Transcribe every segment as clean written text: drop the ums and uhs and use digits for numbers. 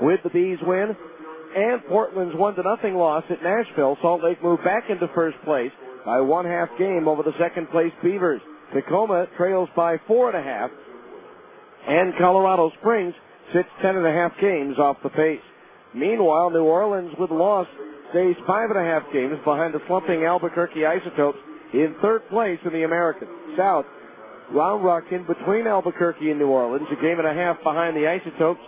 with the Bees win and Portland's 1-0 loss at Nashville, Salt Lake moved back into first place by 1/2 game over the second-place Beavers. Tacoma trails by 4.5, and Colorado Springs sits 10.5 games off the pace. Meanwhile, New Orleans, with loss, stays 5.5 games behind the slumping Albuquerque Isotopes in third place in the American. South, Round Rock in between Albuquerque and New Orleans, a game and a half behind the Isotopes.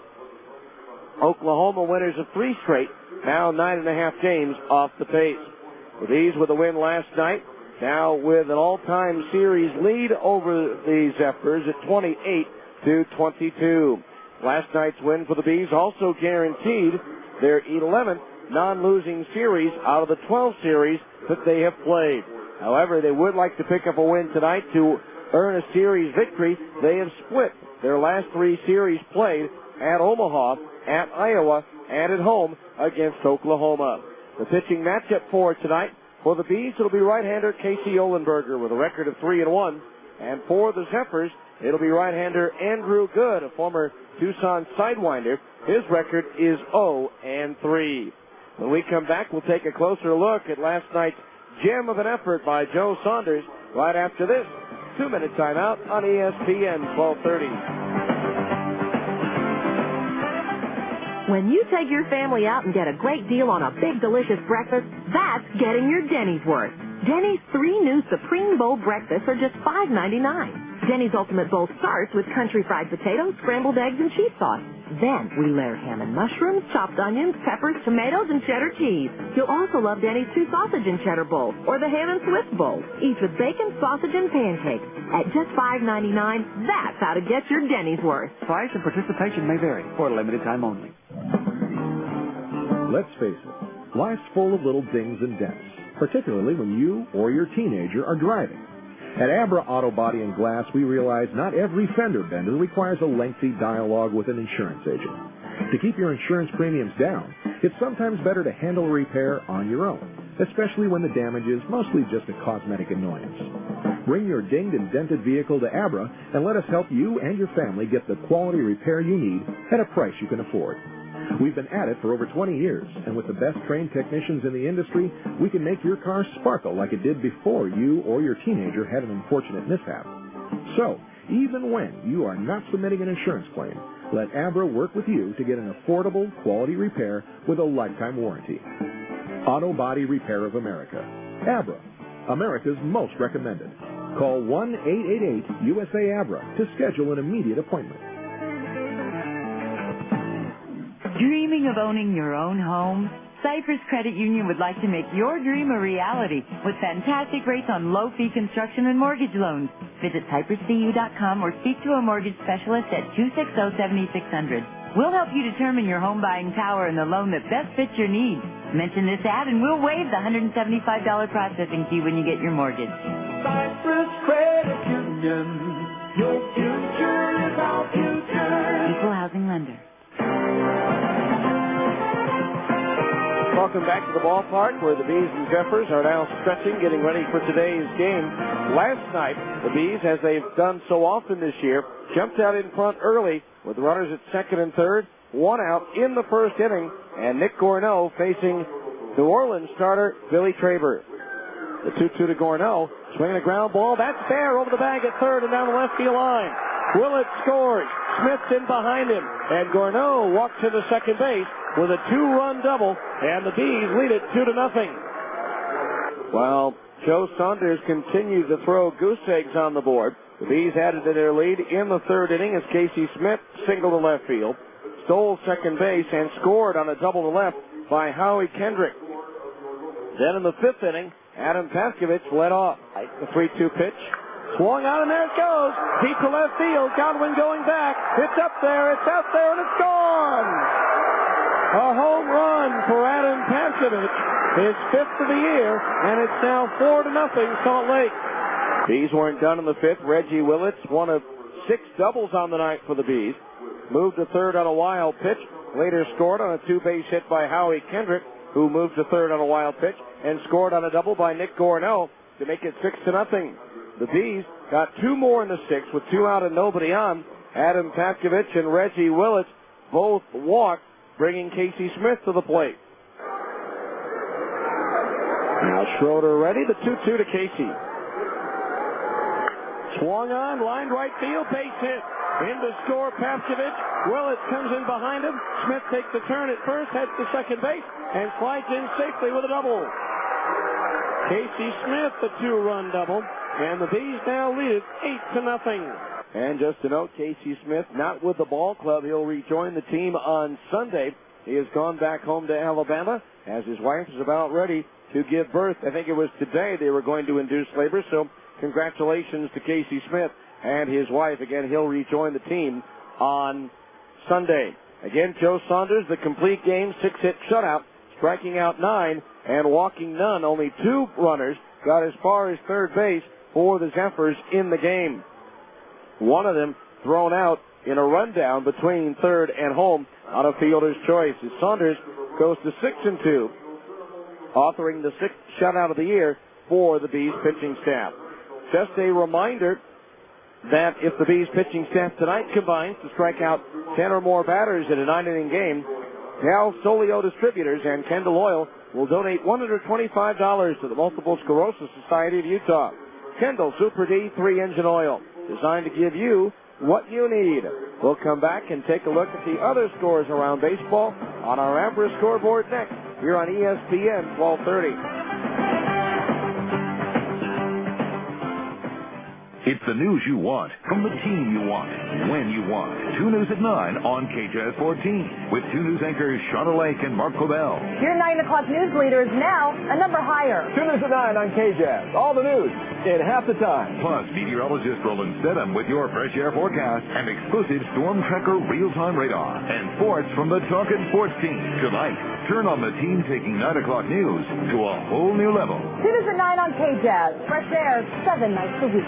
Oklahoma, winners of 3 straight, now 9.5 games off the pace. The Bees with a win last night, now with an all-time series lead over the Zephyrs at 28-22. Last night's win for the Bees also guaranteed their 11th non-losing series out of the 12 series that they have played. However, they would like to pick up a win tonight to earn a series victory. They have split their last 3 series played at Omaha, at Iowa, and at home against Oklahoma. The pitching matchup for tonight for the Bees, it'll be right-hander Casey Ohlenberger with a record of 3-1. And for the Zephyrs, it'll be right-hander Andrew Good, a former Tucson Sidewinder. His record is 0-3. When we come back, we'll take a closer look at last night's gem of an effort by Joe Saunders right after this 2-minute timeout on ESPN 1230. When you take your family out and get a great deal on a big, delicious breakfast, that's getting your Denny's worth. Denny's 3 new Supreme Bowl breakfasts are just $5.99. Denny's Ultimate Bowl starts with country fried potatoes, scrambled eggs, and cheese sauce. Then we layer ham and mushrooms, chopped onions, peppers, tomatoes, and cheddar cheese. You'll also love Denny's 2 sausage and cheddar bowls, or the ham and Swiss bowl, each with bacon, sausage, and pancakes. At just $5.99, that's how to get your Denny's worth. Price and participation may vary for a limited time only. Let's face it, life's full of little dings and dents, particularly when you or your teenager are driving. At Abra Auto Body and Glass, we realize not every fender bender requires a lengthy dialogue with an insurance agent. To keep your insurance premiums down, it's sometimes better to handle a repair on your own, especially when the damage is mostly just a cosmetic annoyance. Bring your dinged and dented vehicle to Abra and let us help you and your family get the quality repair you need at a price you can afford. We've been at it for over 20 years, and with the best trained technicians in the industry, we can make your car sparkle like it did before you or your teenager had an unfortunate mishap. So, even when you are not submitting an insurance claim, let Abra work with you to get an affordable, quality repair with a lifetime warranty. Auto Body Repair of America. Abra, America's most recommended. Call 1-888-USA-ABRA to schedule an immediate appointment. Dreaming of owning your own home? Cypress Credit Union would like to make your dream a reality with fantastic rates on low-fee construction and mortgage loans. Visit cypresscu.com or speak to a mortgage specialist at 260-7600. We'll help you determine your home buying power and the loan that best fits your needs. Mention this ad and we'll waive the $175 processing fee when you get your mortgage. Cypress Credit Union. Your future is our future. Equal housing lender. Welcome back to the ballpark where the Bees and Zephyrs are now stretching, getting ready for today's game. Last night, the Bees, as they've done so often this year, jumped out in front early with runners at second and third, 1 out in the first inning, and Nick Gorneau facing New Orleans starter Billy Traber. The 2-2 to Gorneau, swinging a ground ball. That's fair over the bag at third and down the left field line. Willett scores. Smith's in behind him, and Gorneau walks to the second base with a 2-run double, and the Bees lead it 2-0. While Joe Saunders continues to throw goose eggs on the board, the Bees added to their lead in the third inning as Casey Smith singled to left field, stole second base, and scored on a double to left by Howie Kendrick. Then in the fifth inning, Adam Paskovich led off. The 3-2 pitch. Swung out, and there it goes. Deep to left field. Godwin going back. It's up there. It's out there, and it's gone. A home run for Adam Paskovich. His 5th of the year, and it's now 4-0 Salt Lake. Bees weren't done in the 5th. Reggie Willits, one of 6 doubles on the night for the Bees. Moved to third on a wild pitch. Later scored on a 2-base hit by Howie Kendrick, who moved to third on a wild pitch, and scored on a double by Nick Gorneau to make it 6-0. The Bees got 2 more in the 6th with 2 out and nobody on. Adam Paskovich and Reggie Willits both walked, bringing Casey Smith to the plate. Now Schroeder ready, the 2-2 to Casey. Swung on, lined right field, base hit. In to score, Papchevich. Willett comes in behind him. Smith takes the turn at first, heads to second base, and slides in safely with a double. Casey Smith, the 2-run double, and the Bees now lead it 8-0. And just to note, Casey Smith not with the ball club. He'll rejoin the team on Sunday. He has gone back home to Alabama as his wife is about ready to give birth. I think it was today they were going to induce labor, so congratulations to Casey Smith and his wife. Again, he'll rejoin the team on Sunday. Again, Joe Saunders, the complete game, 6-hit shutout, striking out 9 and walking none. Only 2 runners got as far as third base for the Zephyrs in the game. One of them thrown out in a rundown between third and home on a fielder's choice. As Saunders goes to 6-2, authoring the 6th shutout of the year for the Bees pitching staff. Just a reminder that if the Bees pitching staff tonight combines to strike out 10 or more batters in a 9-inning game, Cal Solio Distributors and Kendall Oil will donate $125 to the Multiple Sclerosis Society of Utah. Kendall Super D 3-engine oil, designed to give you what you need. We'll come back and take a look at the other scores around baseball on our Abra scoreboard next, here on ESPN 1230. It's the news you want, from the team you want, when you want. 2 News at 9 on KJAZ 14, with 2 News anchors Shauna Lake and Mark Cobell. Your 9 o'clock news leader is now a number higher. 2 News at 9 on KJAZ. All the news in half the time. Plus, meteorologist Roland Stedham with your fresh air forecast and exclusive Storm Tracker real-time radar. And sports from the Talkin' Sports team. Tonight, turn on the team taking 9 o'clock news to a whole new level. 2 News at 9 on KJAZ. Fresh air 7 nights a week.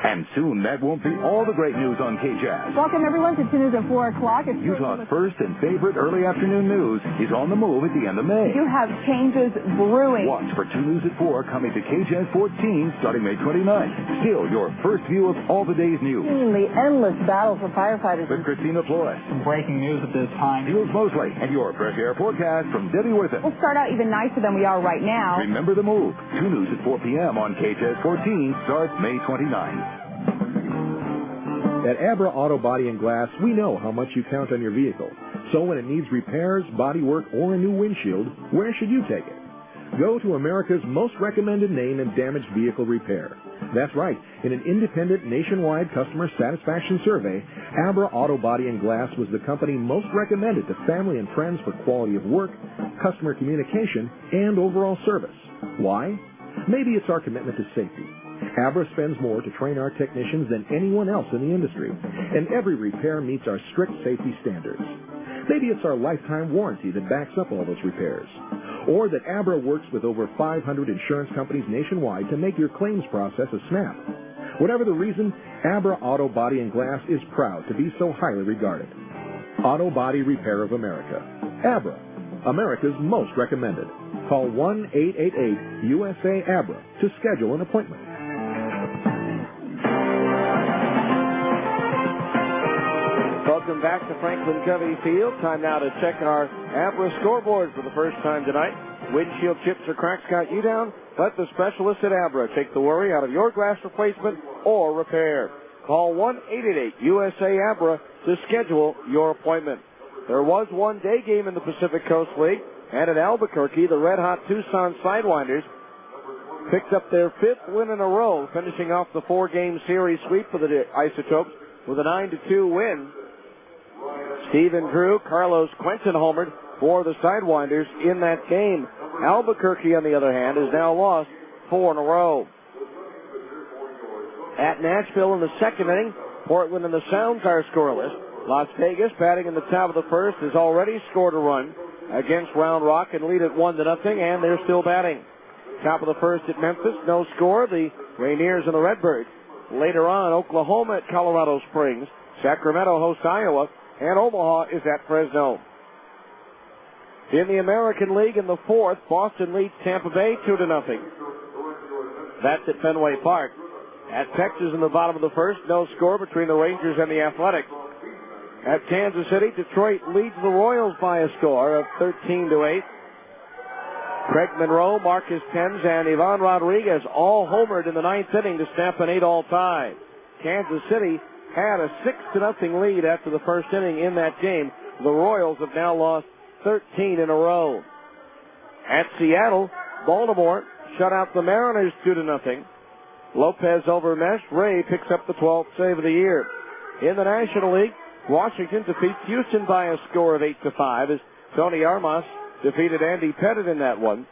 And soon, that won't be all the great news on KJAZ. Welcome, everyone, to 2 News at 4 o'clock. It's Utah's first and favorite early afternoon news is on the move at the end of May. You have changes brewing. Watch for 2 News at 4 coming to KJAZ 14 starting May 29th. Still, your first view of all the day's news. The endless battle for firefighters. With Christina Flores, Some breaking news at this time. Niels Mosley, and your fresh air forecast from Debbie Wortham. We'll start out even nicer than we are right now. Remember the move. 2 News at 4 p.m. on KJAZ 14 starts May 29th. At Abra Auto Body and Glass, we know how much you count on your vehicle. So when it needs repairs, body work, or a new windshield, where should you take it? Go to America's most recommended name in damaged vehicle repair. That's right. In an independent nationwide customer satisfaction survey, Abra Auto Body and Glass was the company most recommended to family and friends for quality of work, customer communication, and overall service. Why? Maybe it's our commitment to safety. Abra spends more to train our technicians than anyone else in the industry, and every repair meets our strict safety standards. Maybe it's our lifetime warranty that backs up all those repairs, or that Abra works with over 500 insurance companies nationwide to make your claims process a snap. Whatever the reason, Abra Auto Body and Glass is proud to be so highly regarded. Auto Body Repair of America. Abra, America's most recommended. Call 1-888-USA-ABRA to schedule an appointment. Welcome back to Franklin Covey Field. Time now to check our Abra scoreboard for the first time tonight. Windshield chips or cracks got you down? Let the specialists at Abra take the worry out of your glass replacement or repair. Call 1-888-USA-ABRA to schedule your appointment. There was one day game in the Pacific Coast League, and at Albuquerque, the red-hot Tucson Sidewinders picked up their 5th win in a row, finishing off the 4-game series sweep for the Isotopes with a 9-2 win. Stephen Drew, Carlos Quentin homered for the Sidewinders in that game. Albuquerque, on the other hand, has now lost 4 in a row. At Nashville in the second inning, Portland and the Sounds are scoreless. Las Vegas, batting in the top of the first, has already scored a run against Round Rock and lead at 1-0, and they're still batting. Top of the first at Memphis, no score. The Rainiers and the Redbirds. Later on, Oklahoma at Colorado Springs. Sacramento hosts Iowa, and Omaha is at Fresno. In the American League in the fourth, Boston leads Tampa Bay 2-0. That's at Fenway Park. At Texas in the bottom of the first, no score between the Rangers and the Athletics. at Kansas City. Detroit leads the Royals by a score of 13-8. Craig Monroe, Marcus Thames, and Ivan Rodriguez all homered in the ninth inning to stamp an 8-all tie. Kansas City had a 6-0 lead after the first inning in that game. The Royals have now lost 13 in a row. At Seattle, Baltimore shut out the Mariners 2-0. Lopez over Mesh. Ray picks up the 12th save of the year. In the National League, Washington defeats Houston by a score of 8-5 as Tony Armas defeated Andy Pettit in that one.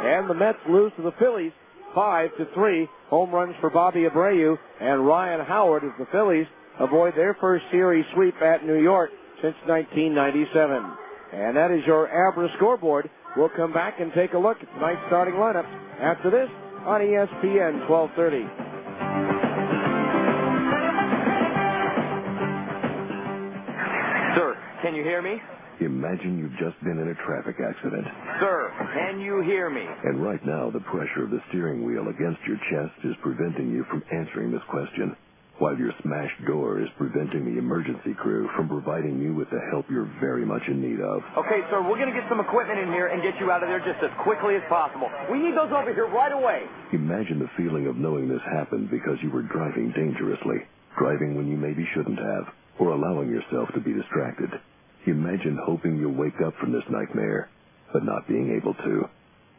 And the Mets lose to the Phillies 5-3. Home runs for Bobby Abreu and Ryan Howard as the Phillies avoid their first series sweep at New York since 1997. And that is your Abra scoreboard. We'll come back and take a look at tonight's starting lineups after this on ESPN 1230. Sir, can you hear me? Imagine you've just been in a traffic accident. Sir, can you hear me? And right now, the pressure of the steering wheel against your chest is preventing you from answering this question, while your smashed door is preventing the emergency crew from providing you with the help you're very much in need of. Okay, sir, we're going to get some equipment in here and get you out of there just as quickly as possible. We need those over here right away. Imagine the feeling of knowing this happened because you were driving dangerously, driving when you maybe shouldn't have, or allowing yourself to be distracted. Imagine hoping you'll wake up from this nightmare, but not being able to.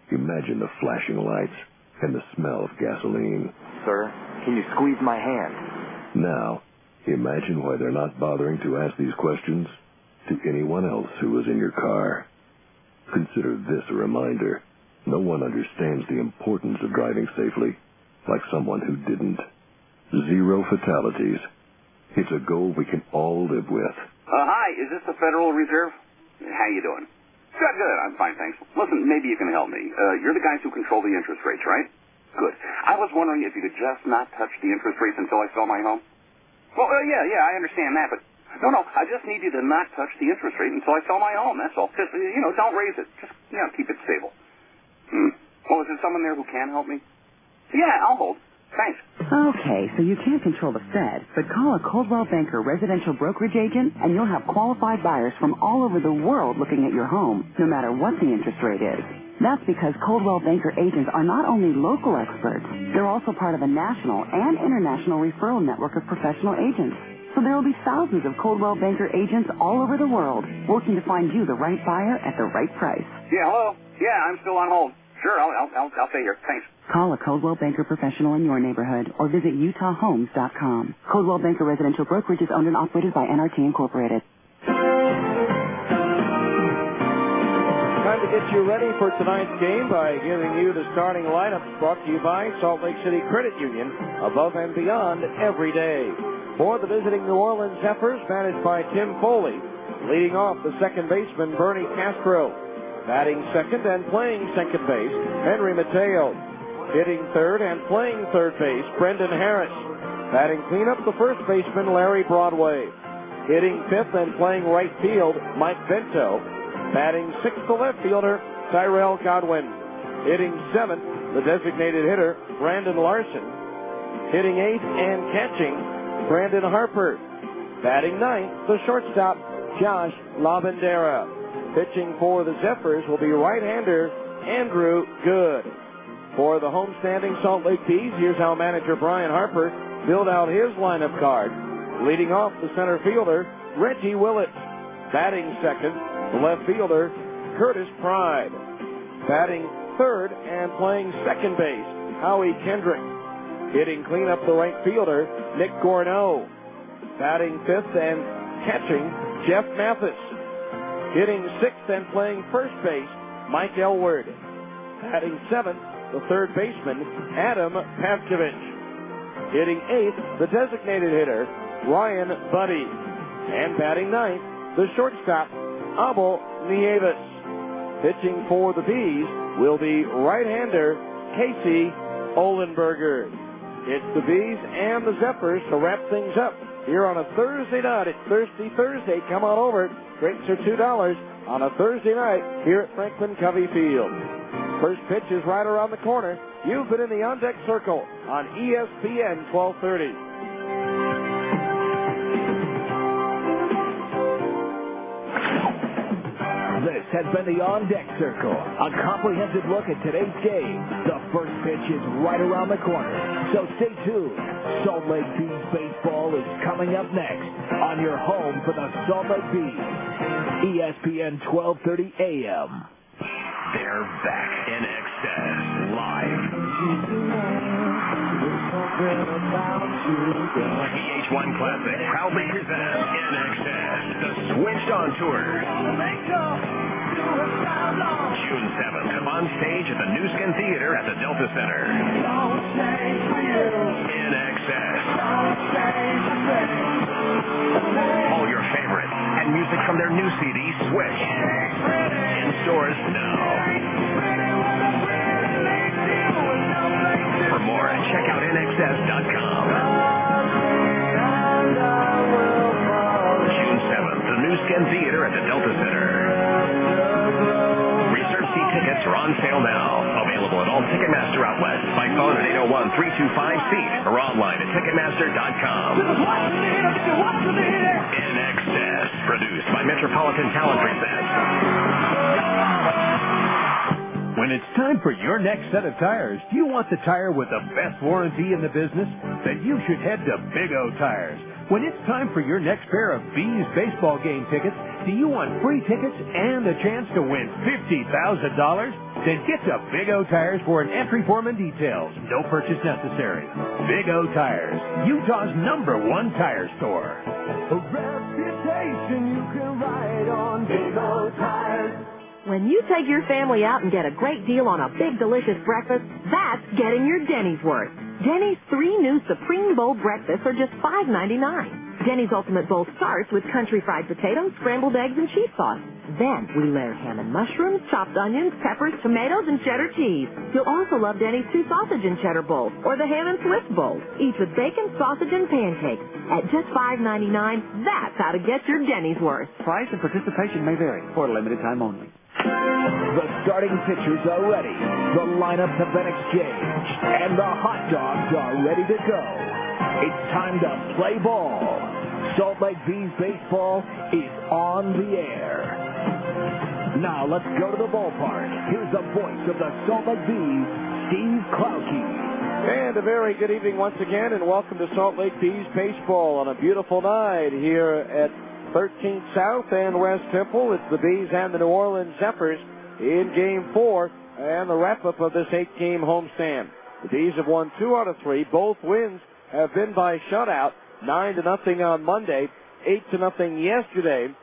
Imagine the flashing lights and the smell of gasoline. Sir, can you squeeze my hand? Now, imagine why they're not bothering to ask these questions to anyone else who was in your car. Consider this a reminder. No one understands the importance of driving safely like someone who didn't. 0 fatalities. It's a goal we can all live with. Hi, is this the Federal Reserve? How you doing? Good, good. I'm fine, thanks. Listen, maybe you can help me. You're the guys who control the interest rates, right? Good. I was wondering if you could just not touch the interest rates until I sell my home. Well, yeah, I understand that, but no, I just need you to not touch the interest rate until I sell my home. That's all. Just, don't raise it. Just, keep it stable. Well, is there someone there who can help me? Yeah, I'll hold. Thanks. Okay, so you can't control the Fed, but call a Coldwell Banker residential brokerage agent and you'll have qualified buyers from all over the world looking at your home, no matter what the interest rate is. That's because Coldwell Banker agents are not only local experts, they're also part of a national and international referral network of professional agents. So there will be thousands of Coldwell Banker agents all over the world working to find you the right buyer at the right price. Yeah, hello? Yeah, I'm still on hold. Sure, I'll stay here. Thanks. Call a Coldwell Banker professional in your neighborhood or visit UtahHomes.com. Coldwell Banker Residential Brokerage is owned and operated by NRT Incorporated. Time to get you ready for tonight's game by giving you the starting lineups brought to you by Salt Lake City Credit Union, above and beyond every day. For the visiting New Orleans Zephyrs, managed by Tim Foley, leading off the second baseman Bernie Castro. Batting second and playing second base, Henry Mateo. Hitting third and playing third base, Brendan Harris. Batting cleanup, the first baseman Larry Broadway. Hitting fifth and playing right field, Mike Vento. Batting sixth, the left fielder, Tyrell Godwin. Hitting seventh, the designated hitter, Brandon Larson. Hitting eighth and catching, Brandon Harper. Batting ninth, the shortstop, Josh Lavendera. Pitching for the Zephyrs will be right-hander Andrew Good. For the homestanding Salt Lake Bees, here's how manager Brian Harper filled out his lineup card. Leading off the center fielder, Reggie Willett. Batting second, the left fielder, Curtis Pride. Batting third and playing second base, Howie Kendrick. Hitting cleanup, the right fielder, Nick Gorneau. Batting fifth and catching, Jeff Mathis. Hitting sixth and playing first base, Mike Elward. Batting seventh, the third baseman, Adam Pavkovich. Hitting eighth, the designated hitter, Ryan Buddy. And batting ninth, the shortstop, Abel Nieves. Pitching for the Bees will be right-hander Casey Olenberger. It's the Bees and the Zephyrs to wrap things up here on a Thursday night. It's Thirsty Thursday. Come on over. Drinks are $2 on a Thursday night here at Franklin Covey Field. First pitch is right around the corner. You've been in the on-deck circle on ESPN 1230. This has been the On Deck Circle, a comprehensive look at today's game. The first pitch is right around the corner, so stay tuned. Salt Lake Bees baseball is coming up next on your home for the Salt Lake Bees, ESPN 1230 AM. They're back in excess live. VH1 Classic proudly presents In Excess, the Switched On Tour. June 7th, on stage at the New Skin Theater at the Delta Center. In Excess. All your favorites and music from their new CD, Switch. In stores now. For more, check out nxs.com. June 7th, the New Skin Theater at the Delta Center. Reserve seat tickets are on sale now. Available at all Ticketmaster outlets by phone at 801-325-SEAT or online at Ticketmaster.com. NXS, produced by Metropolitan Talent Presents. When it's time for your next set of tires, do you want the tire with the best warranty in the business? Then you should head to Big O Tires. When it's time for your next pair of Bees baseball game tickets, do you want free tickets and a chance to win $50,000? Then get to Big O Tires for an entry form and details. No purchase necessary. Big O Tires, Utah's #1 tire store. A reputation you can ride on Big O Tires. When you take your family out and get a great deal on a big, delicious breakfast, that's getting your Denny's worth. Denny's 3 new Supreme Bowl breakfasts are just $5.99. Denny's Ultimate Bowl starts with country fried potatoes, scrambled eggs, and cheese sauce. Then we layer ham and mushrooms, chopped onions, peppers, tomatoes, and cheddar cheese. You'll also love Denny's 2 sausage and cheddar bowls, or the ham and Swiss bowls, each with bacon, sausage, and pancakes. At just $5.99, that's how to get your Denny's worth. Price and participation may vary for a limited time only. The starting pitchers are ready. The lineups have been exchanged. And the hot dogs are ready to go. It's time to play ball. Salt Lake Bees baseball is on the air. Now let's go to the ballpark. Here's the voice of the Salt Lake Bees, Steve Klauke. And a very good evening once again, and welcome to Salt Lake Bees baseball on a beautiful night here at 13th South and West Temple. It's the Bees and the New Orleans Zephyrs in Game 4 and the wrap-up of this 8-game homestand. The Bees have won 2 out of 3. Both wins have been by shutout, 9-0 on Monday, 8-0 yesterday,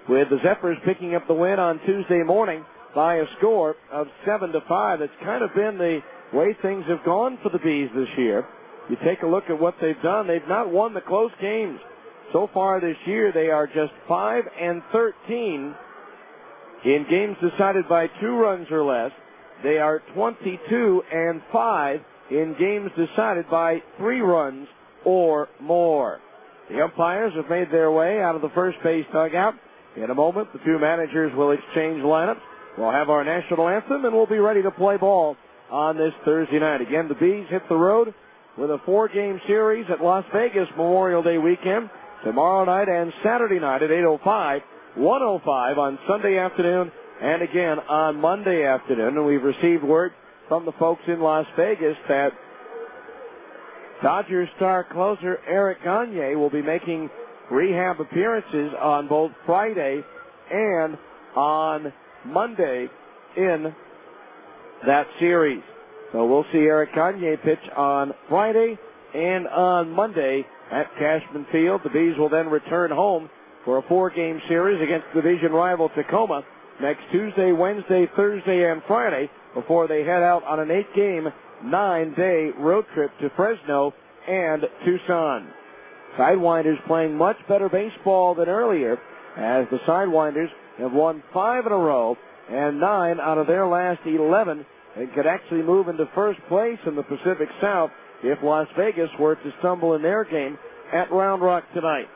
with the Zephyrs picking up the win on Tuesday morning by a score of 7-5. It's kind of been the way things have gone for the Bees this year. You take a look at what they've done. They've not won the close games. So far this year, they are just 5-13 in games decided by 2 runs or less. They are 22-5 in games decided by 3 runs or more. The umpires have made their way out of the first base dugout. In a moment, the 2 managers will exchange lineups. We'll have our national anthem, and we'll be ready to play ball on this Thursday night. Again, the Bees hit the road with a 4-game series at Las Vegas Memorial Day weekend. Tomorrow night and Saturday night at 8:05, 1:05 on Sunday afternoon, and again on Monday afternoon. And we've received word from the folks in Las Vegas that Dodgers star closer Eric Gagne will be making rehab appearances on both Friday and on Monday in that series. So we'll see Eric Gagne pitch on Friday and on Monday at Cashman Field. The Bees will then return home for a 4-game series against division rival Tacoma next Tuesday, Wednesday, Thursday, and Friday before they head out on an 8-game, 9-day road trip to Fresno and Tucson. Sidewinders playing much better baseball than earlier, as the Sidewinders have won 5 in a row and 9 out of their last 11 and could actually move into first place in the Pacific South if Las Vegas were to stumble in their game at Round Rock tonight.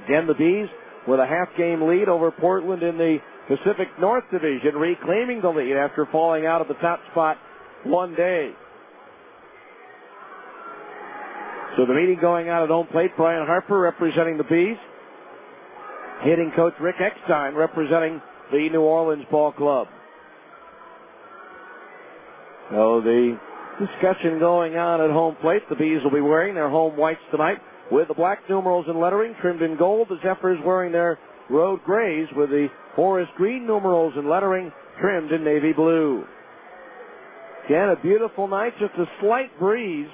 Again, the Bees with a half-game lead over Portland in the Pacific North Division, reclaiming the lead after falling out of the top spot one day. So the meeting going out at home plate, Brian Harper representing the Bees. Hitting coach Rick Eckstein representing the New Orleans Ball Club. So the discussion going on at home plate. The Bees will be wearing their home whites tonight with the black numerals and lettering trimmed in gold. The Zephyrs wearing their road grays with the forest green numerals and lettering trimmed in navy blue. Again, a beautiful night, just a slight breeze,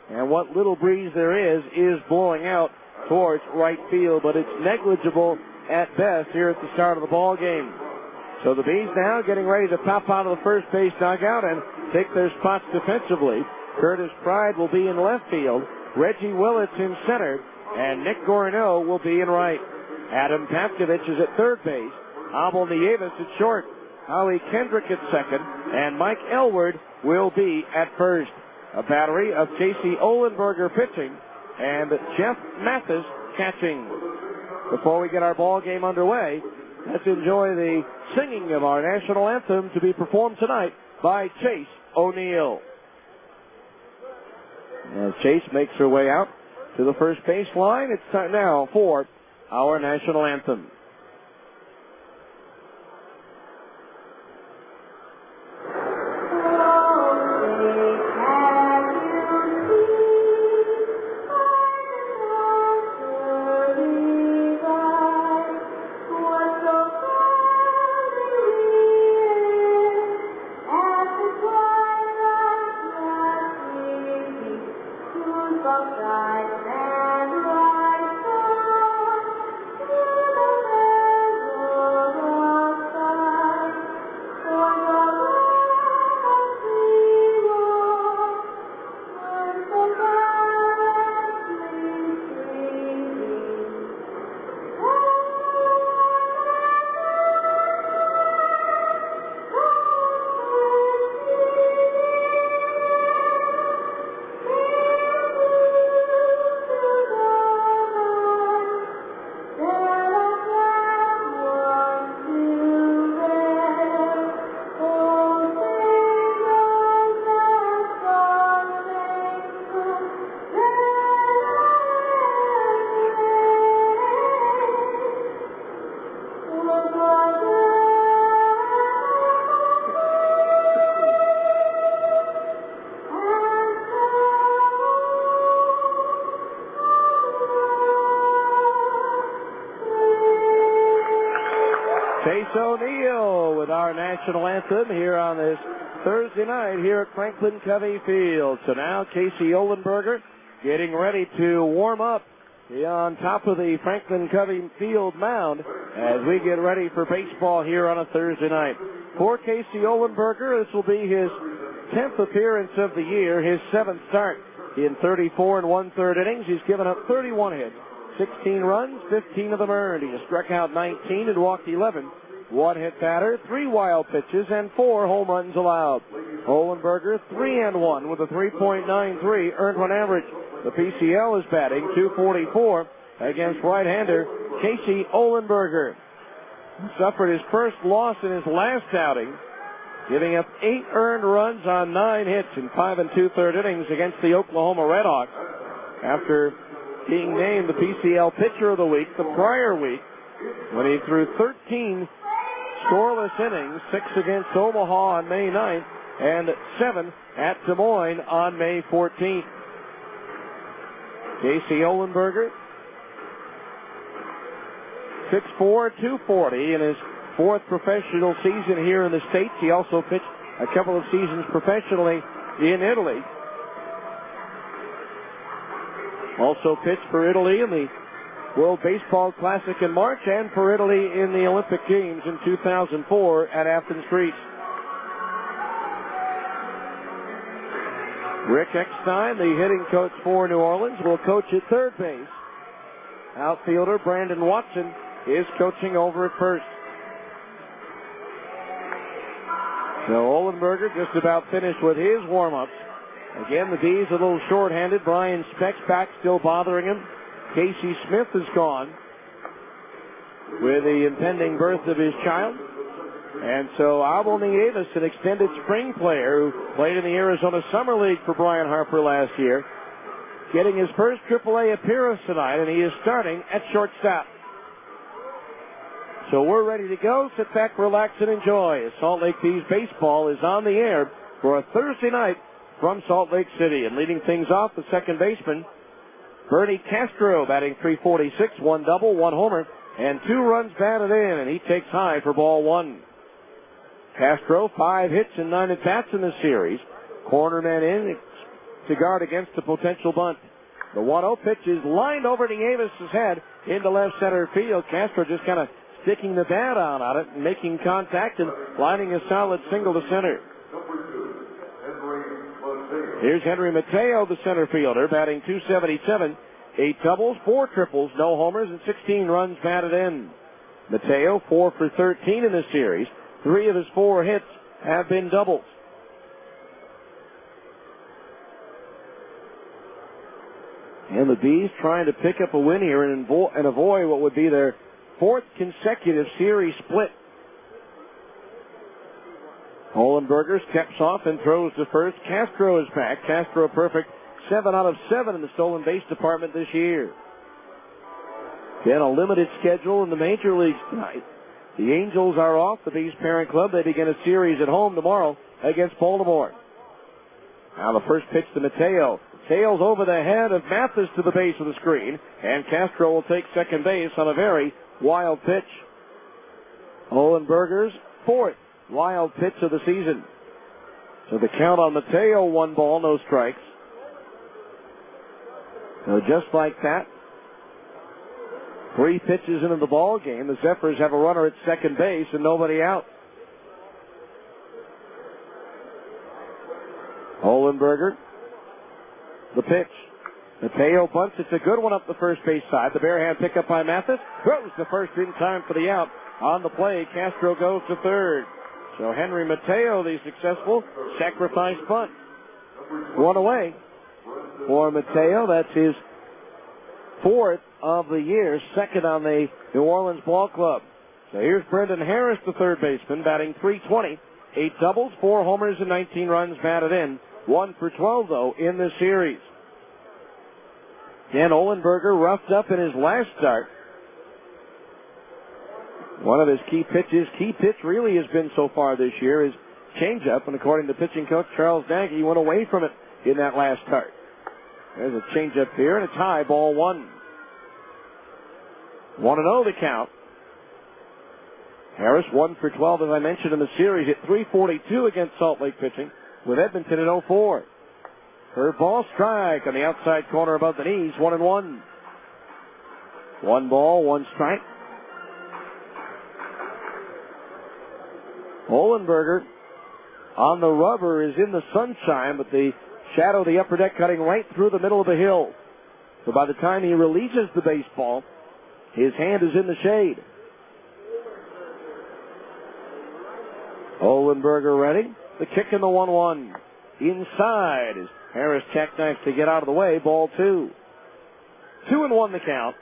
and what little breeze there is blowing out towards right field, but it's negligible at best here at the start of the ball game. So the Bees now getting ready to pop out of the first base dugout and take their spots defensively. Curtis Pride will be in left field, Reggie Willits in center, and Nick Gorneau will be in right. Adam Pavkovich is at third base, Abel Nieves at short, Howie Kendrick at second, and Mike Elward will be at first. A battery of Casey Olenberger pitching and Jeff Mathis catching. Before we get our ball game underway, let's enjoy the singing of our national anthem to be performed tonight by Chase O'Neill. As Chase makes her way out to the first base line, it's time now for our national anthem. O'Neill with our national anthem here on this Thursday night here at Franklin Covey Field. So now Casey Olenberger getting ready to warm up on top of the Franklin Covey Field mound as we get ready for baseball here on a Thursday night. For Casey Olenberger, this will be his 10th appearance of the year, his 7th start in 34 1/3 innings. He's given up 31 hits, 16 runs, 15 of them earned. He has struck out 19 and walked 11. One hit batter, 3 wild pitches, and 4 home runs allowed. Olenberger 3-1 with a 3.93 earned run average. The PCL is batting .244 against right-hander Casey Olenberger. Suffered his first loss in his last outing, giving up 8 earned runs on 9 hits in 5 2/3 innings against the Oklahoma Redhawks. After being named the PCL Pitcher of the Week the prior week, when he threw 13 scoreless innings, 6 against Omaha on May 9th, and 7 at Des Moines on May 14th. Casey Olenberger, 6'4", 240 in his 4th professional season here in the States. He also pitched a couple of seasons professionally in Italy. Also pitched for Italy in the World Baseball Classic in March and for Italy in the Olympic Games in 2004 at Athens, Greece. Rick Eckstein, the hitting coach for New Orleans, will coach at third base. Outfielder Brandon Watson is coaching over at first. So Olenberger just about finished with his warm-ups. Again, the Bees a little short-handed. Brian Speck's back still bothering him. Casey Smith is gone with the impending birth of his child. And so Abel Nieves, an extended spring player who played in the Arizona Summer League for Brian Harper last year, getting his first AAA appearance tonight, and he is starting at shortstop. So we're ready to go. Sit back, relax, and enjoy. As Salt Lake Bees baseball is on the air for a Thursday night from Salt Lake City. And leading things off, the second baseman, Bernie Castro, batting .346, 1 double, 1 homer, and 2 runs batted in, and he takes high for ball 1. Castro, 5 hits and 9 at-bats in the series. Corner man in to guard against a potential bunt. The 1-0 pitch is lined over to Avis's head into left center field. Castro just kind of sticking the bat on it and making contact and lining a solid single to center. Here's Henry Mateo, the center fielder, batting .277, 8 doubles, 4 triples, no homers, and 16 runs batted in. Mateo, 4 for 13 in this series. 3 of his 4 hits have been doubles. And the Bees trying to pick up a win here and avoid what would be their 4th consecutive series split. Holenberger steps off and throws to first. Castro is back. Castro perfect 7 out of 7 in the stolen base department this year. Then a limited schedule in the major leagues tonight. The Angels are off. The Bees parent club, they begin a series at home tomorrow against Baltimore. Now the first pitch to Mateo. Sails over the head of Mathis to the base of the screen, and Castro will take second base on a very wild pitch. Holenberger's 4th wild pitch of the season. So the count on Mateo, 1 ball, no strikes. So just like that, 3 pitches into the ball game, the Zephyrs have a runner at second base and nobody out. Holenberger, the pitch. Mateo bunts. It's a good one up the first base side. The bare hand pick up by Mathis. Throws the first in time for the out. On the play, Castro goes to third. So Henry Mateo, the successful sacrifice bunt. 1 away for Mateo. That's his 4th of the year, 2nd on the New Orleans Ball Club. So here's Brendan Harris, the third baseman, batting .320, 8 doubles, 4 homers, and 19 runs batted in. 1 for 12, though, in this series. Dan Holenberger roughed up in his last start. One of his key pitch really has been so far this year is changeup, and according to pitching coach Charles Nagy, he went away from it in that last start. There's a changeup here, and it's high, ball 1. 1-0 the count. Harris 1 for 12, as I mentioned in the series, hit .342 against Salt Lake pitching with Edmonton at 0-4. Curveball strike on the outside corner above the knees, 1-1. 1 ball, 1 strike. Holenberger on the rubber is in the sunshine, but the shadow of the upper deck cutting right through the middle of the hill. So by the time he releases the baseball, his hand is in the shade. Holenberger ready. The kick in the 1-1. Inside as Harris jackknives to get out of the way. Ball 2. 2-1 the count.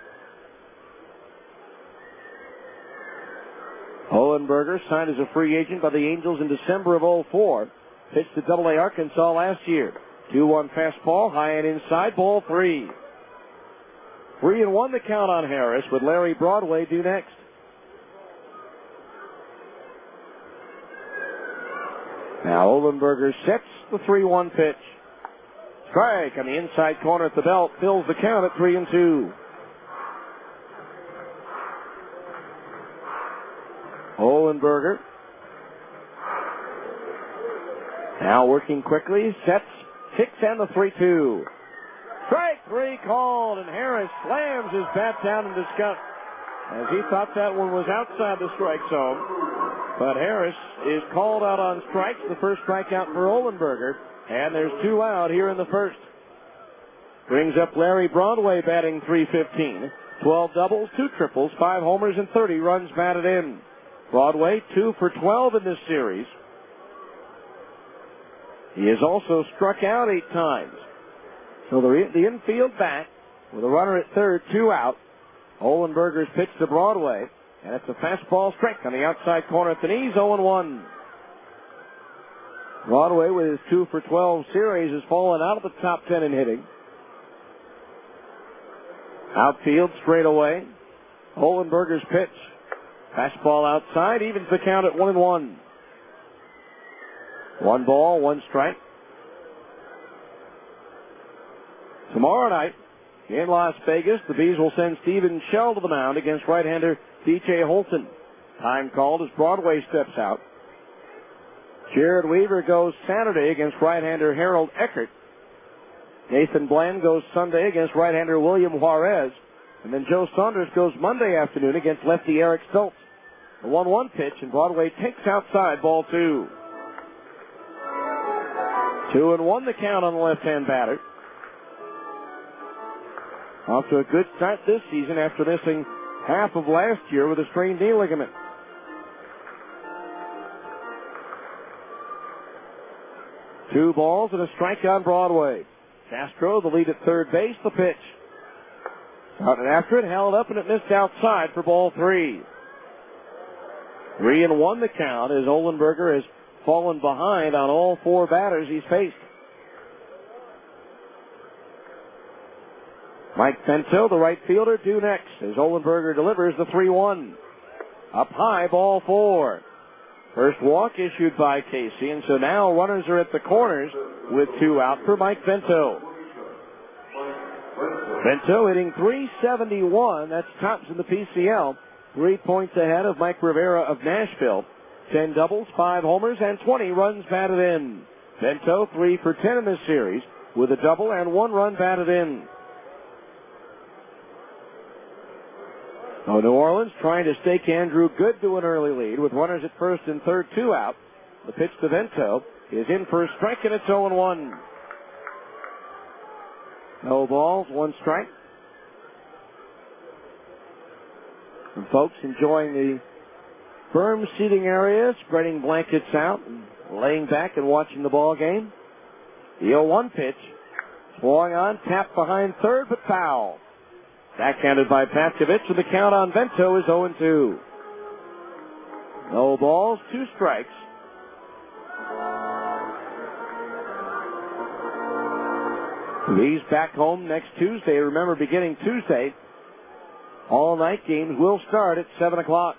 Holenberger signed as a free agent by the Angels in December of 2004. Pitched to AA Arkansas last year. 2-1 fastball, high and inside, ball 3. 3-1 the count on Harris with Larry Broadway due next. Now Holenberger sets the 3-1 pitch. Strike on the inside corner at the belt, fills the count at 3-2. Holenberger now working quickly, sets, kicks, and the 3-2. Strike 3 called, and Harris slams his bat down in disgust as he thought that one was outside the strike zone. But Harris is called out on strikes, the first strikeout for Holenberger, and there's 2 out here in the first. Brings up Larry Broadway batting .315, 12 doubles, 2 triples, 5 homers, and 30 runs batted in. Broadway 2 for 12 in this series. He has also struck out 8 times. So the infield back with a runner at third, 2 out. Holenberger's pitch to Broadway, and it's a fastball strike on the outside corner at the knees, 0-1. Broadway with his 2 for 12 series has fallen out of the top 10 in hitting. Outfield straight away. Holenberger's pitch. Fastball outside, evens the count at 1-1. 1 ball, 1 strike. Tomorrow night, in Las Vegas, the Bees will send Steven Shell to the mound against right-hander D.J. Holton. Time called as Broadway steps out. Jared Weaver goes Saturday against right-hander Harold Eckert. Nathan Bland goes Sunday against right-hander William Juarez. And then Joe Saunders goes Monday afternoon against lefty Eric Stoltz. The 1-1 pitch, and Broadway takes outside, ball 2. 2-1 the count on the left-hand batter. Off to a good start this season after missing half of last year with a strained knee ligament. Two balls and a strike on Broadway. Castro, the lead at third base, the pitch. Started after it, held up, and it missed outside for ball 3. 3-1 the count as Olenberger has fallen behind on all 4 batters he's faced. Mike Bento, the right fielder, due next as Olenberger delivers the 3-1. Up high, ball 4. First walk issued by Casey, and so now runners are at the corners with 2 out for Mike Bento. Bento hitting .371. That's tops in the PCL. 3 points ahead of Mike Rivera of Nashville. 10 doubles, 5 homers, and 20 runs batted in. Bento 3 for 10 in this series with a double and 1 run batted in. New Orleans trying to stake Andrew Good to an early lead with runners at first and third, 2 out. The pitch to Bento is in for a strike, and it's 0-1. No balls, 1 strike. And folks enjoying the firm seating area, spreading blankets out and laying back and watching the ball game. The 0-1 pitch. Swung on, tapped behind third, but foul. Backhanded by Patkovich, and the count on Bento is 0-2. No balls, 2 strikes. He's back home next Tuesday. Remember, beginning Tuesday, all night games will start at 7 o'clock.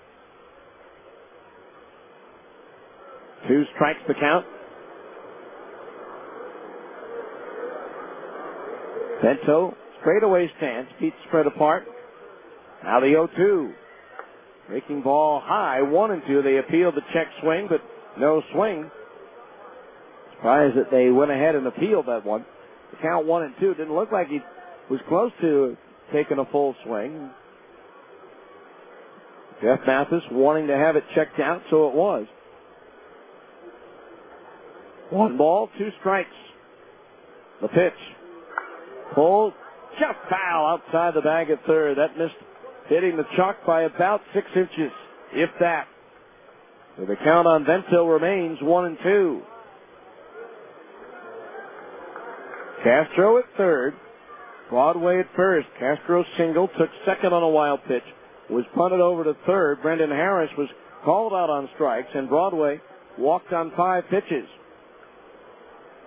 2 strikes the count. Bento, straightaway stance, feet spread apart. Now the 0-2. Breaking ball high, 1-2. They appealed the check swing, but no swing. Surprised that they went ahead and appealed that one. The count 1-2. Didn't look like he was close to taking a full swing. Jeff Mathis wanting to have it checked out, so it was. 1 ball, 2 strikes. The pitch. Pulled, just foul outside the bag at third. That missed hitting the chalk by about 6 inches, if that. So the count on Bento remains 1-2. Castro at third. Broadway at first. Castro single, took second on a wild pitch. Was punted over to third. Brendan Harris was called out on strikes, and Broadway walked on 5 pitches.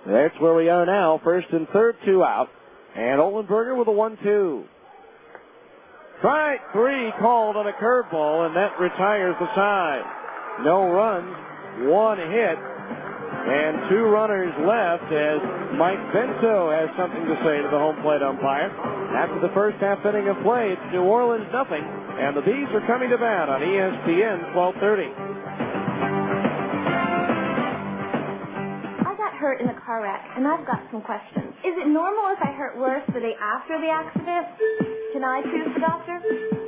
That's where we are now. First and third, 2 out. And Olenberger with a 1-2. Strike 3 called on a curveball, and that retires the side. No runs, 1 hit, and 2 runners left as Mike Bento has something to say to the home plate umpire. After the first half inning of play, it's New Orleans nothing, and the Bees are coming to bat on ESPN 1230. Hurt in a car wreck, and I've got some questions. Is it normal if I hurt worse the day after the accident? Can I choose the doctor?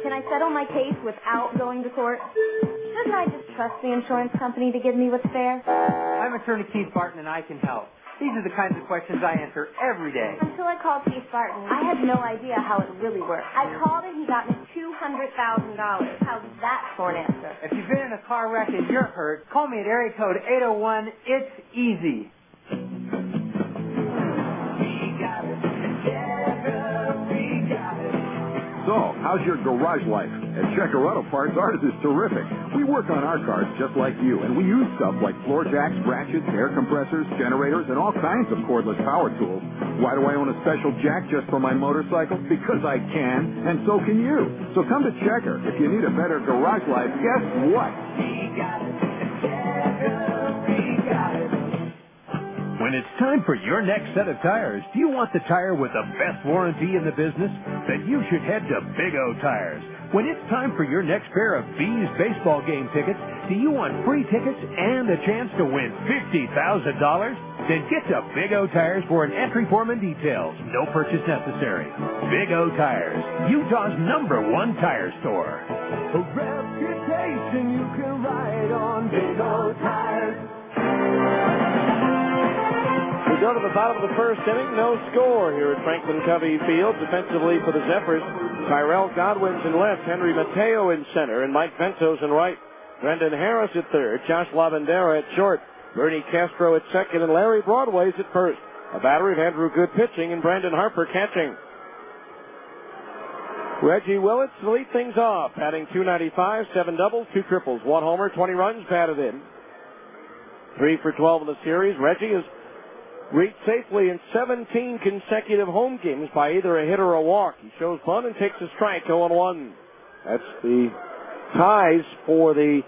Can I settle my case without going to court? Shouldn't I just trust the insurance company to give me what's fair? I'm attorney Keith Barton, and I can help. These are the kinds of questions I answer every day. Until I called Keith Barton, I had no idea how it really worked. I called and he got me $200,000. How's that for an answer? If you've been in a car wreck and you're hurt, call me at area code 801. It's easy. So, how's your garage life? At Checker Auto Parts, ours is terrific. We work on our cars just like you, and we use stuff like floor jacks, ratchets, air compressors, generators, and all kinds of cordless power tools. Why do I own a special jack just for my motorcycle? Because I can, and so can you. So come to Checker. If you need a better garage life, guess what? When it's time for your next set of tires, do you want the tire with the best warranty in the business? Then you should head to Big O Tires. When it's time for your next pair of Bees baseball game tickets, do you want free tickets and a chance to win $50,000? Then get to Big O Tires for an entry form and details. No purchase necessary. Big O Tires, Utah's #1 tire store. A reputation you can ride on Big O Tires. We go to the bottom of the first inning. No score here at Franklin Covey Field. Defensively for the Zephyrs, Tyrell Godwin's in left, Henry Mateo in center, and Mike Ventos in right. Brendan Harris at third, Josh Lavandera at short, Bernie Castro at second, and Larry Broadways at first. A battery of Andrew Good pitching and Brandon Harper catching. Reggie Willits to lead things off, batting .295, 7 doubles, 2 triples, 1 homer, 20 runs batted in. 3 for 12 in the series. Reggie has reached safely in 17 consecutive home games by either a hit or a walk. He shows bunt and takes a strike, 0-1. That's the ties for the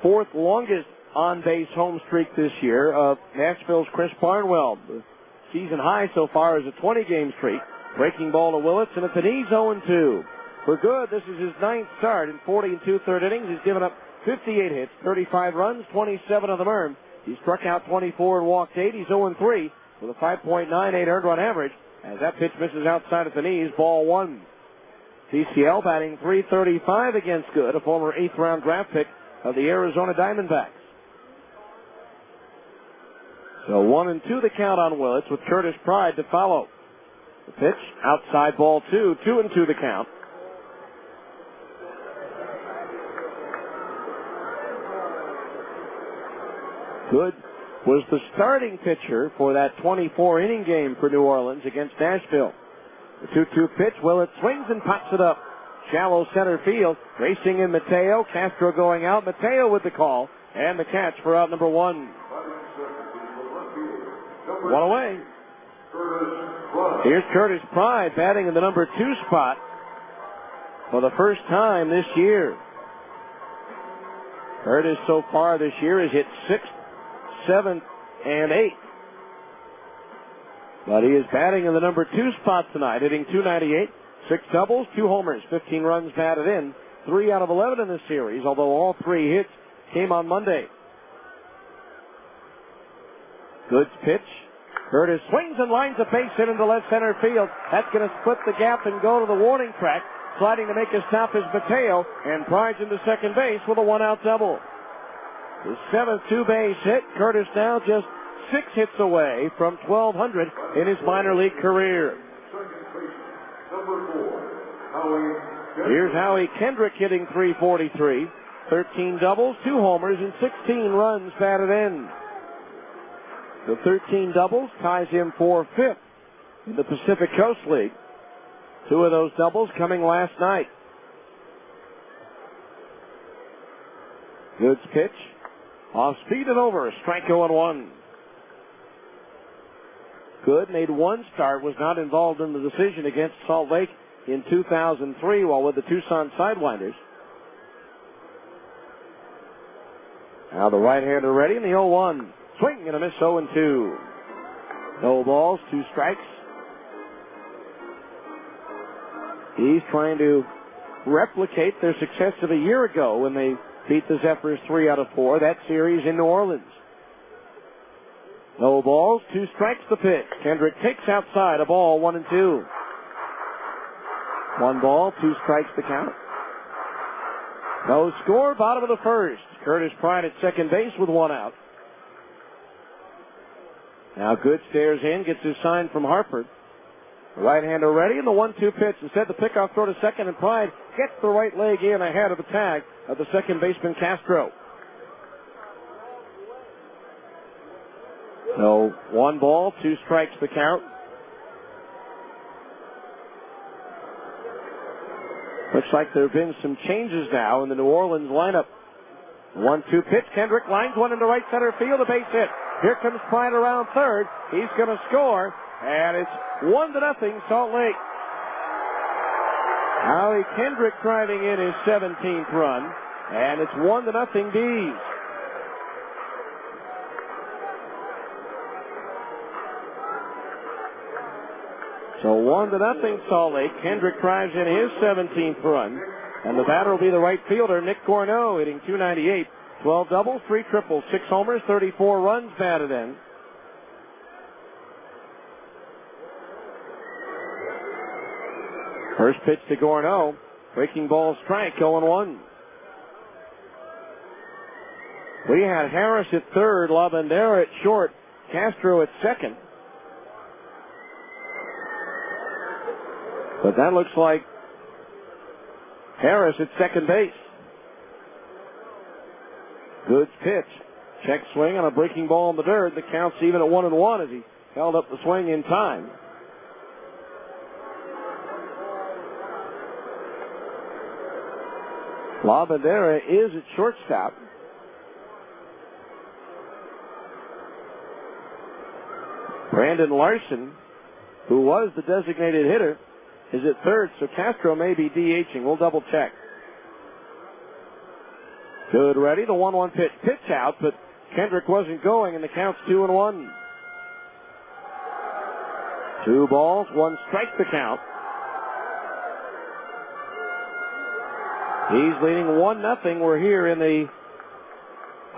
4th longest on-base home streak this year of Nashville's Chris Barnwell. The season high so far is a 20-game streak. Breaking ball to Willits, and it's an ease 0-2. For Good, this is his 9th start in 40 and 2/3 innings. He's given up 58 hits, 35 runs, 27 of them earned. He struck out 24 and walked 8. He's 0-3 with a 5.98 earned run average as that pitch misses outside at the knees, ball 1. CCL batting .335 against Good, a former 8th-round draft pick of the Arizona Diamondbacks. So 1-2 the count on Willits with Curtis Pride to follow. The pitch, outside ball 2, 2-2 the count. Good was the starting pitcher for that 24-inning game for New Orleans against Nashville. The 2-2 pitch, Willits swings and pops it up. Shallow center field, racing in Mateo, Castro going out, Mateo with the call, and the catch for out number 1. 1 away. Here's Curtis Pride batting in the number 2 spot for the first time this year. Curtis so far this year has hit 6th, 7th, and 8th. But he is batting in the number 2 spot tonight, hitting .298, 6 doubles, 2 homers, 15 runs batted in, 3 out of 11 in this series, although all 3 hits came on Monday. Good's pitch. Curtis swings and lines a base hit into left center field. That's going to split the gap and go to the warning track. Sliding to make a stop is Mateo, and Pride's into second base with a 1-out double. His 7th 2-base hit. Curtis now just 6 hits away from 1,200 in his minor league career. Here's Howie Kendrick hitting .343. 13 doubles, 2 homers, and 16 runs batted in. The 13 doubles ties him for 5th in the Pacific Coast League. 2 of those doubles coming last night. Good's pitch. Off speed and over. Strike 0-1. Good made 1 start, was not involved in the decision against Salt Lake in 2003 while with the Tucson Sidewinders. Now the right-hander ready in the 0-1. Swing and a miss, 0-2. No balls, 2 strikes. He's trying to replicate their success of a year ago when they beat the Zephyrs 3 out of 4, that series in New Orleans. No balls, 2 strikes the pitch. Kendrick takes outside, a ball, 1-2. 1 ball, 2 strikes the count. No score, bottom of the first. Curtis Pride at second base with 1 out. Now Good stares in, gets his sign from Harper. The right-hander ready, and the 1-2 pitch. Instead, the pickoff throw to second, and Pride gets the right leg in ahead of the tag of the second baseman Castro. So 1 ball, 2 strikes the count. Looks like there have been some changes now in the New Orleans lineup. 1-2 pitch. Kendrick lines one into right center field. A base hit. Here comes Pride around third. He's going to score, and it's 1-0 Salt Lake. Howie Kendrick driving in his 17th run, and it's 1-0 Bees. So 1-0 Salt Lake. Kendrick drives in his 17th run. And the batter will be the right fielder, Nick Corneau, hitting .298. 12 doubles, 3 triples, 6 homers, 34 runs batted in. First pitch to Corneau. Breaking ball strike, 0-1. We had Harris at third, Lavandera at short, Castro at second. But that looks like Harris at second base. Goods pitch. Check swing on a breaking ball in the dirt. The count's even at 1-1 as he held up the swing in time. Lavandera is at shortstop. Brandon Larson, who was the designated hitter, is at third, so Castro may be DHing. We'll double check. Good ready. The 1-1 pitch. Pitch out, but Kendrick wasn't going, and the count's 2-1. 2 balls, 1 strike the count. He's leading 1-0. We're here in the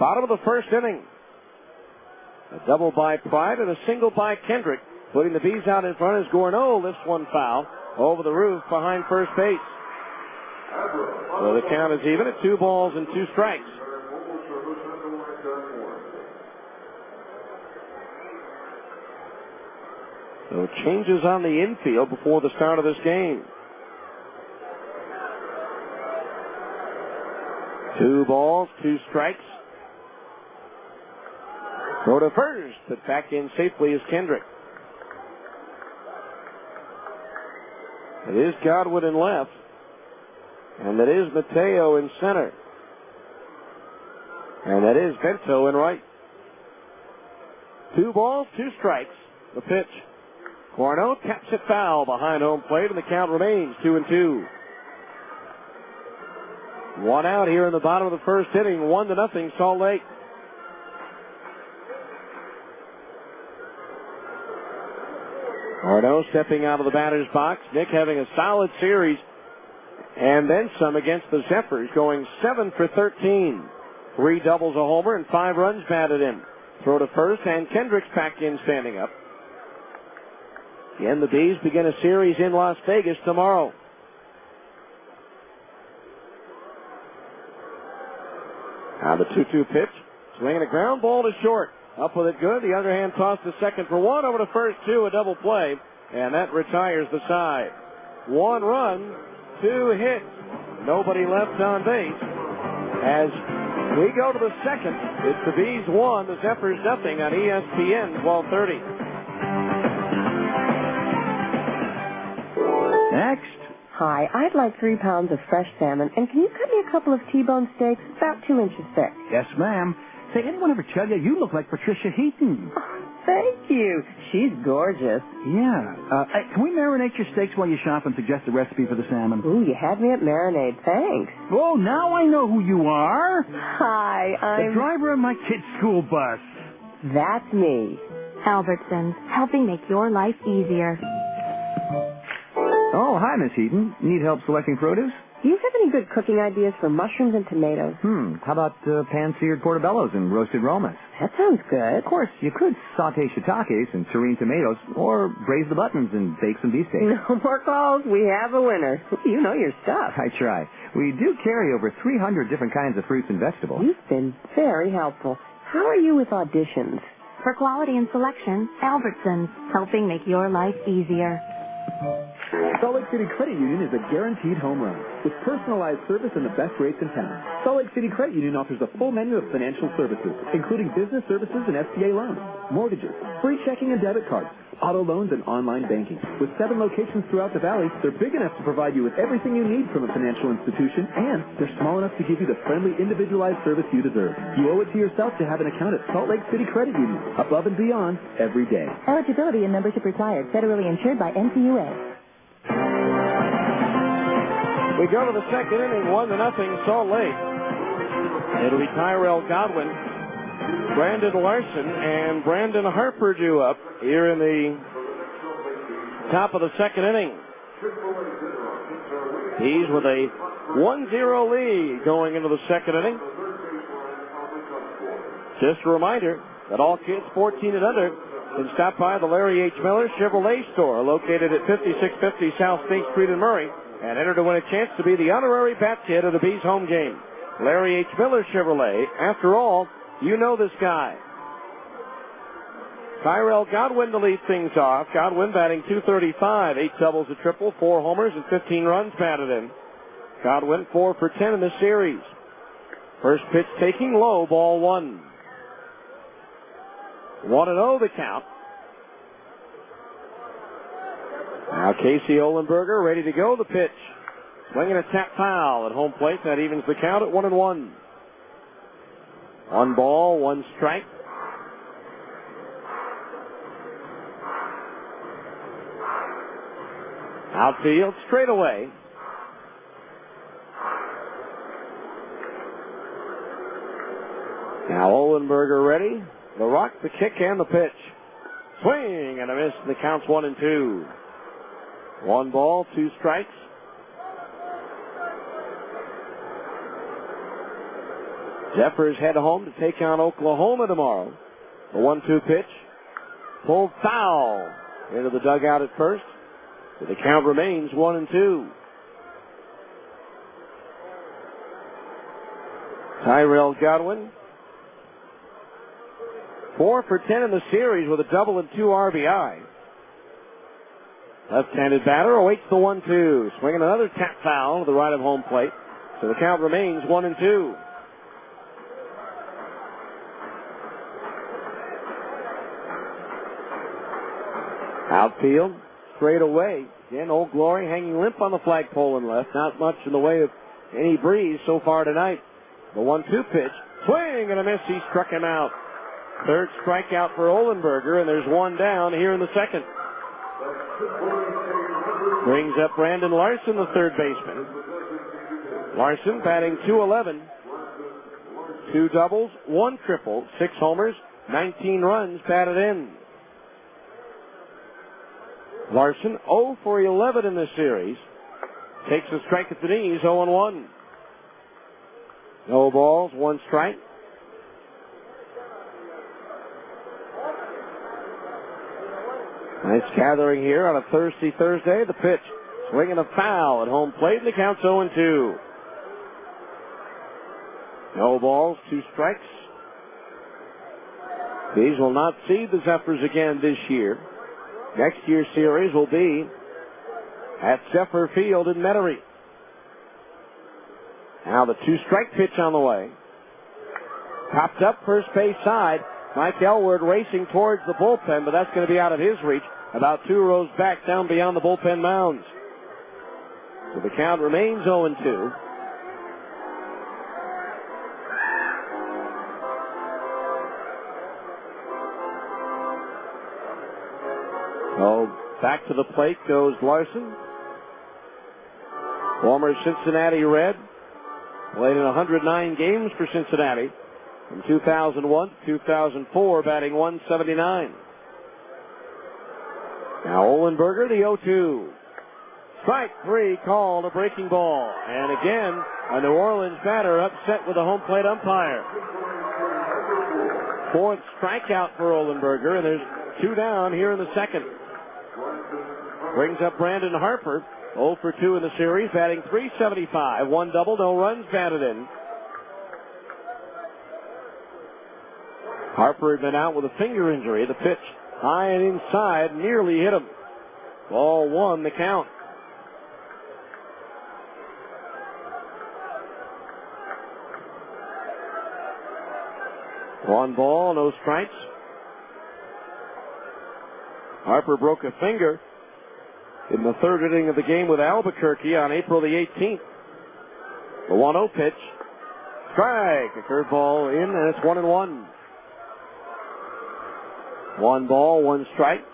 bottom of the first inning. A double by Pride and a single by Kendrick. Putting the Bees out in front as Gorneau lifts one foul over the roof behind first base. So the count is even at 2 balls and 2 strikes. So changes on the infield before the start of this game. 2 balls, 2 strikes. Throw to first, but back in safely is Kendrick. It is Godwin in left, and that is Mateo in center, and that is Bento in right. 2 balls, 2 strikes. The pitch. Corneau taps it foul behind home plate, and the count remains 2-2. 1 out here in the bottom of the first inning, 1-0 Salt Lake. Corneau stepping out of the batter's box. Nick having a solid series, and then some against the Zephyrs, going 7 for 13. 3 doubles, a homer, and 5 runs batted in. Throw to first, and Kendrick's back in standing up. Again, the Bees begin a series in Las Vegas tomorrow. Now the 2-2 pitch. Swinging a ground ball to short. Up with it good. The underhand toss to second for 1. Over to first 2. A double play. And that retires the side. 1 run, 2 hits. Nobody left on base. As we go to the second, it's the Bees 1, the Zephyrs nothing on ESPN 1230. Next. Hi, I'd like 3 pounds of fresh salmon, and can you cut me a couple of T-bone steaks about 2 inches thick? Yes, ma'am. Say, anyone ever tell you look like Patricia Heaton? Oh, thank you. She's gorgeous. Yeah. Can we marinate your steaks while you shop and suggest a recipe for the salmon? Ooh, you had me at marinade. Thanks. Oh, now I know who you are. Hi, I'm... the driver of my kid's school bus. That's me. Albertsons, helping make your life easier. Oh, hi, Miss Heaton. Need help selecting produce? Do you have any good cooking ideas for mushrooms and tomatoes? How about pan-seared portobellos and roasted romas? That sounds good. Of course, you could saute shiitakes and serene tomatoes, or braise the buttons and bake some beefsteak. No more calls. We have a winner. You know your stuff. I try. We do carry over 300 different kinds of fruits and vegetables. You've been very helpful. How are you with auditions? For quality and selection, Albertsons, helping make your life easier. Salt Lake City Credit Union is a guaranteed home run with personalized service and the best rates in town. Salt Lake City Credit Union offers a full menu of financial services, including business services and SBA loans, mortgages, free checking and debit cards, auto loans, and online banking. With 7 locations throughout the valley, they're big enough to provide you with everything you need from a financial institution, and they're small enough to give you the friendly, individualized service you deserve. You owe it to yourself to have an account at Salt Lake City Credit Union, above and beyond, every day. Eligibility and membership required. Federally insured by NCUA. We go to the second inning, 1-0 Salt Lake. It'll be Tyrell Godwin, Brandon Larson, and Brandon Harper due up here in the top of the second inning. He's with a 1-0 lead going into the second inning. Just a reminder that all kids 14 and under can stop by the Larry H. Miller Chevrolet store located at 5650 South State Street in Murray and enter to win a chance to be the honorary bat kid of the Bees home game. Larry H. Miller Chevrolet, after all, you know this guy. Tyrell Godwin to lead things off. Godwin batting .235, 8 doubles, a triple, 4 homers, and 15 runs batted in. Godwin 4 for 10 in this series. First pitch taking low, ball 1. 1-0 the count. Now Casey Olenberger ready to go. The pitch. Swinging a tap foul at home plate. That evens the count at 1-1. 1 ball, 1 strike. Outfield straight away. Now Olenberger ready. The rock, the kick, and the pitch. Swing and a miss. The count's 1-2. 1 ball, 2 strikes. Zephyrs head home to take on Oklahoma tomorrow. The 1-2 pitch. Pulled foul into the dugout at first. But the count remains 1-2. Tyrell Godwin, 4 for 10 in the series with a double and 2 RBI. Left-handed batter awaits the 1-2. Swinging another tap foul to the right of home plate. So the count remains 1-2. Outfield, straight away. Again, Old Glory hanging limp on the flagpole in left. Not much in the way of any breeze so far tonight. The 1-2 pitch. Swing and a miss. He struck him out. Third strikeout for Olenberger, and there's 1 down here in the second. Brings up Brandon Larson, the third baseman. Larson batting .211. 2 doubles, 1 triple, 6 homers, 19 runs batted in. Larson 0 for 11 in this series. Takes a strike at the knees, 0-1. No balls, 1 strike. Nice gathering here on a Thursday. The pitch. Swinging a foul at home plate, and the count's 0-2. No balls, 2 strikes. These will not see the Zephyrs again this year. Next year's series will be at Zephyr Field in Metairie. Now the 2-strike pitch on the way. Popped up first base side. Mike Elward racing towards the bullpen, but that's going to be out of his reach. About 2 rows back down beyond the bullpen mounds. So the count remains 0-2. So back to the plate goes Larson. Former Cincinnati Red. Played in 109 games for Cincinnati. From 2001 to 2004, batting .179. Now Olenberger, the 0-2. Strike 3 called, a breaking ball. And again, a New Orleans batter upset with the home plate umpire. 4th strikeout for Olenberger, and there's 2 down here in the second. Brings up Brandon Harper, 0 for 2 in the series, batting .375. 1 double, no runs batted in. Harper had been out with a finger injury. The pitch high and inside nearly hit him. Ball 1, the count. 1 ball, no strikes. Harper broke a finger in the third inning of the game with Albuquerque on April the 18th. The 1-0 pitch. Strike. A curveball in, and it's 1-1. 1 ball, 1 strike.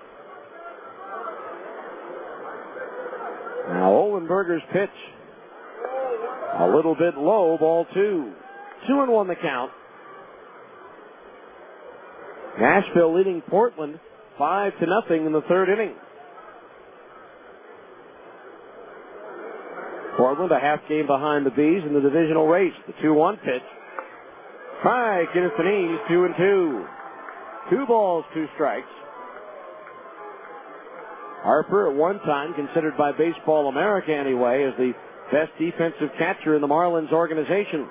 Now Olenberger's pitch. A little bit low, ball 2. 2-1 the count. Nashville leading Portland 5-0 in the third inning. Portland a half game behind the Bees in the divisional race. The 2-1 pitch. Strike, hit at the knees, 2-2. 2 balls, 2 strikes. Harper, at one time considered by Baseball America anyway, as the best defensive catcher in the Marlins organization.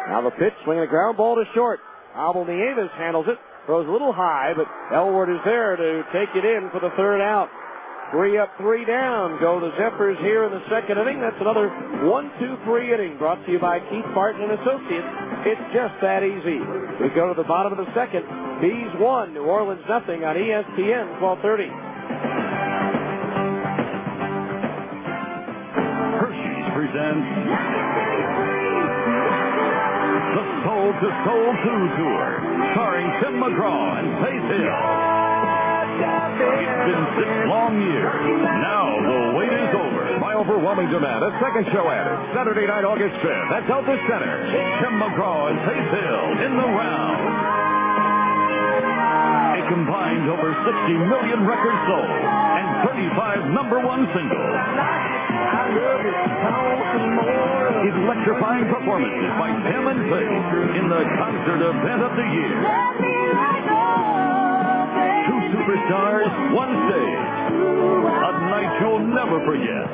Now the pitch, swinging a ground ball to short. Abel Nieves handles it, throws a little high, but Elward is there to take it in for the third out. 3 up, 3 down. Go the Zephyrs here in the second inning. That's another 1-2-3 inning brought to you by Keith Barton and Associates. It's just that easy. We go to the bottom of the second. Bees 1, New Orleans nothing on ESPN 1230. Hershey's presents the Soul to Soul 2 Tour, starring Tim McGraw and Faith Hill. It's been 6 long years. Now the wait is over. By overwhelming demand, a second show added. Saturday night, August 5th at Delta Center. Tim McGraw and Faith Hill in the round. A combined over 60 million records sold and 35 #1 singles. Electrifying performances by Tim and Faith in the concert event of the year. 2 superstars, 1 stage. A night you'll never forget.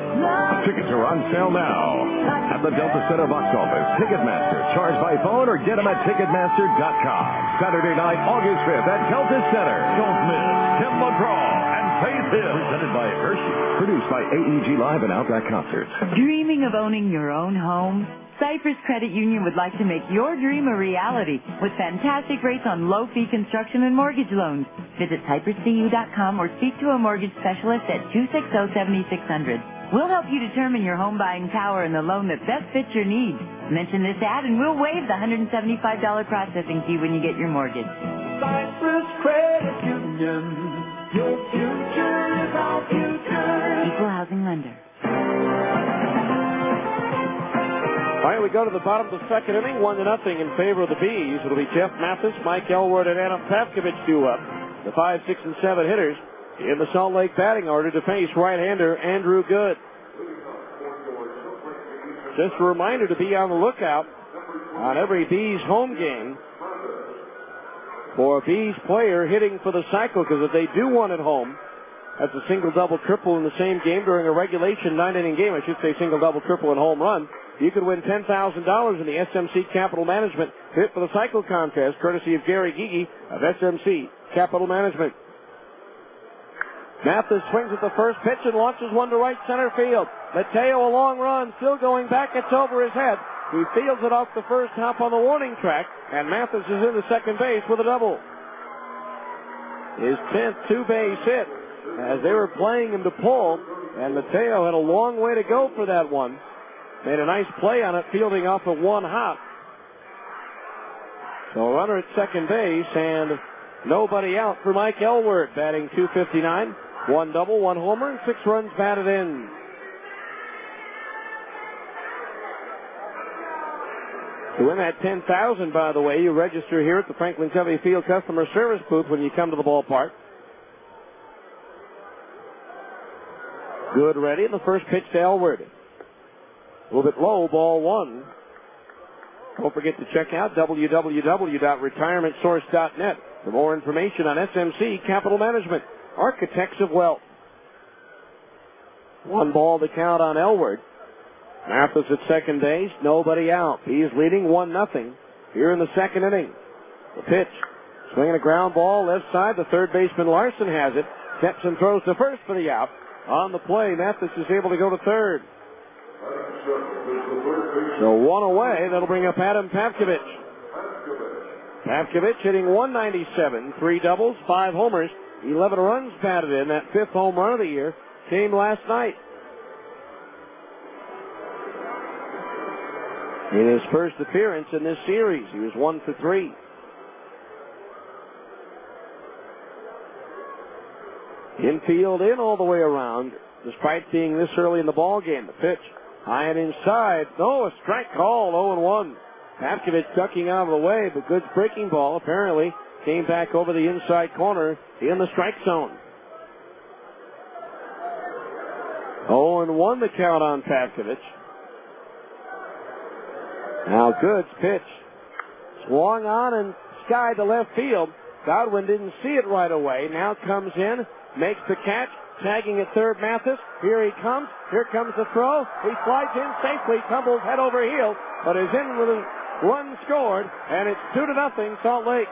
Tickets are on sale now at the Delta Center box office, Ticketmaster. Charge by phone or get them at Ticketmaster.com. Saturday night, August 5th at Delta Center. Don't miss Tim McGraw and Faith Hill. Presented by Hershey. Produced by AEG Live and Outback Concerts. Dreaming of owning your own home? Cypress Credit Union would like to make your dream a reality with fantastic rates on low-fee construction and mortgage loans. Visit cypresscu.com or speak to a mortgage specialist at 260-7600. We'll help you determine your home buying power and the loan that best fits your needs. Mention this ad and we'll waive the $175 processing fee when you get your mortgage. Cypress Credit Union. Your future is our future. Equal housing lender. All right, we go to the bottom of the second inning, 1-0 in favor of the Bees. It'll be Jeff Mathis, Mike Elward, and Adam Pavkovich due up. The 5, 6, and 7 hitters in the Salt Lake batting order to face right-hander Andrew Good. Just a reminder to be on the lookout on every Bees home game for a Bees player hitting for the cycle, because if they do one at home, that's a single, double, triple in the same game during a regulation 9-inning game. I should say single, double, triple, and home run. You could win $10,000 in the SMC Capital Management Hit for the Cycle contest, courtesy of Gary Gigi of SMC Capital Management. Mathis swings at the first pitch and launches one to right center field. Mateo, a long run, still going back. It's over his head. He fields it off the first hop on the warning track, and Mathis is in the second base with a double. His 10th two-base hit as they were playing him to pull, and Mateo had a long way to go for that one. Made a nice play on it, fielding off of one hop. So a runner at second base and nobody out for Mike Elward, batting .259. 1 double, 1 homer, and 6 runs batted in. To win that $10,000, by the way, you register here at the Franklin Covey Field Customer Service booth when you come to the ballpark. Good ready, and the first pitch to Elward. A little bit low, ball 1. Don't forget to check out www.retirementsource.net for more information on SMC Capital Management, Architects of Wealth. 1 ball to count on Elward. Mathis at second base, nobody out. He is leading 1-0 here in the second inning. The pitch, swinging a ground ball left side. The third baseman Larson has it. Steps and throws to first for the out. On the play, Mathis is able to go to third. So one away. That'll bring up Adam Pavkovich. Pavkovich hitting 197, 3 doubles, 5 homers, 11 runs batted in. That 5th home run of the year came last night. In his first appearance in this series, he was 1 for 3. Infield in all the way around, despite being this early in the ball game. The pitch high and inside. No, a strike call, 0-1. Pavkovich ducking out of the way, but Good's breaking ball apparently came back over the inside corner in the strike zone. 0-1 the count on Pavkovich. Now Good's pitch swung on and skied to left field. Godwin didn't see it right away. Now comes in, makes the catch, tagging at third Mathis. Here he comes. Here comes the throw. He slides in safely, tumbles head over heels, but is in with a run scored, and it's 2-0 Salt Lake.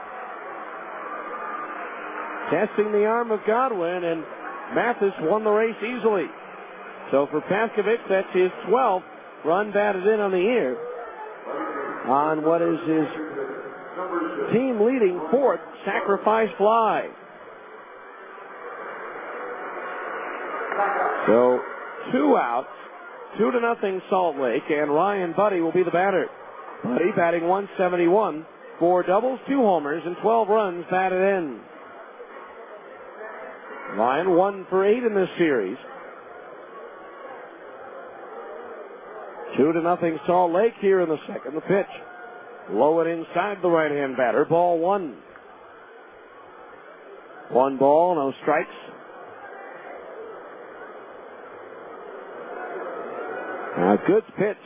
Testing the arm of Godwin, and Mathis won the race easily. So for Pavkovich, that's his 12th run batted in on the year on what is his team-leading 4th sacrifice fly. So 2 outs, 2-0 Salt Lake, and Ryan Buddy will be the batter. Buddy batting 171, 4 doubles, 2 homers, and 12 runs batted in. Ryan 1 for 8 in this series. 2-0 Salt Lake here in the second. The pitch low and inside the right-hand batter. Ball 1. 1 ball, no strikes. Now Good's pitch.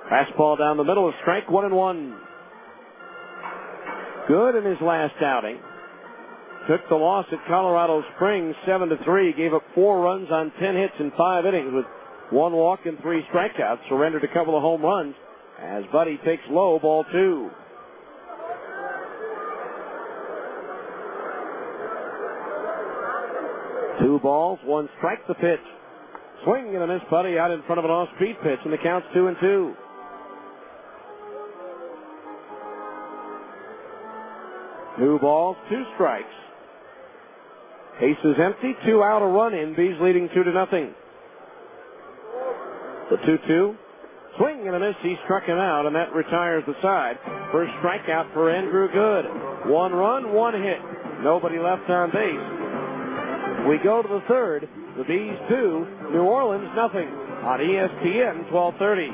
Fastball down the middle, a strike, 1-1. Good in his last outing. Took the loss at Colorado Springs 7-3. Gave up 4 runs on 10 hits in 5 innings with 1 walk and 3 strikeouts. Surrendered a couple of home runs as Buddy takes low, ball 2. Two balls, 1 strike, the pitch. Swing and a miss, Buddy out in front of an off-speed pitch, and the count's 2-2. Two balls, 2 strikes. Base is empty, 2 out, a run in. Bees leading 2-0. The 2-2. Swing and a miss. He struck him out, and that retires the side. First strikeout for Andrew Good. 1 run, 1 hit. Nobody left on base. We go to the third. The Bees 2, New Orleans nothing. On ESPN 1230.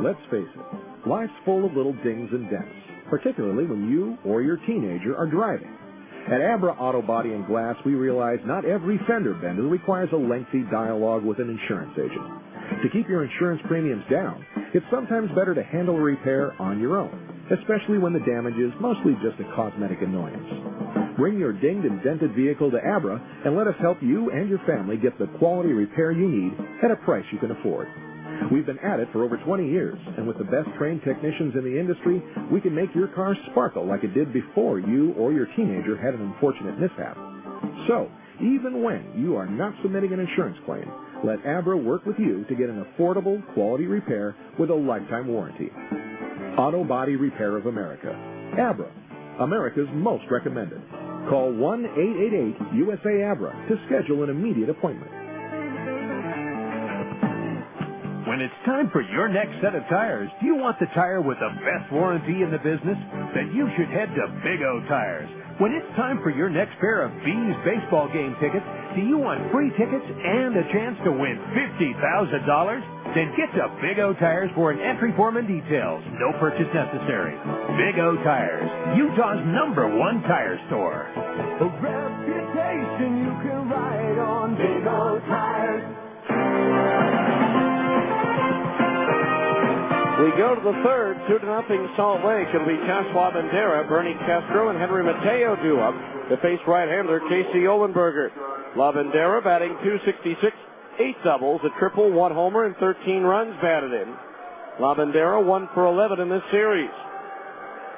Let's face it, life's full of little dings and dents, particularly when you or your teenager are driving. At Abra Auto Body and Glass, we realize not every fender bender requires a lengthy dialogue with an insurance agent. To keep your insurance premiums down, it's sometimes better to handle a repair on your own, especially when the damage is mostly just a cosmetic annoyance. Bring your dinged and dented vehicle to Abra and let us help you and your family get the quality repair you need at a price you can afford. We've been at it for over 20 years, and with the best trained technicians in the industry, we can make your car sparkle like it did before you or your teenager had an unfortunate mishap. So, even when you are not submitting an insurance claim, let Abra work with you to get an affordable, quality repair with a lifetime warranty. Auto Body Repair of America. Abra, America's most recommended. Call 1-888-USA-ABRA to schedule an immediate appointment. When it's time for your next set of tires, do you want the tire with the best warranty in the business? Then you should head to Big O Tires. When it's time for your next pair of Bees baseball game tickets, do you want free tickets and a chance to win $50,000? Then get to Big O Tires for an entry form and details. No purchase necessary. Big O Tires, Utah's #1 tire store. A reputation you can ride on. Big O Tires. We go to the third, 2-0 Salt Lake. It'll be Joshua Bandera, Bernie Castro, and Henry Mateo due up to face right-hander Casey Olenberger. Lavendera batting .266, 8 doubles, a triple, 1 homer, and 13 runs batted in. Lavendera 1 for 11 in this series.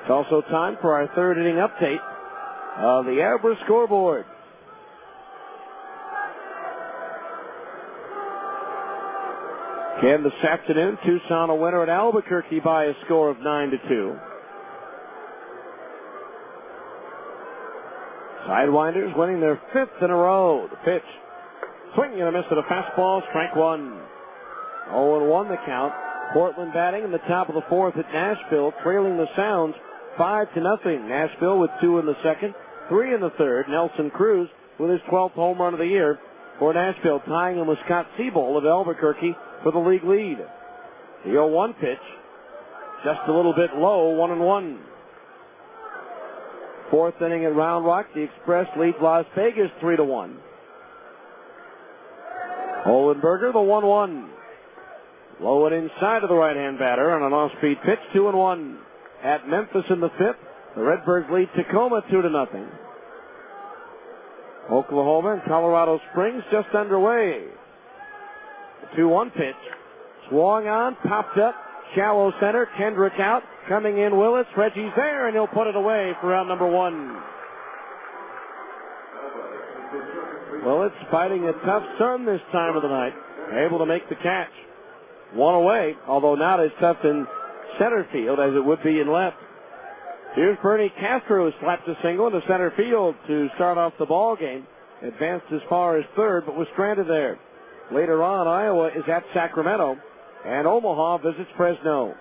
It's also time for our third inning update. of the Abra scoreboard. Again, this afternoon, Tucson a winner at Albuquerque by a score of 9-2. Sidewinders winning their 5th in a row. The pitch, swing and a miss at a fastball, strike one. 0-1 the count. Portland batting in the top of the 4th at Nashville, trailing the Sounds 5-0. Nashville with 2 in the 2nd, 3 in the 3rd. Nelson Cruz with his 12th home run of the year for Nashville, tying him with Scott Siebold of Albuquerque for the league lead. The 0-1 pitch, just a little bit low, 1-1. 4th inning at Round Rock, the Express leads Las Vegas 3-1. Holenberger, the 1-1. Low and inside of the right-hand batter on an off-speed pitch, 2-1. At Memphis in the 5th, the Redbirds lead Tacoma 2-0. Oklahoma and Colorado Springs just underway. The 2-1 pitch, swung on, popped up, shallow center, Kendrick out, coming in Willis, Reggie's there, and he'll put it away for round number 1. Willis fighting a tough sun this time of the night, able to make the catch. One away, although not as tough in center field as it would be in left. Here's Bernie Castro, who slapped a single into center field to start off the ball game. Advanced as far as 3rd, but was stranded there. Later on, Iowa is at Sacramento, and Omaha visits Fresno.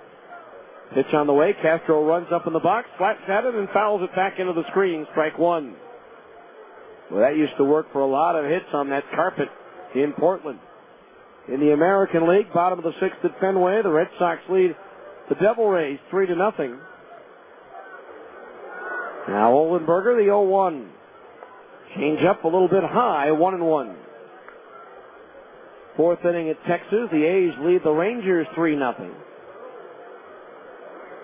Pitch on the way, Castro runs up in the box, slaps at it, and fouls it back into the screen, strike one. Well, that used to work for a lot of hits on that carpet in Portland. In the American League, bottom of the 6th at Fenway, the Red Sox lead the Devil Rays 3-0. Now Oldenburger, the 0-1. Change up a little bit high, 1-1. 4th inning at Texas, the A's lead the Rangers 3-0.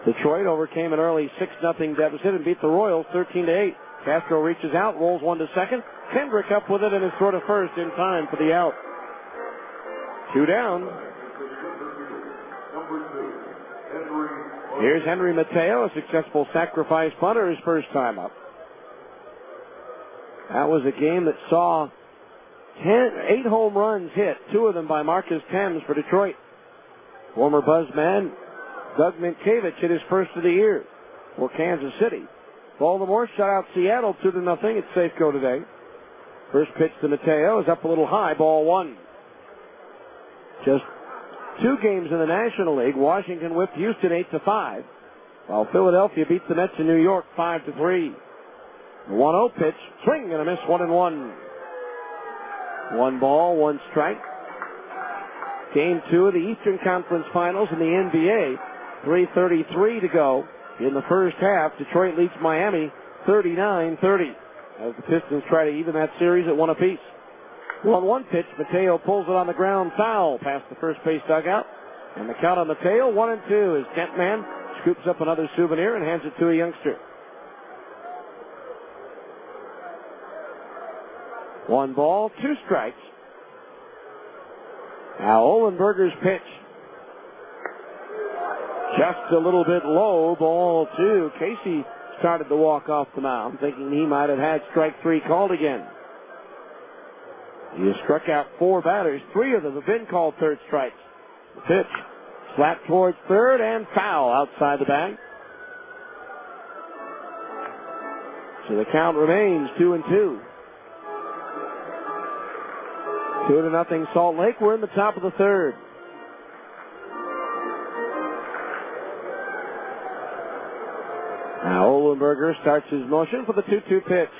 Detroit overcame an early 6-0 deficit and beat the Royals 13-8. Castro reaches out, rolls one to second. Kendrick up with it and is thrown to first in time for the out. 2 down. Here's Henry Mateo, a successful sacrifice punter, his first time up. That was a game that saw 8 home runs hit, 2 of them by Marcus Thames for Detroit. Former Buzzman Doug Minkiewicz hit his first of the year for Kansas City. Baltimore shut out Seattle 2-0 at Safeco today. First pitch to Mateo is up a little high, ball 1. Just 2 games in the National League. Washington whipped Houston 8-5, while Philadelphia beat the Mets in New York 5-3. The 1-0 pitch, swing and a miss, 1-1. 1 ball, 1 strike. Game 2 of the Eastern Conference Finals in the NBA. 3:33 to go in the first half. Detroit leads Miami 39-30 as the Pistons try to even that series at 1 apiece. 1-1 pitch, Mateo pulls it on the ground, foul past the first base dugout. And the count on Mateo, 1-2, as Kentman scoops up another souvenir and hands it to a youngster. 1 ball, 2 strikes. Now Oldenburger's pitch. Just a little bit low, ball 2. Casey started to walk off the mound, thinking he might have had strike 3 called again. He has struck out 4 batters. 3 of them have been called third strikes. The pitch, slapped towards third and foul outside the bag. So the count remains 2-2. 2-0 Salt Lake. We're in the top of the 3rd. Now Oldenburger starts his motion for the 2-2 pitch.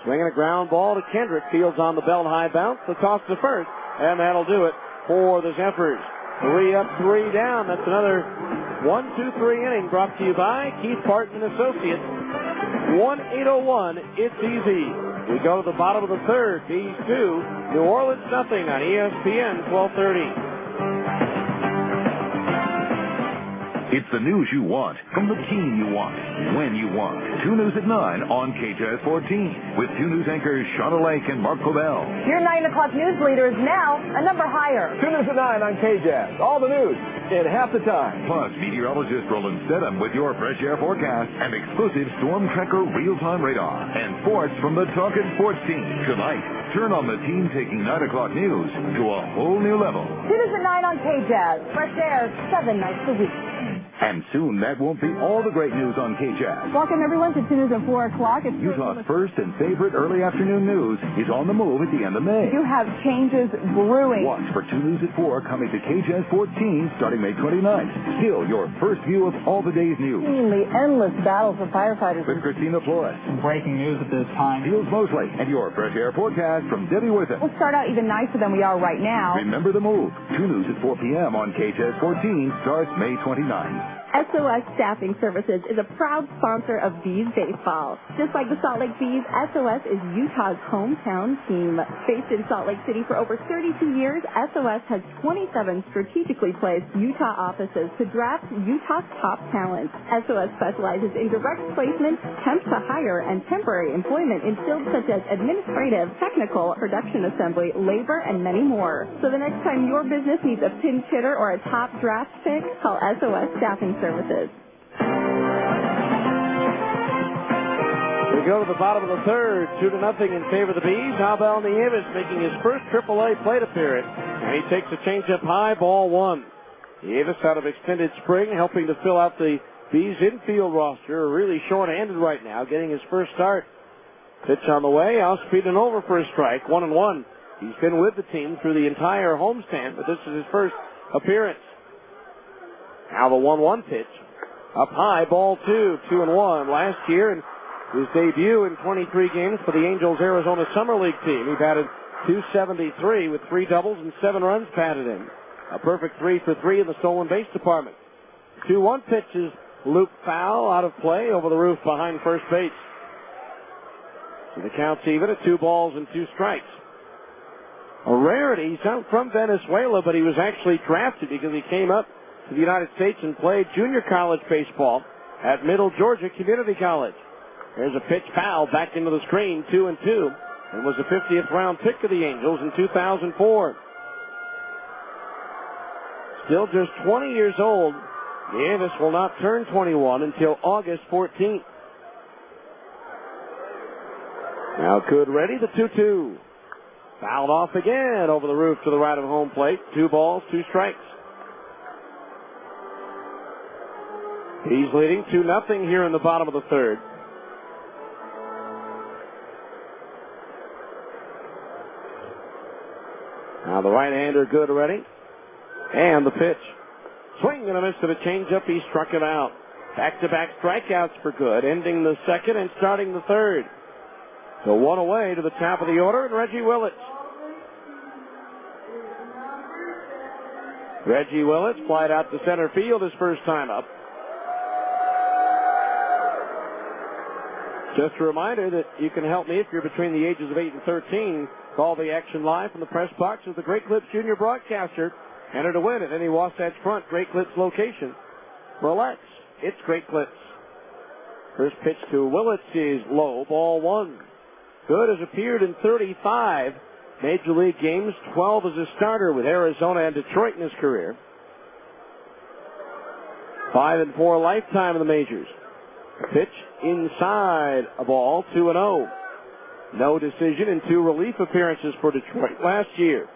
Swinging a ground ball to Kendrick. Fields on the belt, high bounce. The toss to first. And that'll do it for the Zephyrs. 3 up, 3 down. That's another 1-2-3 inning brought to you by Keith Parton and Associates. 1-801. It's easy. We go to the bottom of the 3rd. These 2. New Orleans nothing on ESPN 1230. It's the news you want, from the team you want, when you want. 2 News at 9 on KJAZ 14 with 2 News anchors Shauna Lake and Mark Cobell. Your 9 o'clock news leader is now a number higher. 2 News at 9 on KJAZ. All the news in half the time. Plus, meteorologist Roland Stedham with your fresh air forecast and exclusive Storm Tracker real-time radar. And sports from the Talkin' Sports team. Tonight, turn on the team taking 9 o'clock news to a whole new level. 2 News at 9 on KJAZ. Fresh air 7 nights a week. And soon, that won't be all the great news on KJAZ. Welcome, everyone, to 2 News at 4 o'clock. It's Utah's first and favorite early afternoon news is on the move at the end of May. You have changes brewing. Watch for 2 News at 4 coming to KJAZ 14 starting May 29th. Still, your first view of all the day's news. The endless battle for firefighters. With Christina Flores. Some breaking news at this time. Fields Mosley and your fresh air forecast from Debbie Worthing. We'll start out even nicer than we are right now. Remember the move. 2 News at 4 p.m. on KJAZ 14 starts May 29th. SOS Staffing Services is a proud sponsor of Bees Baseball. Just like the Salt Lake Bees, SOS is Utah's hometown team. Based in Salt Lake City for over 32 years, SOS has 27 strategically placed Utah offices to draft Utah's top talent. SOS specializes in direct placement, temp to hire, and temporary employment in fields such as administrative, technical, production assembly, labor, and many more. So the next time your business needs a pinch hitter or a top draft pick, call SOS Staffing Services. We go to the bottom of the third, 2-0 in favor of the Bees. Abel Nieves making his first AAA plate appearance, and he takes a changeup high, ball 1. Nieves out of extended spring, helping to fill out the Bees infield roster. Really short-handed right now, getting his first start. Pitch on the way, outspeed and over for a strike, 1-1. He's been with the team through the entire homestand, but this is his first appearance. Now the 1-1 pitch. Up high, ball 2, 2-1. Last year, and his debut in 23 games for the Angels Arizona Summer League team. He batted .273 with 3 doubles and 7 runs batted in. A perfect 3 for 3 in the stolen base department. 2-1 pitch is looped foul, out of play, over the roof behind first base. So the count's even at 2 balls and 2 strikes. A rarity. He's not from Venezuela, but he was actually drafted because he came up to the United States and played junior college baseball at Middle Georgia Community College. There's a pitch foul back into the screen, 2-2, and was the 50th round pick of the Angels in 2004. Still just 20 years old, Nieves will not turn 21 until August 14th. Now good ready, the 2-2. Fouled off again over the roof to the right of home plate. 2 balls, 2 strikes. He's leading 2-0 here in the bottom of the third. Now the right-hander good ready. And the pitch. Swing and a miss to the changeup. He struck it out. Back-to-back strikeouts for Good, ending the second and starting the third. So 1 away to the top of the order, and Reggie Willits. Reggie Willits flied out to center field his first time up. Just a reminder that you can help me if you're between the ages of 8 and 13. Call the action live from the press box of the Great Clips Junior broadcaster. Enter to win at any Wasatch Front Great Clips location. Relax. It's Great Clips. First pitch to Willits is low, ball 1. Good has appeared in 35 Major League games, 12 as a starter with Arizona and Detroit in his career. 5-4 lifetime in the majors. Pitch inside, a ball, 2-0. No decision in 2 relief appearances for Detroit last year.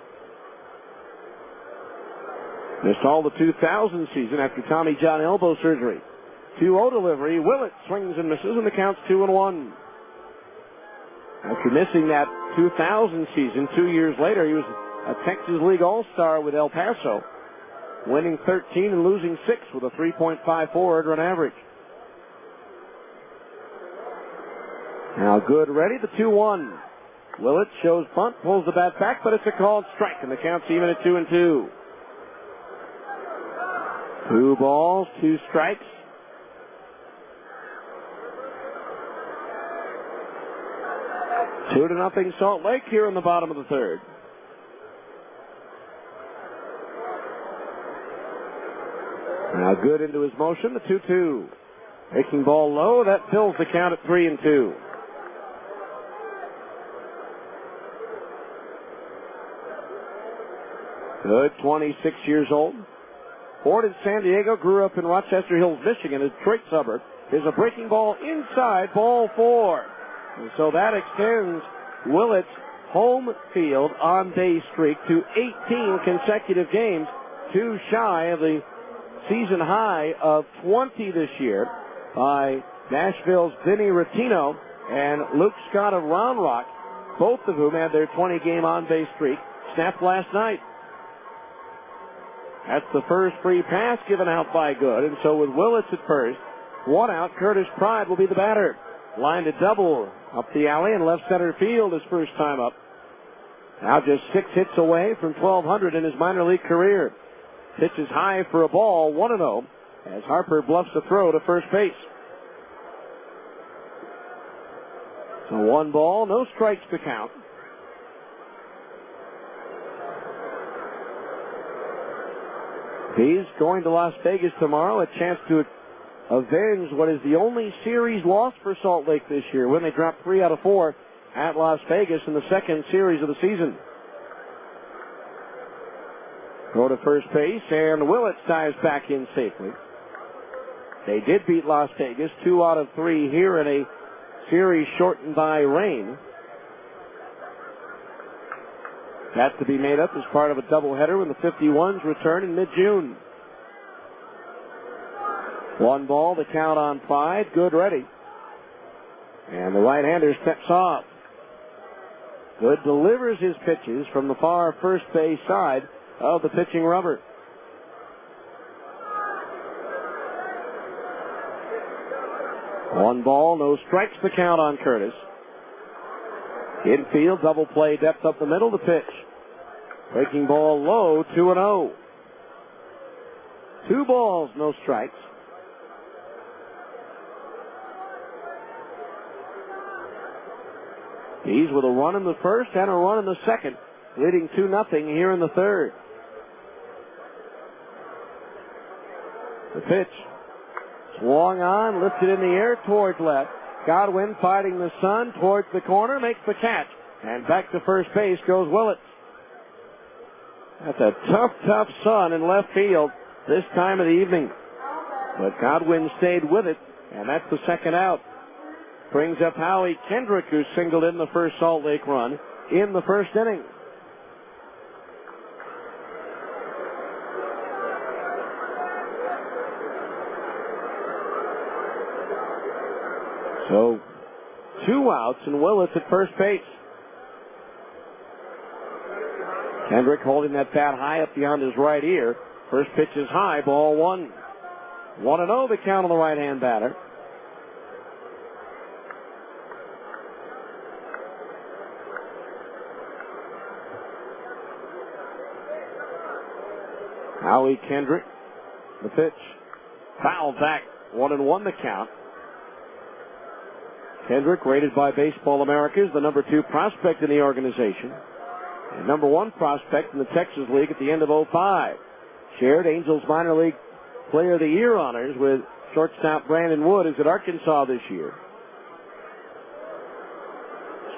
Missed all the 2000 season after Tommy John elbow surgery. 2-0 delivery. Willett swings and misses, and the count's 2-1. After missing that 2000 season, 2 years later, he was a Texas League All-Star with El Paso, winning 13 and losing 6 with a 3.54 earned run average. Now Good ready, the 2-1. Willett shows bunt, pulls the bat back, but it's a called strike, and the count's even at 2-2. 2 balls, 2 strikes. Two to nothing Salt Lake here in the bottom of the third. Now good into his motion, the 2-2. Making ball low, that fills the count at 3-2. Good, 26 years old. Born in San Diego, grew up in Rochester Hills, Michigan, a Detroit suburb. Is a breaking ball inside, ball 4. And so that extends Willett's home field on-base streak to 18 consecutive games, 2 shy of the season high of 20 this year by Nashville's Vinny Rattino and Luke Scott of Round Rock, both of whom had their 20-game on-base streak snapped last night. That's the first free pass given out by Good, and so with Willits at first, 1 out, Curtis Pride will be the batter. Line to double up the alley in left center field his first time up. Now just 6 hits away from 1,200 in his minor league career. Pitches high for a ball, 1-0, as Harper bluffs a throw to first base. So 1 ball, no strikes to count. He's going to Las Vegas tomorrow, a chance to avenge what is the only series loss for Salt Lake this year when they dropped 3 out of 4 at Las Vegas in the second series of the season. Go to first base, and Willits dives back in safely. They did beat Las Vegas 2 out of 3 here in a series shortened by rain. That's to be made up as part of a doubleheader when the 51s return in mid-June. 1 ball, the count on Pride. Good ready. And the right-hander steps off. Good delivers his pitches from the far first base side of the pitching rubber. One ball, no strikes, the count on Curtis. Infield, double play, depth up the middle, the pitch. Breaking ball low, 2-0. 2 balls, no strikes. He's with a run in the first and a run in the second, leading 2-0 here in the third. The pitch swung on, lifted in the air towards left. Godwin fighting the sun towards the corner, makes the catch. And back to first base goes Willits. That's a tough sun in left field this time of the evening. But Godwin stayed with it, and that's the second out. Brings up Howie Kendrick, who singled in the first Salt Lake run in the first inning. So, 2 outs and Willits at first base. Kendrick holding that bat high up behind his right ear. First pitch is high, ball 1. 1-0 the count on the right-hand batter. Howie Kendrick, the pitch. Fouled back, 1-1 the count. Kendrick, rated by Baseball Americas, the number 2 prospect in the organization, and number 1 prospect in the Texas League at the end of 2005. Shared Angels minor league player of the year honors with shortstop Brandon Wood, who's at Arkansas this year.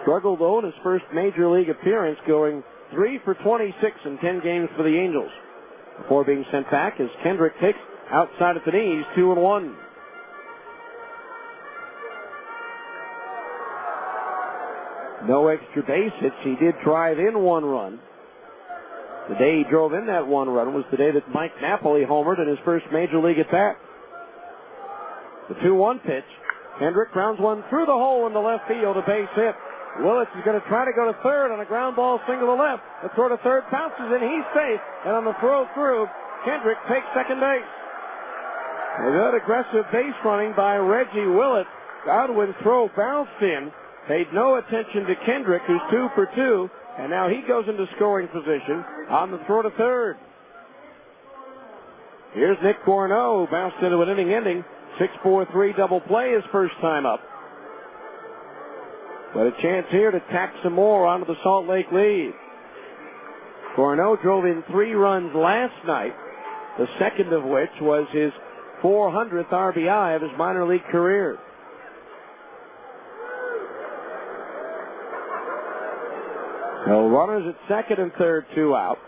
Struggled, though, in his first major league appearance, going 3 for 26 in 10 games for the Angels, before being sent back as Kendrick takes outside at the knees, 2-1. No extra base hits. He did drive in 1 run. The day he drove in that 1 run was the day that Mike Napoli homered in his first major league at bat. The 2-1 pitch. Kendrick grounds one through the hole into left field, a base hit. Willits is going to try to go to third on a ground ball single to left. The throw to third bounces in. He's safe. And on the throw through, Kendrick takes second base. A good aggressive base running by Reggie Willits. Godwin's throw bounced in. Paid no attention to Kendrick, who's 2 for 2. And now he goes into scoring position on the throw to third. Here's Nick Corneau, who bounced into an inning ending. 6-4-3 double play his first time up. But a chance here to tack some more onto the Salt Lake lead. Corneau drove in 3 runs last night the second of which was his 400th RBI of his minor league career. So runners at second and third, 2 out.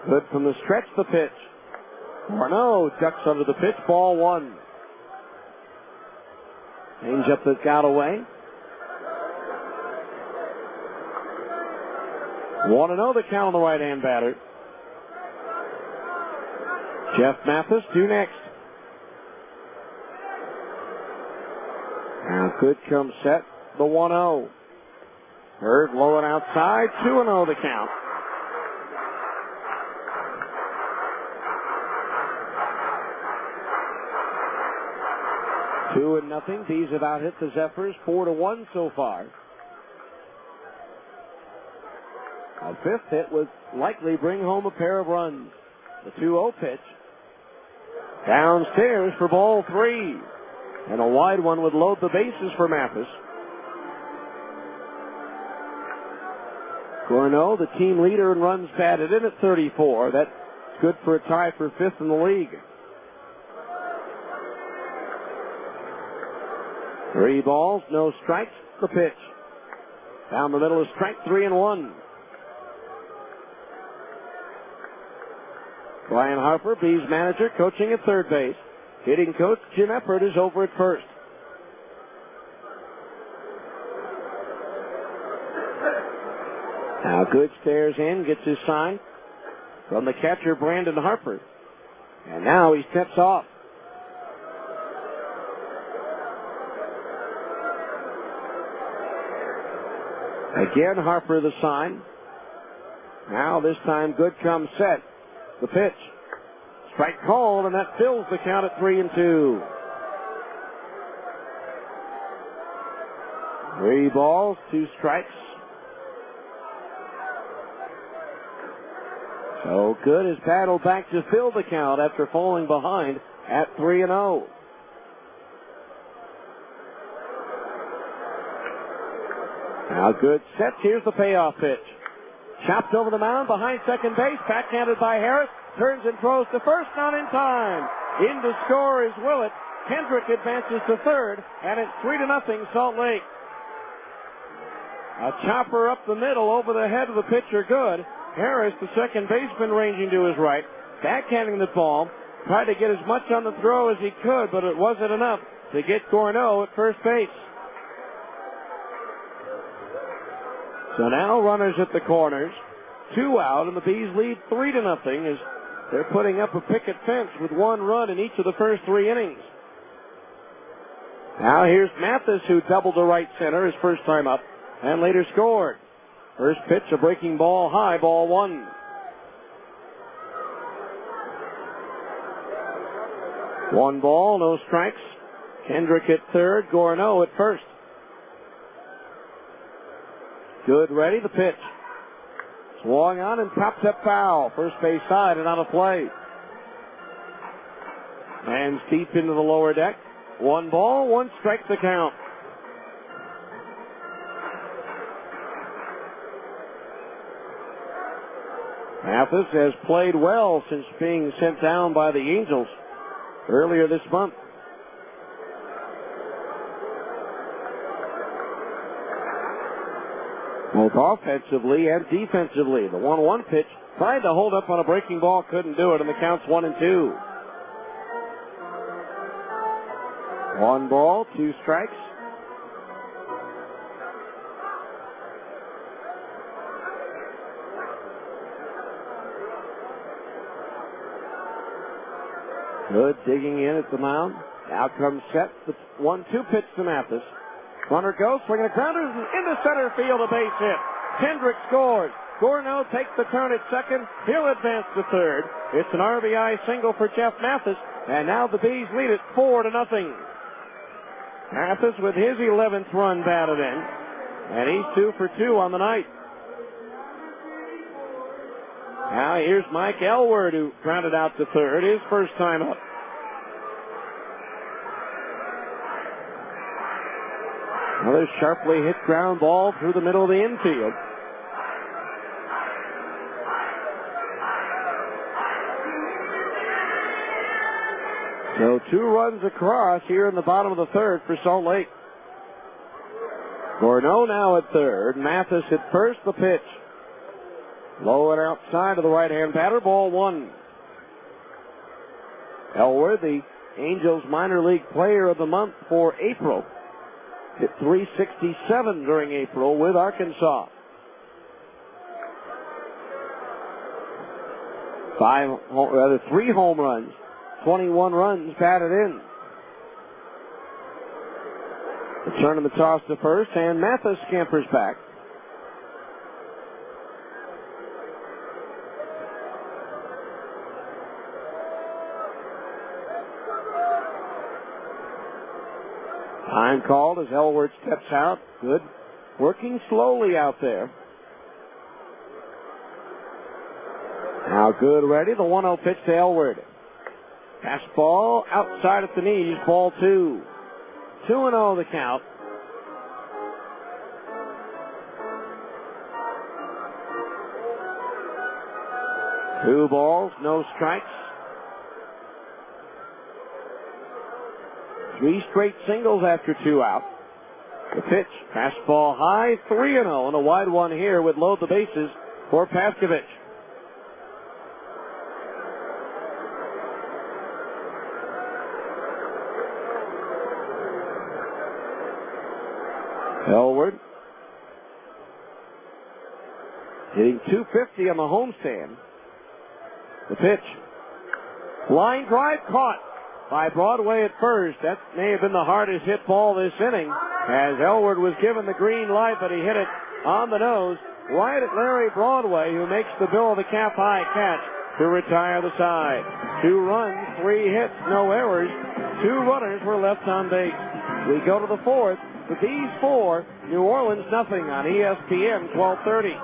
Good from the stretch, the pitch. Morneau ducks under the pitch, ball 1. Change up that got away. 1-0 the count on the right-hand batter. Jeff Mathis due next. Now good comes set, the 1-0. Hurd low and outside, 2-0 the count. Two and nothing. Bees have out hit the Zephyrs 4-1 so far. A fifth hit would likely bring home a pair of runs. The 2-0 pitch. Downstairs for ball 3. And a wide one would load the bases for Mathis. Gorneau, the team leader in runs batted in at 34. That's good for a tie for fifth in the league. 3 balls, no strikes, the pitch. Down the middle is strike 3-1. Brian Harper, Bees manager, coaching at third base. Hitting coach Jim Eppert is over at first. Now Good stares in, gets his sign from the catcher Brandon Harper. And now he steps off. Again, Harper the sign. Now this time Good comes set. The pitch. Strike called, and that fills the count at 3-2. 3 balls, 2 strikes. So Good has battled back to fill the count after falling behind at 3-0. Now Good sets. Here's the payoff pitch. Chopped over the mound behind second base. Backhanded by Harris. Turns and throws to first. Not in time. In to score is Willett. Kendrick advances to third. And it's 3-0 Salt Lake. A chopper up the middle over the head of the pitcher Good. Harris, the second baseman, ranging to his right. Backhanding the ball. Tried to get as much on the throw as he could, but it wasn't enough to get Gorneau at first base. So now runners at the corners, 2 out, and the Bees lead 3-0 as they're putting up a picket fence with 1 run in each of the first 3 innings. Now here's Mathis, who doubled to right center his first time up and later scored. First pitch, a breaking ball high, ball 1. 1 ball, no strikes. Kendrick at third, Gorneau at first. Good ready, the pitch. Swung on and popped up foul. First base side and out of play. Hands deep into the lower deck. 1 ball, 1 strike the count. Mathis has played well since being sent down by the Angels earlier this month. Both offensively and defensively. The 1-1 pitch tried to hold up on a breaking ball, couldn't do it, and the count's 1-2. 1 ball, 2 strikes. Good digging in at the mound. Now comes set. The 1-2 pitch to Mathis. Runner goes, swinging a grounder into center field, a base hit. Kendrick scores. Gorneau takes the turn at second. He'll advance to third. It's an RBI single for Jeff Mathis, and now the Bees lead it 4-0. Mathis with his 11th run batted in, and he's 2 for 2 on the night. Now here's Mike Elward, who grounded out to third, his first time up. Another sharply hit ground ball through the middle of the infield. So 2 runs across here in the bottom of the third for Salt Lake. Gorno now at third. Mathis at first. The pitch. Low and outside of the right-hand batter. Ball 1. Elwood, the Angels minor league player of the month for April, hit .367 during April with Arkansas. 3 home runs, 21 runs batted in. The turn of the toss to first, and Mathis scampers back. Time called as Elwood steps out. Good. Working slowly out there. Now Good ready. The 1-0 pitch to Elwood. Fastball outside at the knees. Ball 2. 2-0 the count. Two balls, no strikes. 3 straight singles after 2 out. The pitch, fastball high, 3-0, and a wide one here would load the bases for Paskovich. Elwood hitting .250 on the homestand. The pitch, line drive caught by Broadway at first. That may have been the hardest hit ball this inning, as Elwood was given the green light, but he hit it on the nose right at Larry Broadway, who makes the Bill of the Cap high catch to retire the side. 2 runs, 3 hits, no errors. 2 runners were left on base. We go to the 4th. The Bees 4, New Orleans nothing on ESPN 1230.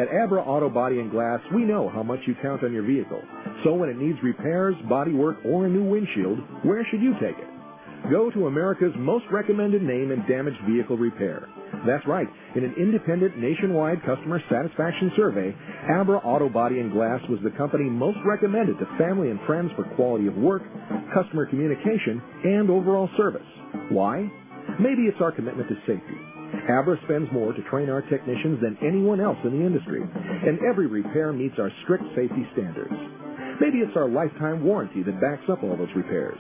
At Abra Auto Body and Glass, we know how much you count on your vehicle. So when it needs repairs, body work, or a new windshield, where should you take it? Go to America's most recommended name in damaged vehicle repair. That's right. In an independent nationwide customer satisfaction survey, Abra Auto Body and Glass was the company most recommended to family and friends for quality of work, customer communication, and overall service. Why? Maybe it's our commitment to safety. Abra spends more to train our technicians than anyone else in the industry, and every repair meets our strict safety standards. Maybe it's our lifetime warranty that backs up all those repairs,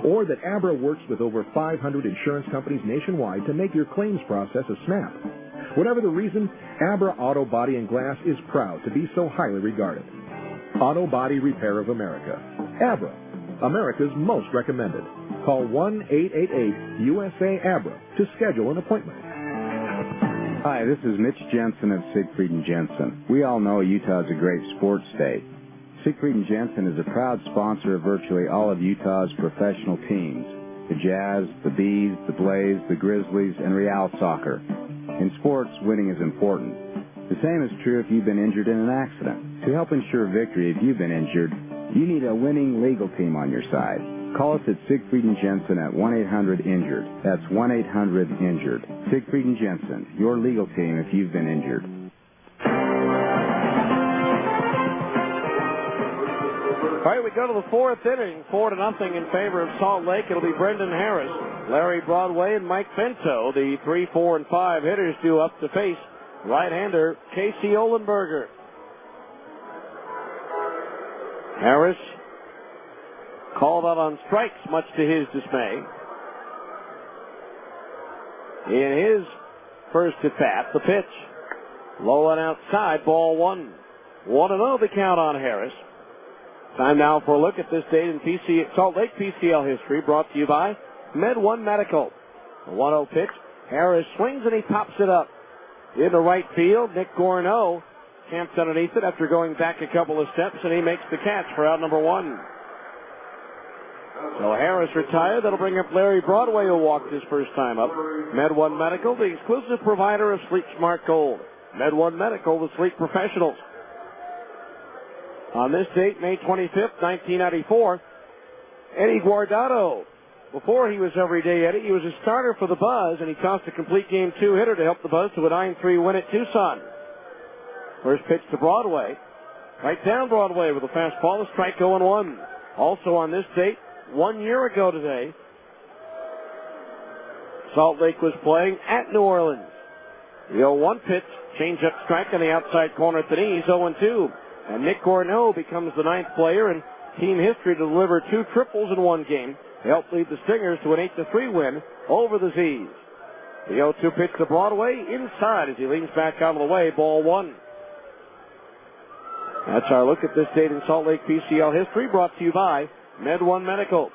or that Abra works with over 500 insurance companies nationwide to make your claims process a snap. Whatever the reason, Abra Auto Body and Glass is proud to be so highly regarded. Auto Body Repair of America. Abra, America's most recommended. Call 1-888-USA-ABRA to schedule an appointment. Hi, this is Mitch Jensen of Siegfried & Jensen. We all know Utah is a great sports state. Siegfried & Jensen is a proud sponsor of virtually all of Utah's professional teams, the Jazz, the Bees, the Blaze, the Grizzlies, and Real Soccer. In sports, winning is important. The same is true if you've been injured in an accident. To help ensure victory if you've been injured, you need a winning legal team on your side. Call us at Siegfried & Jensen at 1-800-INJURED. That's 1-800-INJURED. Siegfried & Jensen, your legal team if you've been injured. All right, we go to the 4th inning, 4-0 in favor of Salt Lake. It'll be Brendan Harris, Larry Broadway, and Mike Pinto. The 3, 4, and 5 hitters due up to face right-hander Casey Ohlenberger. Harris called out on strikes, much to his dismay. In his first at-bat, the pitch. Low and outside, ball 1. 1-0 the count on Harris. Time now for a look at this date in Salt Lake PCL history, brought to you by Med One Medical. The 1-0 pitch. Harris swings and he pops it up into right field. Nick Gorno camps underneath it after going back a couple of steps, and he makes the catch for out number 1. So Harris retired. That'll bring up Larry Broadway, who walked his first time up. Med One Medical, the exclusive provider of Sleep Smart Gold. Med One Medical, the sleep professionals. On this date, May 25th, 1994, Eddie Guardado. Before he was Everyday Eddie, he was a starter for the Buzz, and he tossed a complete game 2-hitter to help the Buzz to a 9-3 win at Tucson. First pitch to Broadway. Right down Broadway with a fastball, a strike 0-1. Also on this date, 1 year ago today, Salt Lake was playing at New Orleans. The 0-1 pitch, change-up strike on the outside corner at the knees, 0-2. And Nick Gorneau becomes the 9th player in team history to deliver 2 triples in one game. He helped lead the Stingers to an 8-3 win over the Z's. The 0-2 pitch to Broadway, inside as he leans back out of the way, ball 1. That's our look at this date in Salt Lake PCL history, brought to you by Med1 Medical.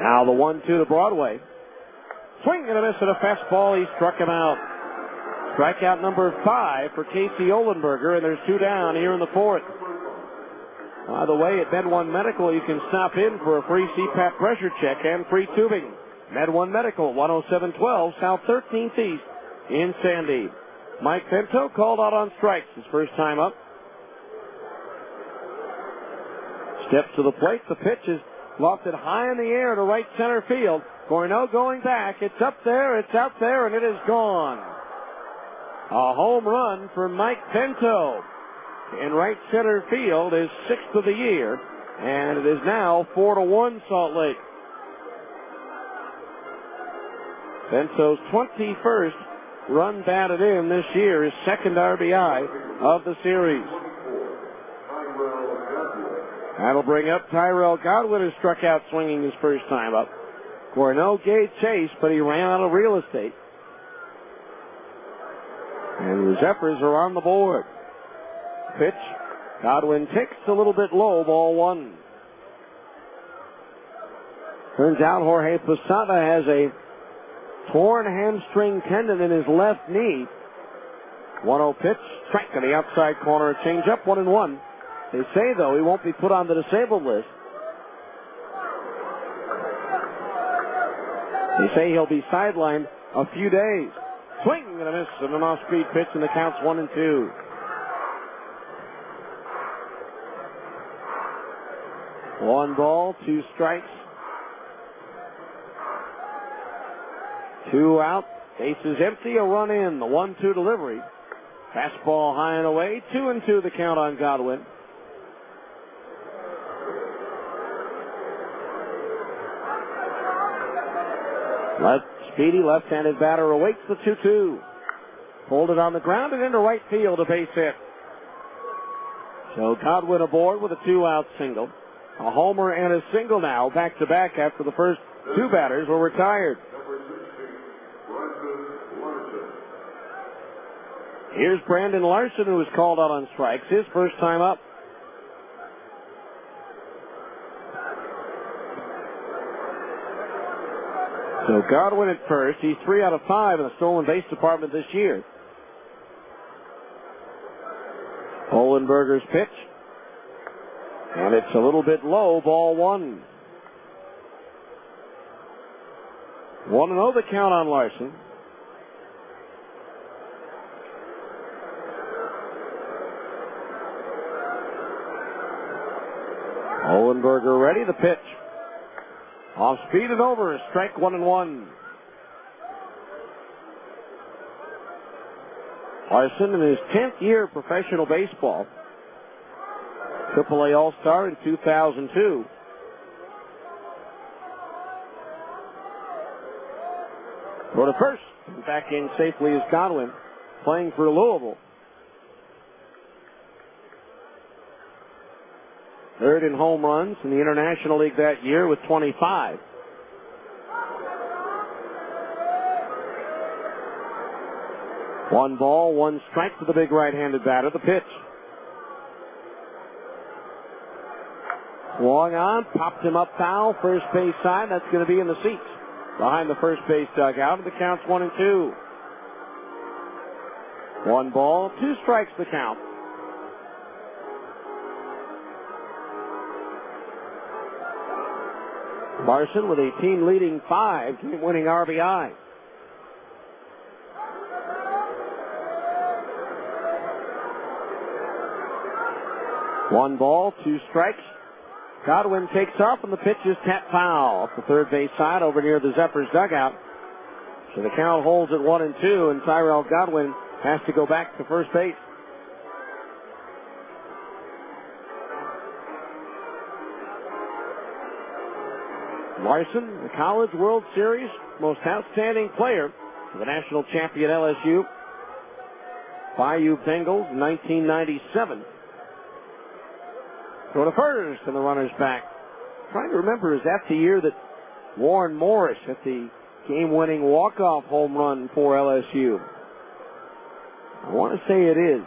Now the 1-2 to Broadway. Swing and a miss at a fastball. He struck him out. Strikeout number 5 for Casey Ohlenberger, and there's 2 down here in the 4th. By the way, at Med1 Medical, you can stop in for a free CPAP pressure check and free tubing. Med1 Medical, 10712 South 13th East in Sandy. Mike Pinto called out on strikes his first time up. Steps to the plate. The pitch is lofted high in the air to right center field. Gorneau going back. It's up there, it's out there, and it is gone. A home run for Mike Pinto in right center field, his 6th of the year, and it is now 4-1 Salt Lake. Pinto's 21st run batted in this year, his 2nd RBI of the series. That'll bring up Tyrell Godwin, who struck out swinging his first time up. Gorneau gave chase, but he ran out of real estate. And the Zephyrs are on the board. Pitch. Godwin takes a little bit low, ball 1. Turns out Jorge Posada has a torn hamstring tendon in his left knee. 1-0 pitch. Strike on the outside corner. Change up, 1-1. They say, though, he won't be put on the disabled list. They say he'll be sidelined a few days. Swing and a miss and an off-speed pitch, and the count's 1-2. One ball, 2 strikes. 2 out. Bases empty, a run in. The 1-2 delivery. Fastball high and away. 2-2 the count on Godwin. Speedy left-handed batter awaits the 2-2. Pulled it on the ground and into right field, a base hit. So Godwin aboard with a 2-out single. A homer and a single now, back-to-back after the first 2 batters were retired. Here's Brandon Larson, who was called out on strikes, his first time up. So Godwin at first. He's 3 out of 5 in the stolen base department this year. Ohlenberger's pitch. And it's a little bit low, ball 1. 1-0 the count on Larson. Ohlenberger ready, the pitch. Off speed and over, strike 1-1. Larson in his 10th year of professional baseball. AAA All-Star in 2002. For the first, back in safely is Godwin, playing for Louisville. 3rd in home runs in the International League that year with 25. One ball, 1 strike to the big right-handed batter. The pitch. Swung on, popped him up foul, first base side. That's going to be in the seats behind the first base dugout. The count's 1-2. 1 ball, 2 strikes the count. Larson with a team-leading 5 game-winning RBI. One ball, 2 strikes. Godwin takes off, and the pitch is tapped foul off the third base side over near the Zephyrs dugout. So the count holds at 1-2, and Tyrell Godwin has to go back to first base. Larson, the College World Series most outstanding player for the national champion LSU. Bayou Bengals, 1997. Go to first, and the runner's back. Trying to remember, is that the year that Warren Morris hit the game-winning walk-off home run for LSU? I want to say it is.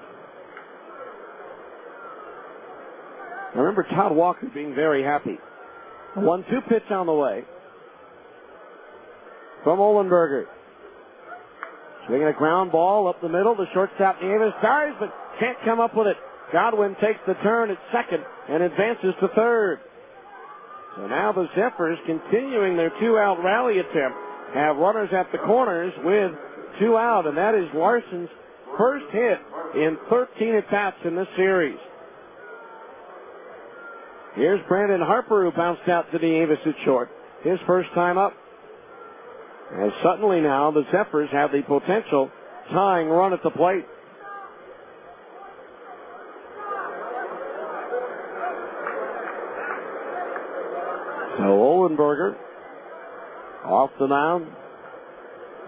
I remember Todd Walker being very happy. A 1-2 pitch on the way from Ohlenberger. Swinging a ground ball up the middle. The shortstop Davis dives, but can't come up with it. Godwin takes the turn at second and advances to third. So now the Zephyrs, continuing their two-out rally attempt, have runners at the corners with 2 out, and that is Larson's first hit in 13 at-bats in this series. Here's Brandon Harper, who bounced out to Davis at short. His first time up. And suddenly now the Zephyrs have the potential tying run at the plate. So Ohlenberger off the mound,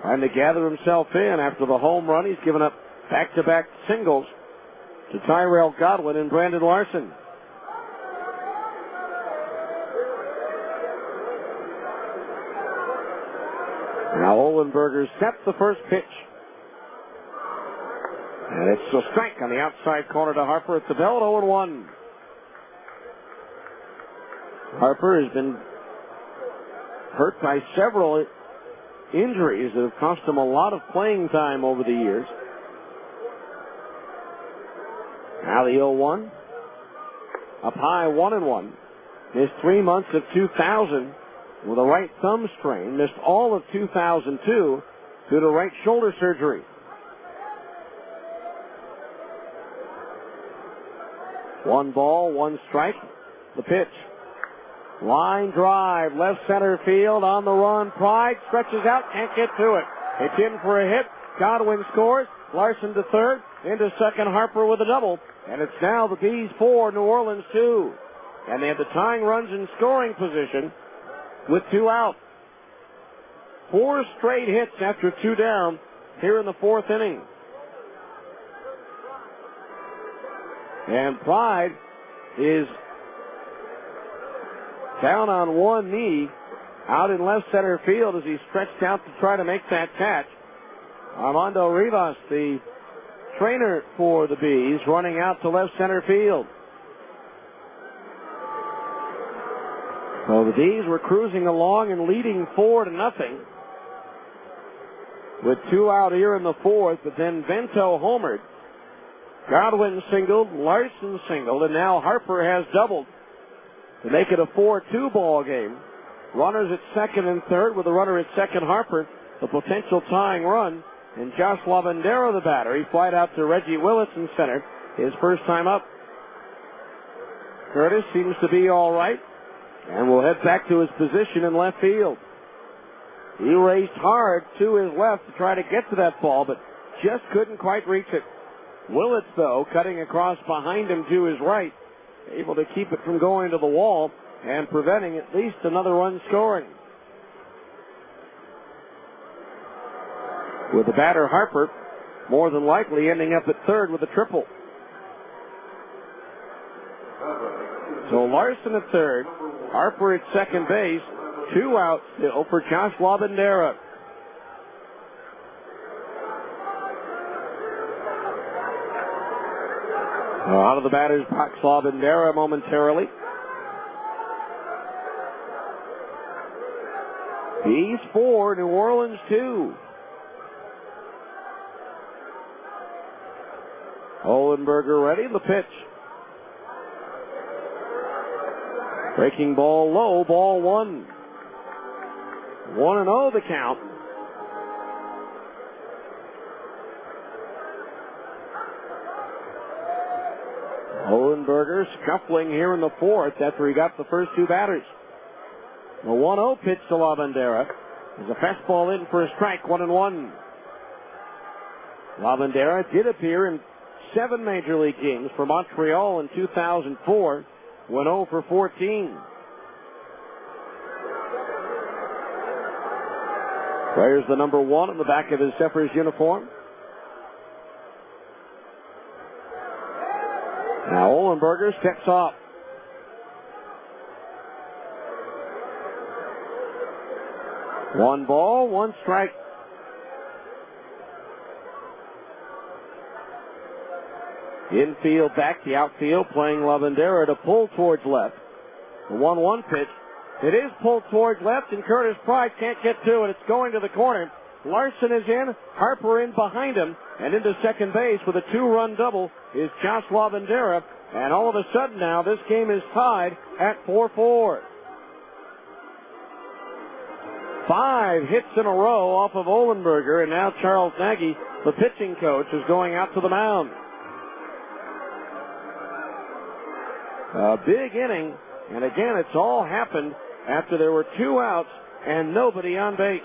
trying to gather himself in after the home run. He's given up back-to-back singles to Tyrell Godwin and Brandon Larson. Now Ohlenberger sets the first pitch. And it's a strike on the outside corner to Harper at the belt, 0-1. Harper has been hurt by several injuries that have cost him a lot of playing time over the years. Now the 0-1. Up high, 1-1. Missed 3 months of 2000 with a right thumb strain. Missed all of 2002 due to right shoulder surgery. 1 ball, 1 strike. The pitch. Line drive, left center field, on the run. Pride stretches out, can't get to it. It's in for a hit. Godwin scores. Larson to third. Into second, Harper with a double. And it's now the Bees 4, New Orleans 2. And they have the tying runs in scoring position with 2 out. 4 straight hits after 2 down here in the 4th inning. And Pride is down on one knee, out in left center field as he stretched out to try to make that catch. Armando Rivas, the trainer for the Bees, running out to left center field. So the Bees were cruising along and leading 4-0 with 2 out here in the 4th, but then Vento homered. Godwin singled, Larson singled, and now Harper has doubled to make it a 4-2 ball game. Runners at second and third with a runner at second, Harper, the potential tying run. And Josh Lavandera, the batter, he flied out to Reggie Willis in center, his first time up. Curtis seems to be all right and will head back to his position in left field. He raced hard to his left to try to get to that ball, but just couldn't quite reach it. Willits, though, cutting across behind him to his right, able to keep it from going to the wall and preventing at least another run scoring. With the batter Harper more than likely ending up at third with a triple. So Larson at third, Harper at second base, 2 out still for Josh Lavandera. Out of the batter's box, Lavandera momentarily. Bees 4, New Orleans 2. Ohlenberger ready, the pitch. Breaking ball low, ball 1. 1-0 the count. Ohlenberger scuffling here in the 4th after he got the first 2 batters. The 1-0 pitch to Lavandera. There's a fastball in for a strike, 1-1. Lavandera did appear in 7 Major League games for Montreal in 2004, went 0 for 14. There's the number 1 on the back of his Zephyrs uniform. Now Ohlenberger steps off. One ball, one strike. Infield back to outfield, playing Lavandera to pull towards left. The 1-1 pitch. It is pulled towards left, and Curtis Pride can't get to it. It's going to the corner. Larson is in, Harper in behind him, and into second base with a 2-run double is Josh Lavandera. And all of a sudden now, this game is tied at 4-4. 5 hits in a row off of Ohlenberger, and now Charles Nagy, the pitching coach, is going out to the mound. A big inning, and again, it's all happened after there were 2 outs and nobody on base.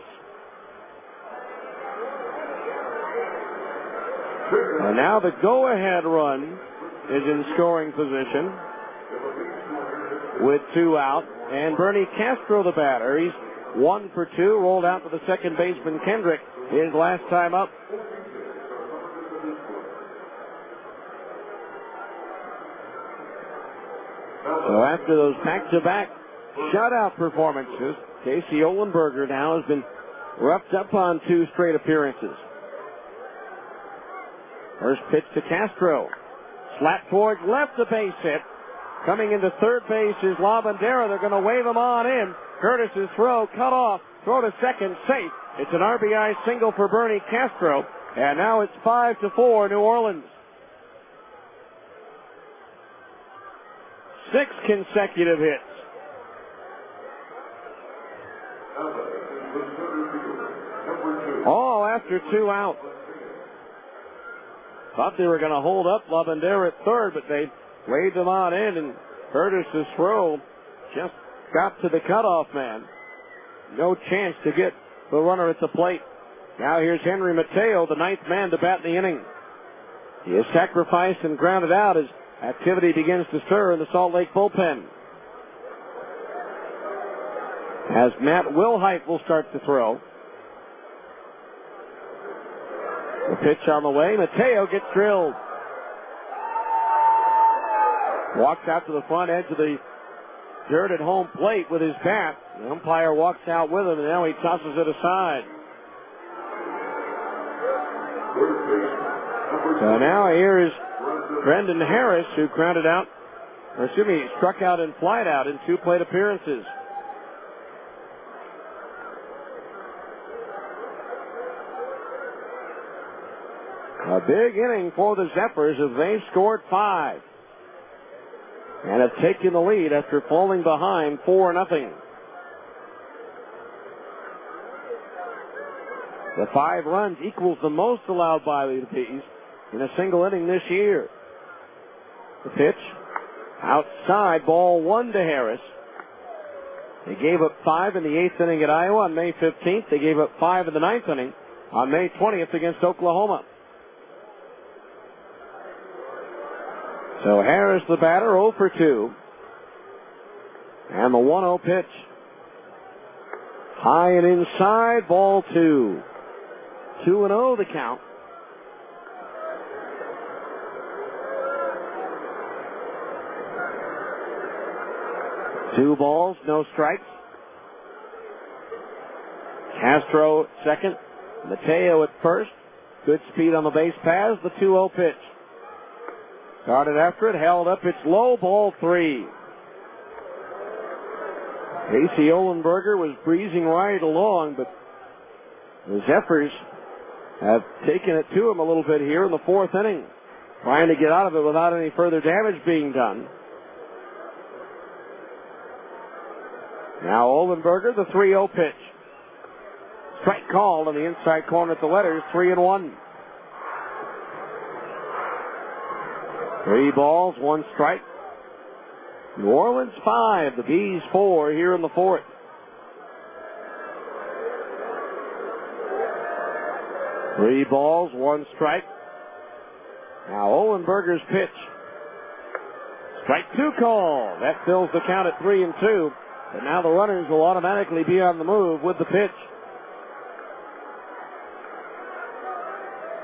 And now the go-ahead run is in scoring position with 2 out, and Bernie Castro, the batter, he's 1 for 2, rolled out to the second baseman Kendrick his last time up. So after those back-to-back shutout performances, Casey Ohlenberger now has been roughed up on 2 straight appearances. First pitch to Castro. Slap towards left, a base hit. Coming into third base is Lavandera. They're going to wave him on in. Curtis's throw cut off. Throw to second, safe. It's an RBI single for Bernie Castro. And now it's 5-4 New Orleans. 6 consecutive hits. All after 2 outs. Thought they were going to hold up Lavandera at third, but they waved him on in, and Curtis's throw just got to the cutoff man. No chance to get the runner at the plate. Now here's Henry Mateo, the 9th man to bat in the inning. He is sacrificed and grounded out as activity begins to stir in the Salt Lake bullpen. As Matt Wilhite will start to throw. The pitch on the way. Mateo gets drilled. Walks out to the front edge of the dirt at home plate with his bat. The umpire walks out with him, and now he tosses it aside. So now here is Brendan Harris, who grounded out, or excuse me, struck out and flied out in 2 plate appearances. A big inning for the Zephyrs as they've scored 5 and have taken the lead after falling behind 4-0. The 5 runs equals the most allowed by the Bees in a single inning this year. The pitch outside, ball 1 to Harris. They gave up 5 in the 8th inning at Iowa on May 15th. They gave up 5 in the 9th inning on May 20th against Oklahoma. So Harris, the batter, 0 for 2. And the 1-0 pitch. High and inside, ball 2. 2-0 the count. Two balls, no strikes. Castro at second. Mateo at first. Good speed on the base paths. The 2-0 pitch. Started after it, held up, it's low, ball 3. Casey Ohlenberger was breezing right along, but the Zephyrs have taken it to him a little bit here in the 4th inning, trying to get out of it without any further damage being done. Now Ohlenberger, the 3-0 pitch. Strike called on the inside corner at the letters, 3-1. 3 balls, 1 strike. New Orleans 5, the Bees 4 here in the 4th. 3 balls, 1 strike. Now Olenberger's pitch. Strike 2 call. That fills the count at 3-2. But now the runners will automatically be on the move with the pitch.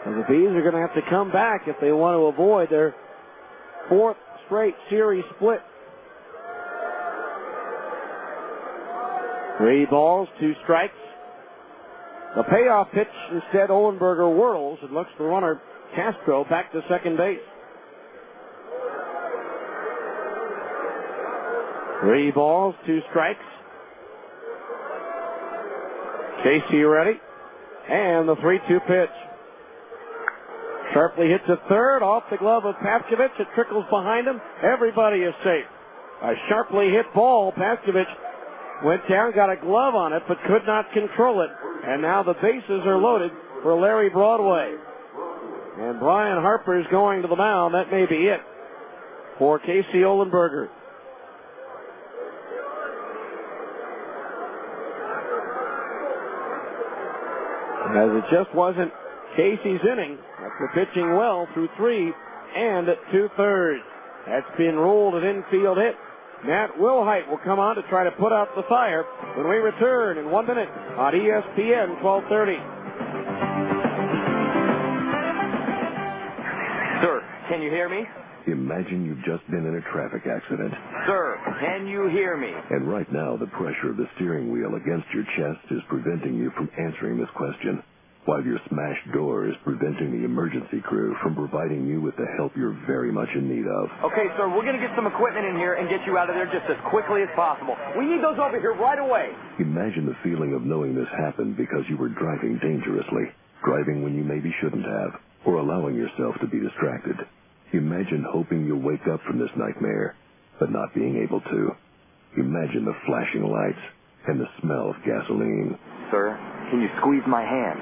And the Bees are going to have to come back if they want to avoid their 4th straight series split. 3 balls, 2 strikes. The payoff pitch, instead, Olenberger whirls and looks the runner, Castro, back to second base. 3 balls, 2 strikes. Casey ready. And the 3-2 pitch. Sharply hits a third off the glove of Paskovich. It trickles behind him. Everybody is safe. A sharply hit ball. Paskovich went down, got a glove on it, but could not control it. And now the bases are loaded for Larry Broadway. And Brian Harper's going to the mound. That may be it for Casey Olenberger. As it just wasn't Casey's inning after pitching well through 3 2/3. That's been ruled an infield hit. Matt Wilhite will come on to try to put out the fire when we return in 1 minute on ESPN 1230. Sir, can you hear me? Imagine you've just been in a traffic accident. Sir, can you hear me? And right now, the pressure of the steering wheel against your chest is preventing you from answering this question, while your smashed door is preventing the emergency crew from providing you with the help you're very much in need of. Okay, sir, we're going to get some equipment in here and get you out of there just as quickly as possible. We need those over here right away. Imagine the feeling of knowing this happened because you were driving dangerously, driving when you maybe shouldn't have, or allowing yourself to be distracted. Imagine hoping you'll wake up from this nightmare, but not being able to. Imagine the flashing lights and the smell of gasoline. Sir, can you squeeze my hand?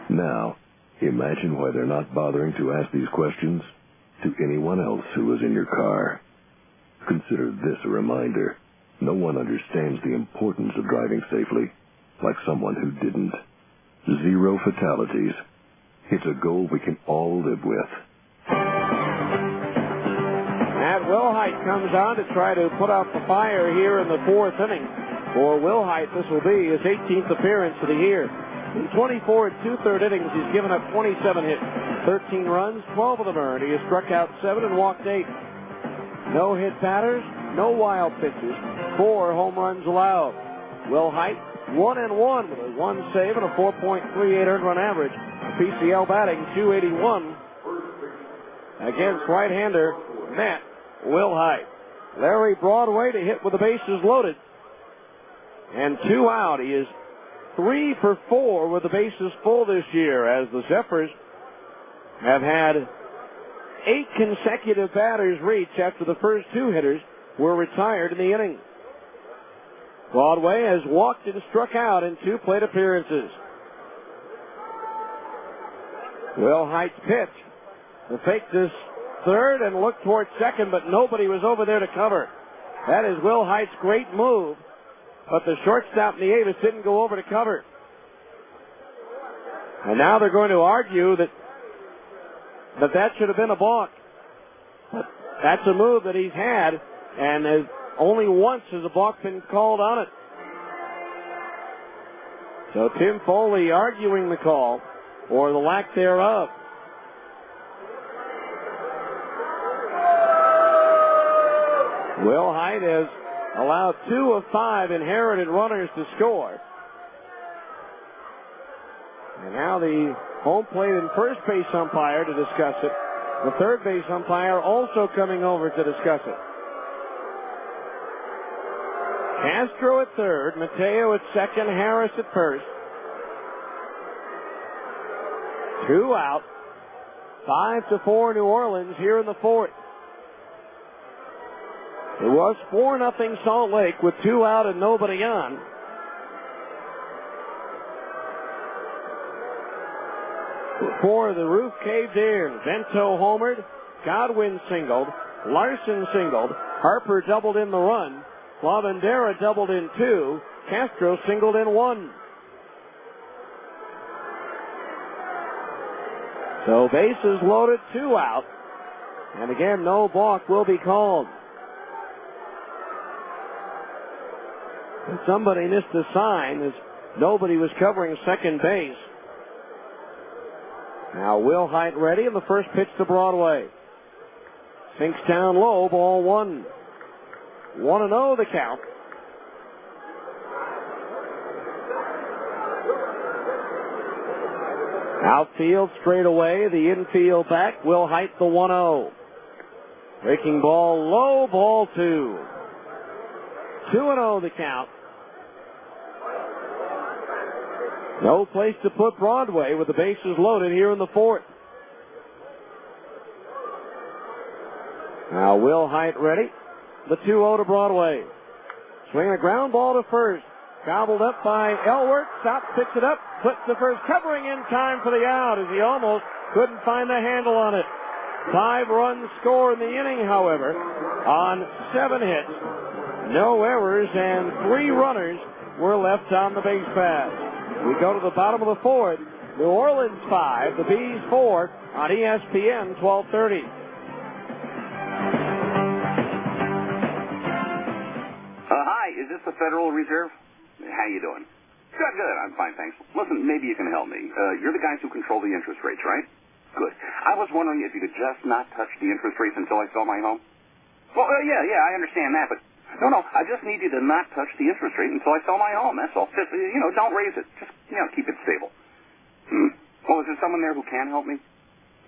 Now, imagine why they're not bothering to ask these questions to anyone else who was in your car. Consider this a reminder. No one understands the importance of driving safely like someone who didn't. 0 fatalities. It's a goal we can all live with. Matt Wilhite comes on to try to put out the fire here in the 4th inning. For Wilhite, this will be his 18th appearance of the year. In 24 2/3 innings, he's given up 27 hits, 13 runs, 12 of them earned. He has struck out 7 and walked 8. No hit batters, no wild pitches, 4 home runs allowed. Wilhite, 1-1 with a 1 save and a 4.38 earned run average. PCL batting, .281 against right-hander Matt Wilhite. Larry Broadway to hit with the bases loaded. And 2 out. He is 3 for 4 with the bases full this year, as the Zephyrs have had 8 consecutive batters reach after the first 2 hitters were retired in the inning. Broadway has walked and struck out in 2 plate appearances. Wilhite's pitch. The fake this third and looked towards second, but nobody was over there to cover. That is Wilhite's great move, but the shortstop Nieves didn't go over to cover. And now they're going to argue that should have been a balk. But that's a move that he's had, and only once has a balk been called on it. So Tim Foley arguing the call, or the lack thereof. Wilhite has allowed 2 of 5 inherited runners to score. And now the home plate and first base umpire to discuss it. The third base umpire also coming over to discuss it. Castro at third, Mateo at second, Harris at first. 2 out. 5-4 New Orleans here in the 4th. It was 4-0 Salt Lake with 2 out and nobody on. Before the roof caved in, Vento homered, Godwin singled, Larson singled, Harper doubled in the run, Lavandera doubled in 2, Castro singled in 1. So bases loaded, 2 out. And again, no balk will be called. And somebody missed a sign as nobody was covering second base. Now Will Height ready, and the first pitch to Broadway. Sinks down low, ball 1. 1-0 the count. Outfield straight away, the infield back. Will Height the 1-0. Breaking ball low, ball 2. 2-0 the count. No place to put Broadway with the bases loaded here in the 4th. Now Will Height ready. The 2-0 to Broadway. Swinging a ground ball to first. Gobbled up by Elworth. Stops, picks it up, puts the first, covering in time for the out as he almost couldn't find the handle on it. 5 runs score in the inning, however, on 7 hits. No errors, and 3 runners were left on the base paths. We go to the bottom of the 4th. New Orleans 5, the Bees 4 on ESPN 1230. Hi, is this the Federal Reserve? How you doing? Good, good. I'm fine, thanks. Listen, maybe you can help me. You're the guys who control the interest rates, right? Good. I was wondering if you could just not touch the interest rates until I sell my home. Well, yeah, I understand that, but no, I just need you to not touch the interest rate until I sell my home. That's all. Just, don't raise it. Just, keep it stable. Well, is there someone there who can help me?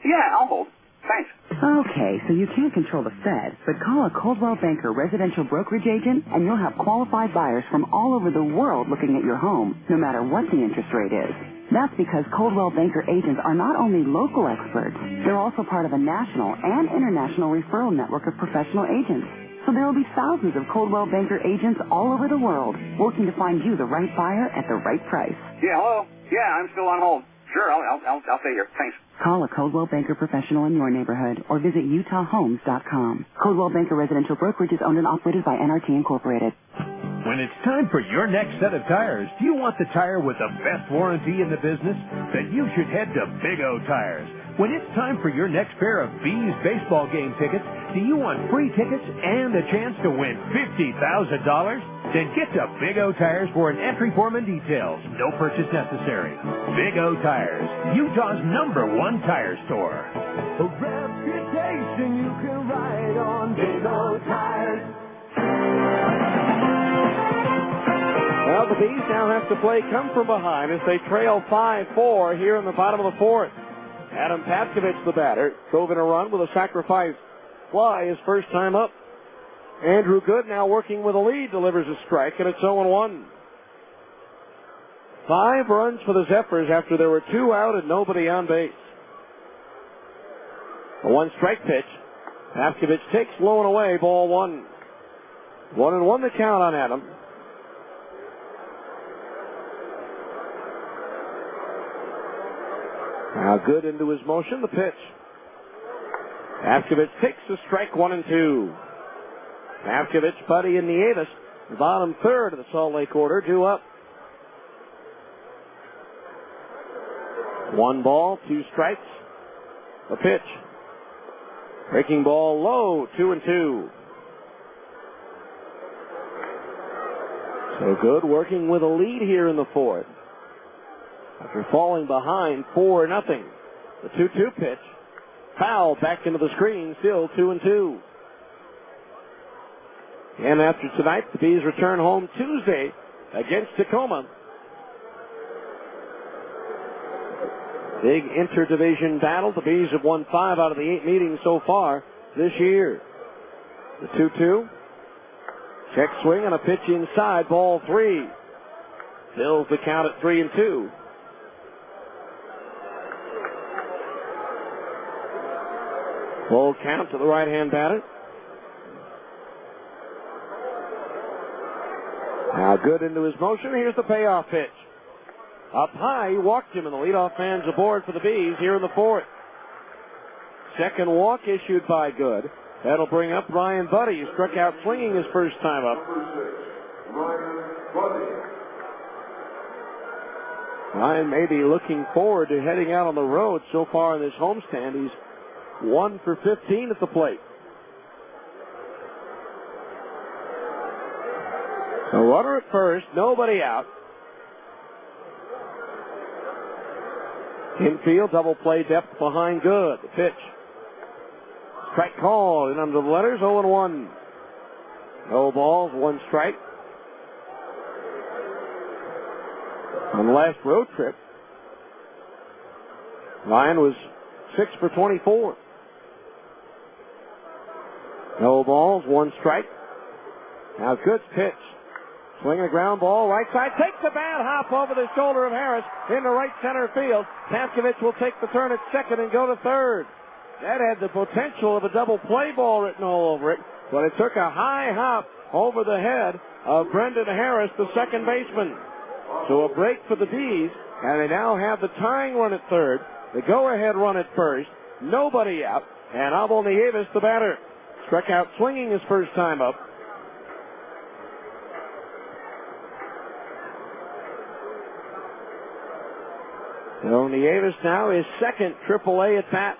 Yeah, I'll hold. Thanks. Okay, so you can't control the Fed, but call a Coldwell Banker residential brokerage agent and you'll have qualified buyers from all over the world looking at your home, no matter what the interest rate is. That's because Coldwell Banker agents are not only local experts, they're also part of a national and international referral network of professional agents. So there will be thousands of Coldwell Banker agents all over the world working to find you the right buyer at the right price. Yeah, hello? Yeah, I'm still on hold. Sure, I'll stay here. Thanks. Call a Coldwell Banker professional in your neighborhood or visit UtahHomes.com. Coldwell Banker Residential Brokerage is owned and operated by NRT Incorporated. When it's time for your next set of tires, do you want the tire with the best warranty in the business? Then you should head to Big O Tires. When it's time for your next pair of Bees baseball game tickets, do you want free tickets and a chance to win $50,000? Then get to Big O Tires for an entry form and details. No purchase necessary. Big O Tires, Utah's #1 tire store. A reputation you can ride on Big O Tires. Well, the Bees now have to play come from behind as they trail 5-4 here in the bottom of the 4th. Adam Patkovich, the batter, drove in a run with a sacrifice fly his first time up. Andrew Good, now working with a lead, delivers a strike, and it's 0-1. 5 runs for the Zephyrs after there were 2 out and nobody on base. A 1-strike pitch. Patkovich takes low and away, ball 1. 1-1 the count on Adam. Now Good into his motion, the pitch. Patkovich takes a strike, 1-2. Patkovich, Buddy, and Nieves, the bottom third of the Salt Lake order, 2 up. 1 ball, 2 strikes. The pitch. Breaking ball low, 2-2. So Good working with a lead here in the 4th. After falling behind 4-0. The 2-2 pitch. Foul back into the screen, still 2-2. And after tonight, the Bees return home Tuesday against Tacoma. Big interdivision battle. The Bees have won 5 out of the 8 meetings so far this year. The 2-2. Check swing and a pitch inside, ball 3. Fills the count at 3-2. Full count to the right-hand batter. Now Good into his motion. Here's the payoff pitch. Up high, he walked him, and the leadoff man's aboard for the Bees here in the 4th. Second walk issued by Good. That'll bring up Ryan Buddy, who struck out swinging his first time up. Ryan may be looking forward to heading out on the road so far in this homestand. He's 1 for 15 at the plate. A runner at first, nobody out. Infield, double play depth behind good. The pitch. Strike call in under the letters, 0-1. No balls, 1 strike. On the last road trip, Ryan was 6 for 24. No balls, 1 strike. Now Good's pitch. Swinging a ground ball, right side, takes a bad hop over the shoulder of Harris into right center field. Paskovich will take the turn at second and go to third. That had the potential of a double play ball written all over it, but it took a high hop over the head of Brendan Harris, the second baseman. So a break for the Bees, and they now have the tying run at third, the go-ahead run at first, nobody out, and Abel Nieves, the batter. Struck out swinging his first time up. So Nieves now is second AAA at bat.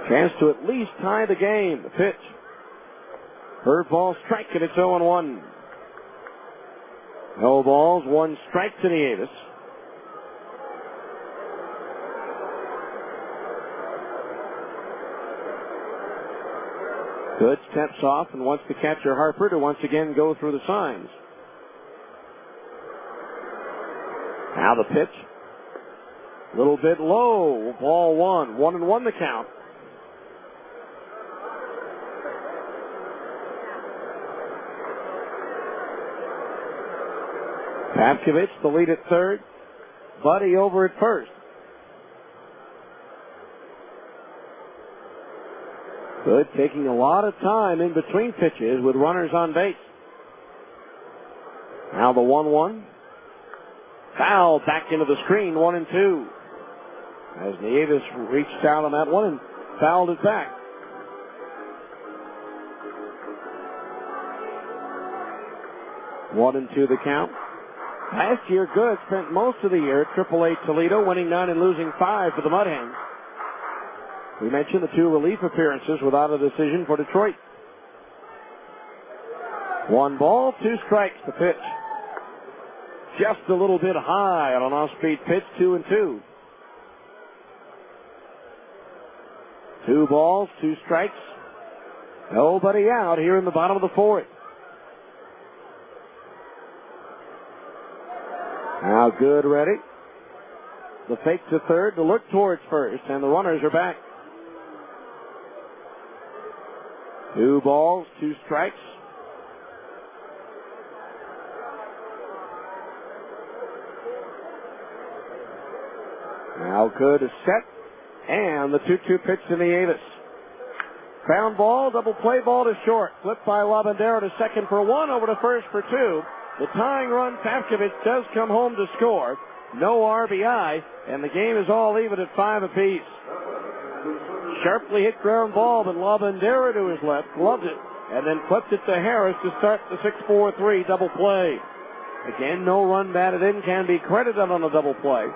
Chance to at least tie the game. The pitch. Bird ball strike, and it's 0-1. No balls, 1 strike to Nieves. Good steps off and wants the catcher Harper to once again go through the signs. Now the pitch. A little bit low. Ball 1. 1-1 the count. Paskovich, the lead at third. Buddy over at first. Good, taking a lot of time in between pitches with runners on base. Now the 1-1. Foul back into the screen, 1-2. As Nieves reached out on that one and fouled it back. One and two the count. Last year, Good spent most of the year at AAA Toledo, winning 9 and losing 5 for the Mud Hens. We mentioned the 2 relief appearances without a decision for Detroit. 1 ball, 2 strikes. The pitch. Just a little bit high on an off-speed pitch, 2-2. 2 balls, 2 strikes. Nobody out here in the bottom of the 4th. Now Good ready. The fake to third to look towards first, and the runners are back. 2 balls, 2 strikes. Now Good is set, and the 2-2 pitch to Nieves. Ground ball, double play ball to short. Flipped by Labandera to second for 1, over to first for 2. The tying run, Paskovich, does come home to score. No RBI, and the game is all even at 5 apiece. Sharply hit ground ball, but Labandera to his left, gloved it, and then flipped it to Harris to start the 6-4-3 double play. Again, no run batted in can be credited on a double play.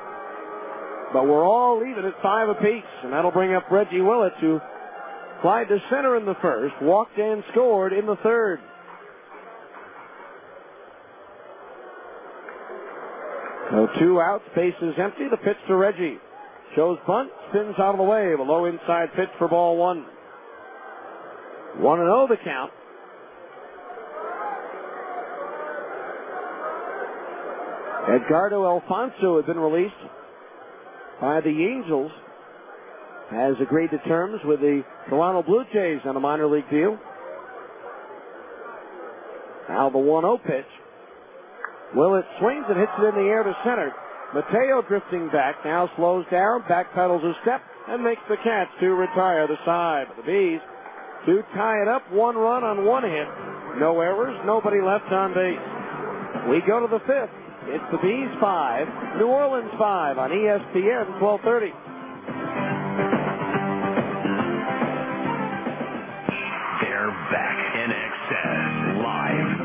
But we're all even at 5 apiece, and that'll bring up Reggie Willett, who flied to center in the first, walked and scored in the third. So 2 outs, base is empty. The pitch to Reggie. Shows bunt, spins out of the way. A low inside pitch for ball 1. 1-0 the count. Edgardo Alfonso has been released by the Angels. Has agreed to terms with the Toronto Blue Jays on a minor league deal. Now the 1-0 pitch. Willett swings and hits it in the air to center. Mateo drifting back, now slows down, backpedals a step, and makes the catch to retire the side. The Bees to tie it up, 1 run on 1 hit. No errors, nobody left on base. We go to the 5th. It's the Bees 5, New Orleans 5 on ESPN 1230. They're back in excess live.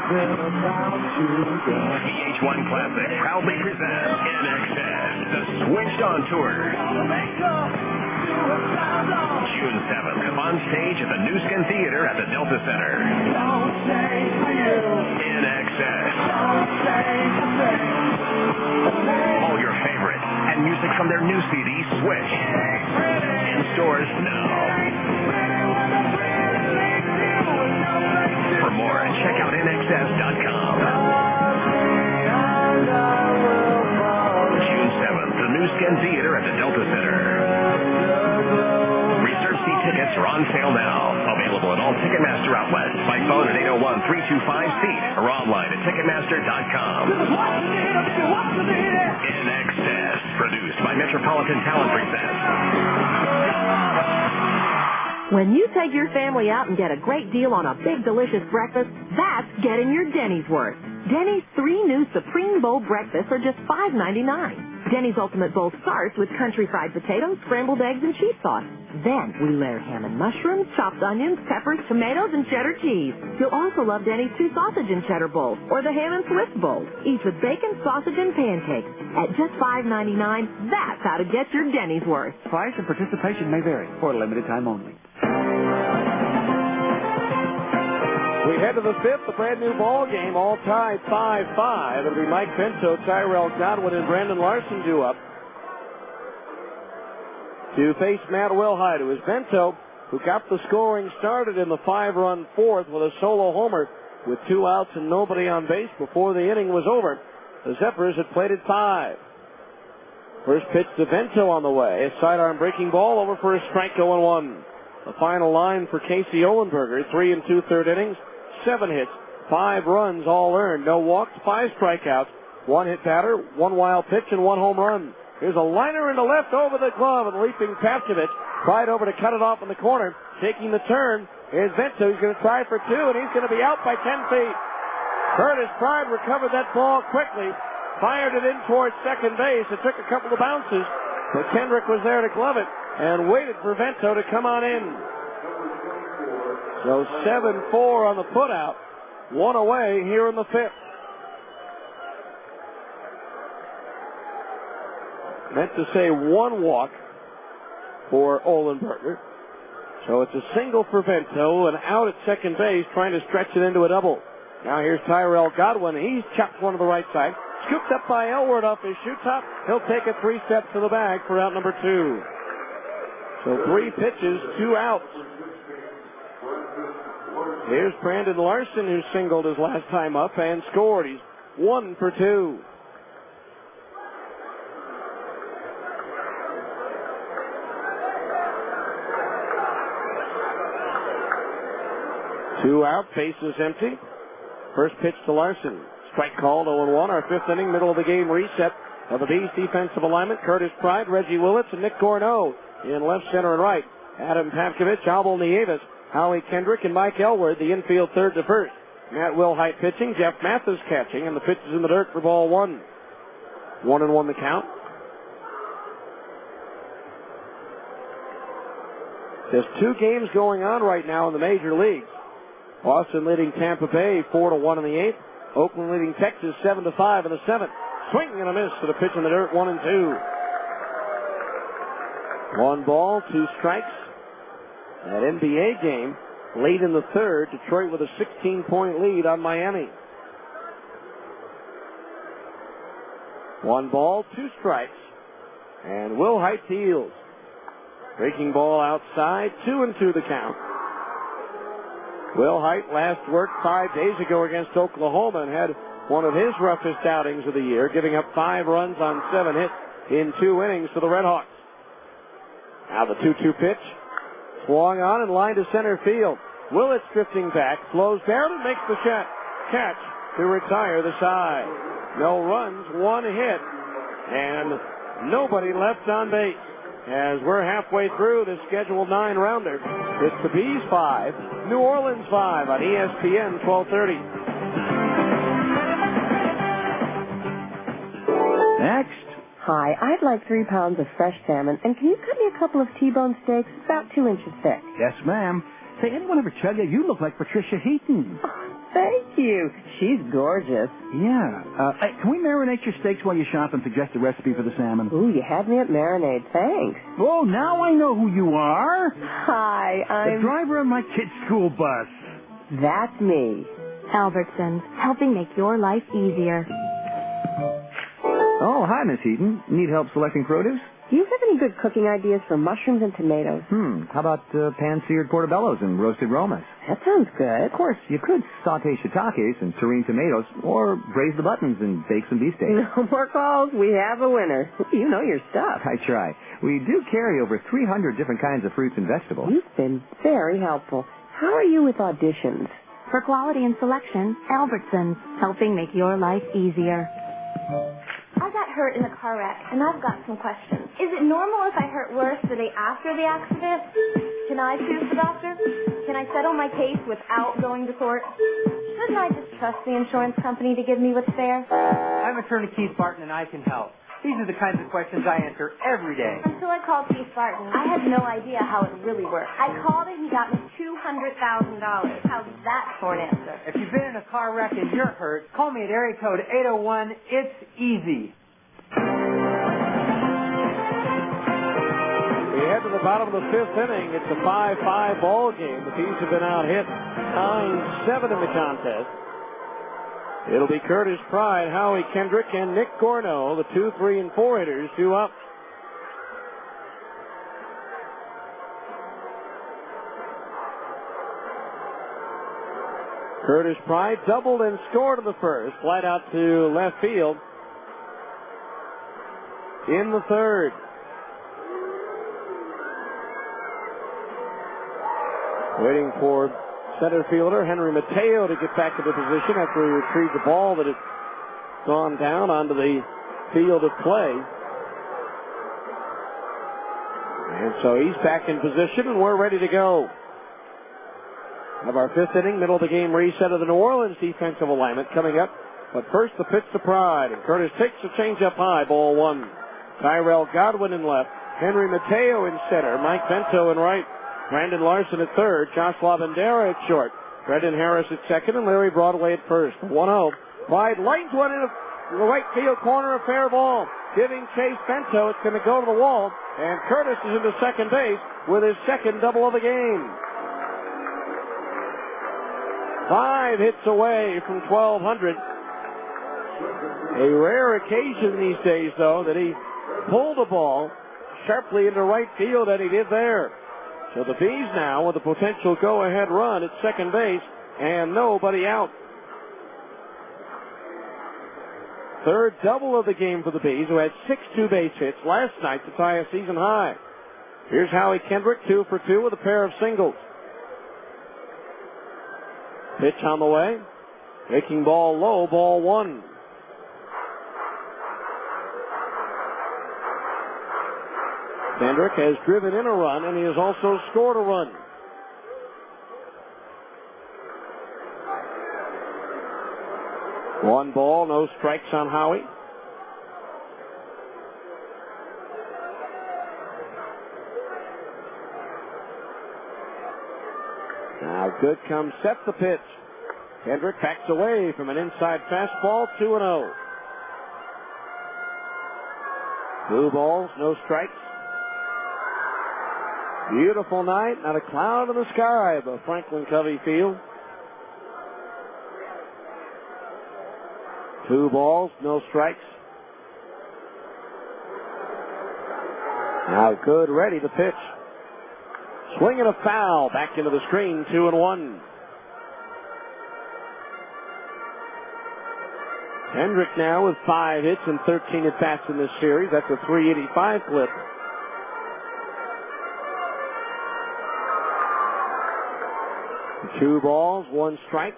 VH1 Classic proudly presents In Excess, the Switched On Tour. June 7th, on stage at the New Skin Theater at the Delta Center. In Excess. All your favorites and music from their new CD, Switch. In stores now. For more, check out NXS.com. June 7th, the New Skin Theater at the Delta Center. Reserve seat tickets are on sale now. Available at all Ticketmaster outlets by phone at 801-325-SEAT or online at Ticketmaster.com. In Excess, produced by Metropolitan Talent Presents. When you take your family out and get a great deal on a big, delicious breakfast, that's getting your Denny's worth. Denny's 3 new Supreme Bowl breakfasts are just $5.99. Denny's Ultimate Bowl starts with country fried potatoes, scrambled eggs, and cheese sauce. Then we layer ham and mushrooms, chopped onions, peppers, tomatoes, and cheddar cheese. You'll also love Denny's 2 sausage and cheddar bowls, or the ham and Swiss bowls, each with bacon, sausage, and pancakes. At just $5.99, that's how to get your Denny's worth. Price and participation may vary for a limited time only. We head to the 5th, the brand new ball game, all tied 5-5. It'll be Mike Bento, Tyrell Godwin, and Brandon Larson due up to face Matt Wilhite, who is Bento, who got the scoring started in the 5-run 4th with a solo homer with 2 outs and nobody on base before the inning was over. The Zephyrs had played at 5. First pitch to Bento on the way. A sidearm breaking ball over for a strike, 0-1. The final line for Casey Olenberger, 3 2/3 innings, 7 hits, 5 runs all earned, no walks, 5 strikeouts, 1 hit batter, 1 wild pitch, and 1 home run. Here's a liner into left over the glove, and leaping Pavkovich tried over to cut it off in the corner, taking the turn. Here's Bento, he's going to try for 2, and he's going to be out by 10 feet. Curtis Pride recovered that ball quickly, fired it in towards second base. It took a couple of bounces, but Kendrick was there to glove it and waited for Bento to come on in. So 7-4 on the putout, 1 away here in the 5th. Meant to say 1 walk for Olenberger. So it's a single for Bento and out at second base, trying to stretch it into a double. Now here's Tyrell Godwin. He's chopped one to the right side. Scooped up by Elward off his shoe top. He'll take it 3 steps to the bag for out number 2. So 3 pitches, 2 outs. Here's Brandon Larson, who singled his last time up and scored. He's 1 for 2. Two out, bases empty. First pitch to Larson. Strike called, 0-1. Our 5th inning, middle of the game reset of the Bees defensive alignment. Curtis Pride, Reggie Willits, and Nick Gorneau in left, center, and right. Adam Pavkovich, Albel Nieves, Howie Kendrick, and Mike Elward, the infield third to first. Matt Wilhite pitching, Jeff Mathis catching, and the pitch is in the dirt for ball 1. 1-1 the count. There's 2 games going on right now in the major leagues. Boston leading Tampa Bay 4-1 in the 8th. Oakland leading Texas 7-5 in the 7th. Swing and a miss to the pitch in the dirt, 1-2. 1 ball, 2 strikes. That NBA game, late in the 3rd, Detroit with a 16-point lead on Miami. 1 ball, 2 strikes. And Wilhite deals. Breaking ball outside, 2-2 the count. Wilhite last worked 5 days ago against Oklahoma and had one of his roughest outings of the year, giving up 5 runs on 7 hits in 2 innings to the Red Hawks. Now the 2-2 pitch. Swung on and lined to center field. Willits drifting back, slows down and makes the catch to retire the side. No runs, 1 hit, and nobody left on base. As we're halfway through the scheduled 9-rounder, it's the Bees 5, New Orleans 5 on ESPN 1230. Next. Hi, I'd like 3 pounds of fresh salmon, and can you cut me a couple of T-bone steaks about 2 inches thick? Yes, ma'am. Say, anyone ever tell you look like Patricia Heaton? Thank you. you. She's gorgeous. Yeah. Hey, can we marinate your steaks while you shop and suggest a recipe for the salmon? Ooh, you had me at marinade. Thanks. Oh, now I know who you are. Hi, I'm... The driver of my kid's school bus. That's me. Albertsons, helping make your life easier. Oh, hi, Miss Heaton. Need help selecting produce? Do you have any good cooking ideas for mushrooms and tomatoes? How about pan-seared portobellos and roasted romas? That sounds good. Of course, you could saute shiitakes and terrine tomatoes, or braise the buttons and bake some beefsteak. No more calls. We have a winner. You know your stuff. I try. We do carry over 300 different kinds of fruits and vegetables. You've been very helpful. How are you with auditions? For quality and selection, Albertsons, helping make your life easier. I got hurt in a car wreck, and I've got some questions. Is it normal if I hurt worse the day after the accident? Can I sue the doctor? Can I settle my case without going to court? Shouldn't I just trust the insurance company to give me what's fair? I'm attorney Keith Barton, and I can help. These are the kinds of questions I answer every day. Until I called Keith Barton, I had no idea how it really worked. I called and he got me $200,000. How's that for an answer? If you've been in a car wreck and you're hurt, call me at area code 801. It's easy. We head to the bottom of the fifth inning. It's a 5-5 ball game. The Bees have been out hit 9-7 in the contest. It'll be Curtis Pride, Howie Kendrick, and Nick Gorno, the 2, 3, and 4 hitters, 2 up. Curtis Pride doubled and scored in the first, flat out to left field in the third. Waiting for center fielder Henry Mateo to get back to the position after he retrieved the ball that had gone down onto the field of play. And so he's back in position, and we're ready to go. Of our fifth inning, middle of the game reset of the New Orleans defensive alignment coming up. But first, the pitch to Pride, and Curtis takes a change up high, ball one. Tyrell Godwin in left, Henry Mateo in center, Mike Vento in right. Brandon Larson at third, Josh Lavandera at short, Brendan Harris at second, and Larry Broadway at first. 1-0. Pride lines one in the right field corner, a fair ball. Giving chase Vento, it's going to go to the wall, and Curtis is into second base with his second double of the game. 5 hits away from 1,200. A rare occasion these days, though, that he pulled the ball sharply into right field, and he did there. So the Bees now with a potential go-ahead run at second base and nobody out. Third double of the game for the Bees, who had 6 two-base hits last night to tie a season high. Here's Howie Kendrick, 2 for 2 with a pair of singles. Pitch on the way. Taking ball low, ball one. Kendrick has driven in a run, and he has also scored a run. One ball, no strikes on Howie. Now good comes set the pitch. Kendrick backs away from an inside fastball, 2-0. 2 balls, no strikes. Beautiful night, not a cloud in the sky above Franklin Covey Field. 2 balls, no strikes. Now good, ready to pitch. Swing and a foul, back into the screen, 2-1. Hendrick now with 5 hits and 13 at-bats in this series. That's a .385 clip. Two balls, 1 strike.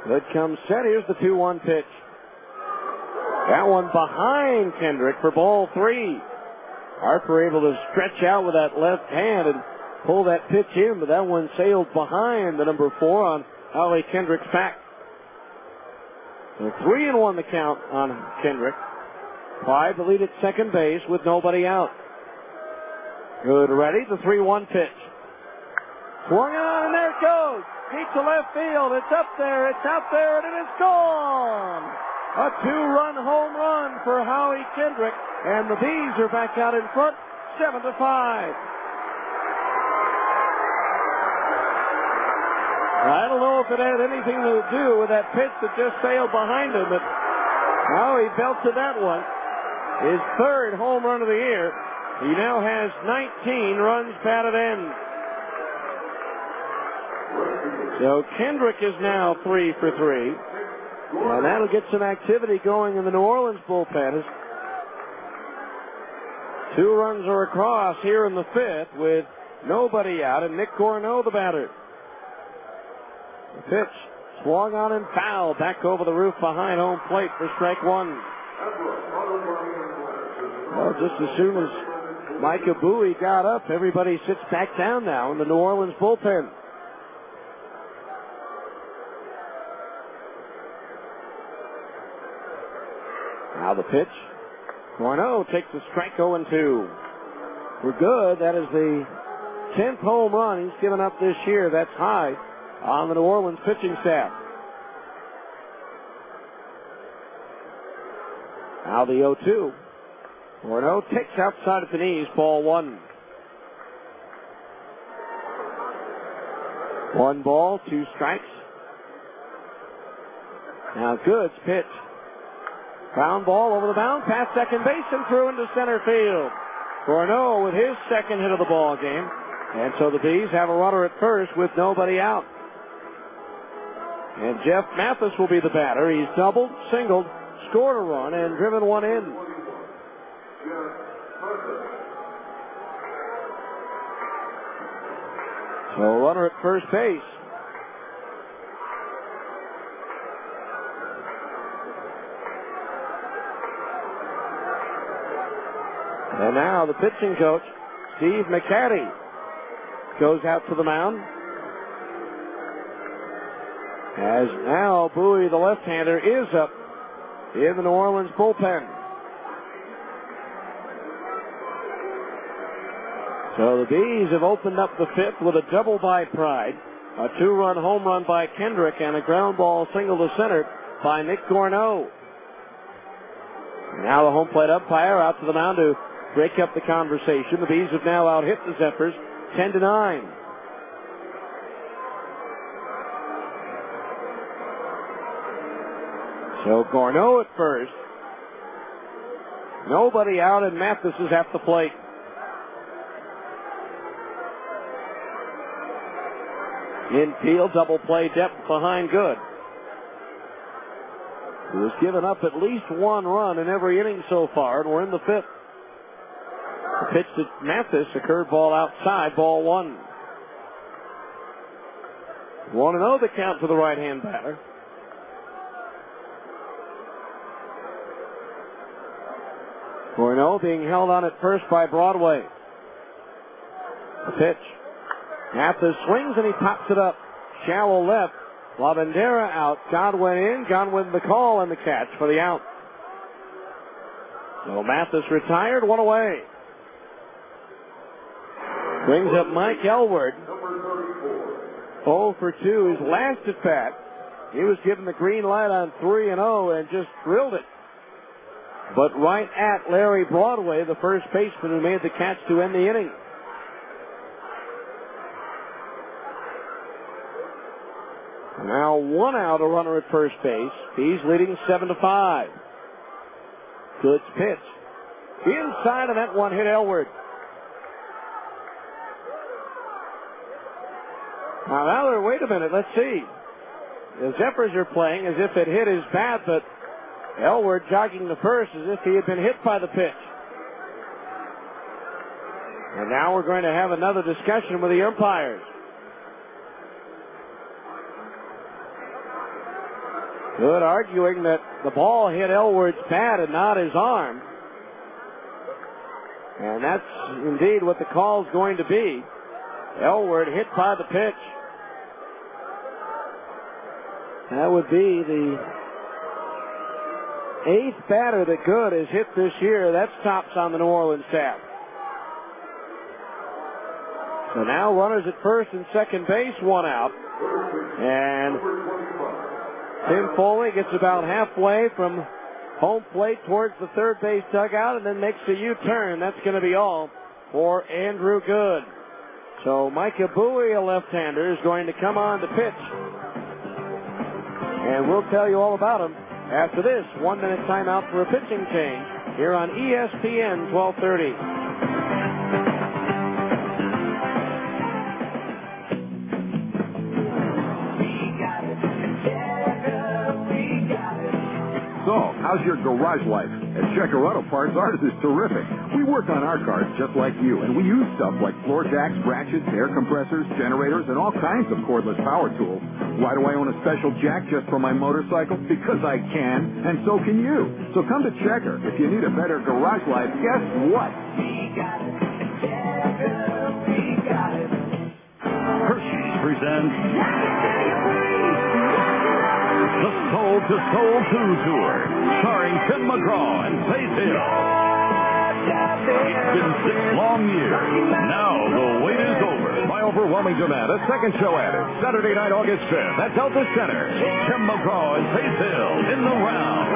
Good comes set. Here's the 2-1 pitch. That one behind Kendrick for ball 3. Harper able to stretch out with that left hand and pull that pitch in, but that one sailed behind the number 4 on Howie Kendrick's back. So 3-1 the count on Kendrick. Pride the lead at second base with nobody out. Good, ready, the 3-1 pitch. Swung on, and there it goes. Deep to left field. It's up there. It's out there, and it is gone. A two-run home run for Howie Kendrick, and the Bees are back out in front, 7-5. I don't know if it had anything to do with that pitch that just sailed behind him, but Howie belted that one. His third home run of the year. He now has 19 runs batted in. So Kendrick is now 3 for 3. And that'll get some activity going in the New Orleans bullpen. 2 runs are across here in the 5th with nobody out, and Nick Gorneau the batter. The pitch swung on and fouled back over the roof behind home plate for strike 1. Well, just as soon as Micah Bowie got up, everybody sits back down now in the New Orleans bullpen. Now the pitch. Gorneau takes a strike 0-2. We're good. That is the 10th home run he's given up this year. That's high on the New Orleans pitching staff. Now the 0-2. Gorneau takes outside at the knees, ball 1. 1 ball, 2 strikes. Now Good's pitch. Ground ball over the mound, past second base and through into center field. Gorneau with his second hit of the ball game. And so the Bees have a runner at first with nobody out. And Jeff Mathis will be the batter. He's doubled, singled, scored a run, and driven one in. So runner at first base. And now the pitching coach, Steve McCaddy, goes out to the mound. As now Bowie, the left-hander, is up in the New Orleans bullpen. So the Bees have opened up the 5th with a double by Pride, a 2-run home run by Kendrick, and a ground ball single to center by Nick Gorneau. Now the home plate umpire out to the mound to break up the conversation. The Bees have now out-hit the Zephyrs 10-9. So Gorneau at first. Nobody out, and Mathis is at the plate. Infield, double play depth behind Good, who has given up at least 1 run in every inning so far, and we're in the 5th. The pitch to Mathis, a curveball outside, ball 1. 1-0 the count for the right-hand batter. Gorneau being held on at first by Broadway. The pitch. Mathis swings and he pops it up. Shallow left. Lavandera out. Godwin in. Godwin the call and the catch for the out. So Mathis retired, 1 away. Brings up Mike Elward. 0 for 2. His last at bat. He was given the green light on 3-0 and just drilled it. But right at Larry Broadway, the first baseman who made the catch to end the inning. Now 1 out, a runner at first base. He's leading 7-5. Good's pitch. Inside, and that one hit Elward. Now, wait a minute, let's see. The Zephyrs are playing as if it hit his bat, but Elward jogging the first as if he had been hit by the pitch. And now we're going to have another discussion with the umpires. Good arguing that the ball hit Elward's bat and not his arm. And that's indeed what the call is going to be. Elward hit by the pitch. That would be the 8th batter that Good has hit this year. That's tops on the New Orleans staff. So now runners at first and second base, one out. And Tim Foley gets about halfway from home plate towards the third base dugout and then makes a U-turn. That's going to be all for Andrew Good. So Micah Bowie, a left-hander, is going to come on to pitch. And we'll tell you all about him after this 1-minute timeout for a pitching change here on ESPN 1230. So, how's your garage life? At Checker Auto Parts, ours is terrific. We work on our cars just like you, and we use stuff like floor jacks, ratchets, air compressors, generators, and all kinds of cordless power tools. Why do I own a special jack just for my motorcycle? Because I can, and so can you. So come to Checker. If you need a better garage life, guess what? We got it. We got it. Hershey's presents the Soul to Soul 2 Tour, starring Tim McGraw and Faith Hill. It's been 6 long years. Now the wait is over. By overwhelming demand, a second show added. Saturday night, August 5th at Delta Center. Tim McGraw and Faith Hill in the round.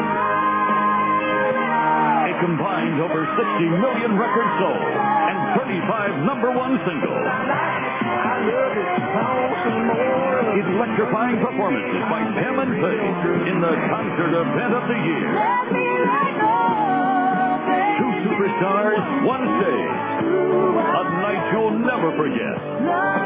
A combined over 60 million records sold and 35 #1 singles. Electrifying performances by Tim and Faith in the concert event of the year. 2 superstars, 1 stage. A night you'll never forget.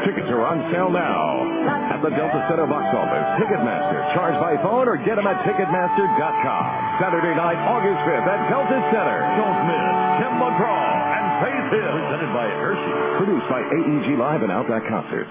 Tickets are on sale now at the Delta Center box office, Ticketmaster. Charge by phone or get them at Ticketmaster.com. Saturday night, August 5th at Delta Center. Don't miss Tim McGraw and Faith Hill. Presented by Hershey. Produced by AEG Live and Outback Concerts.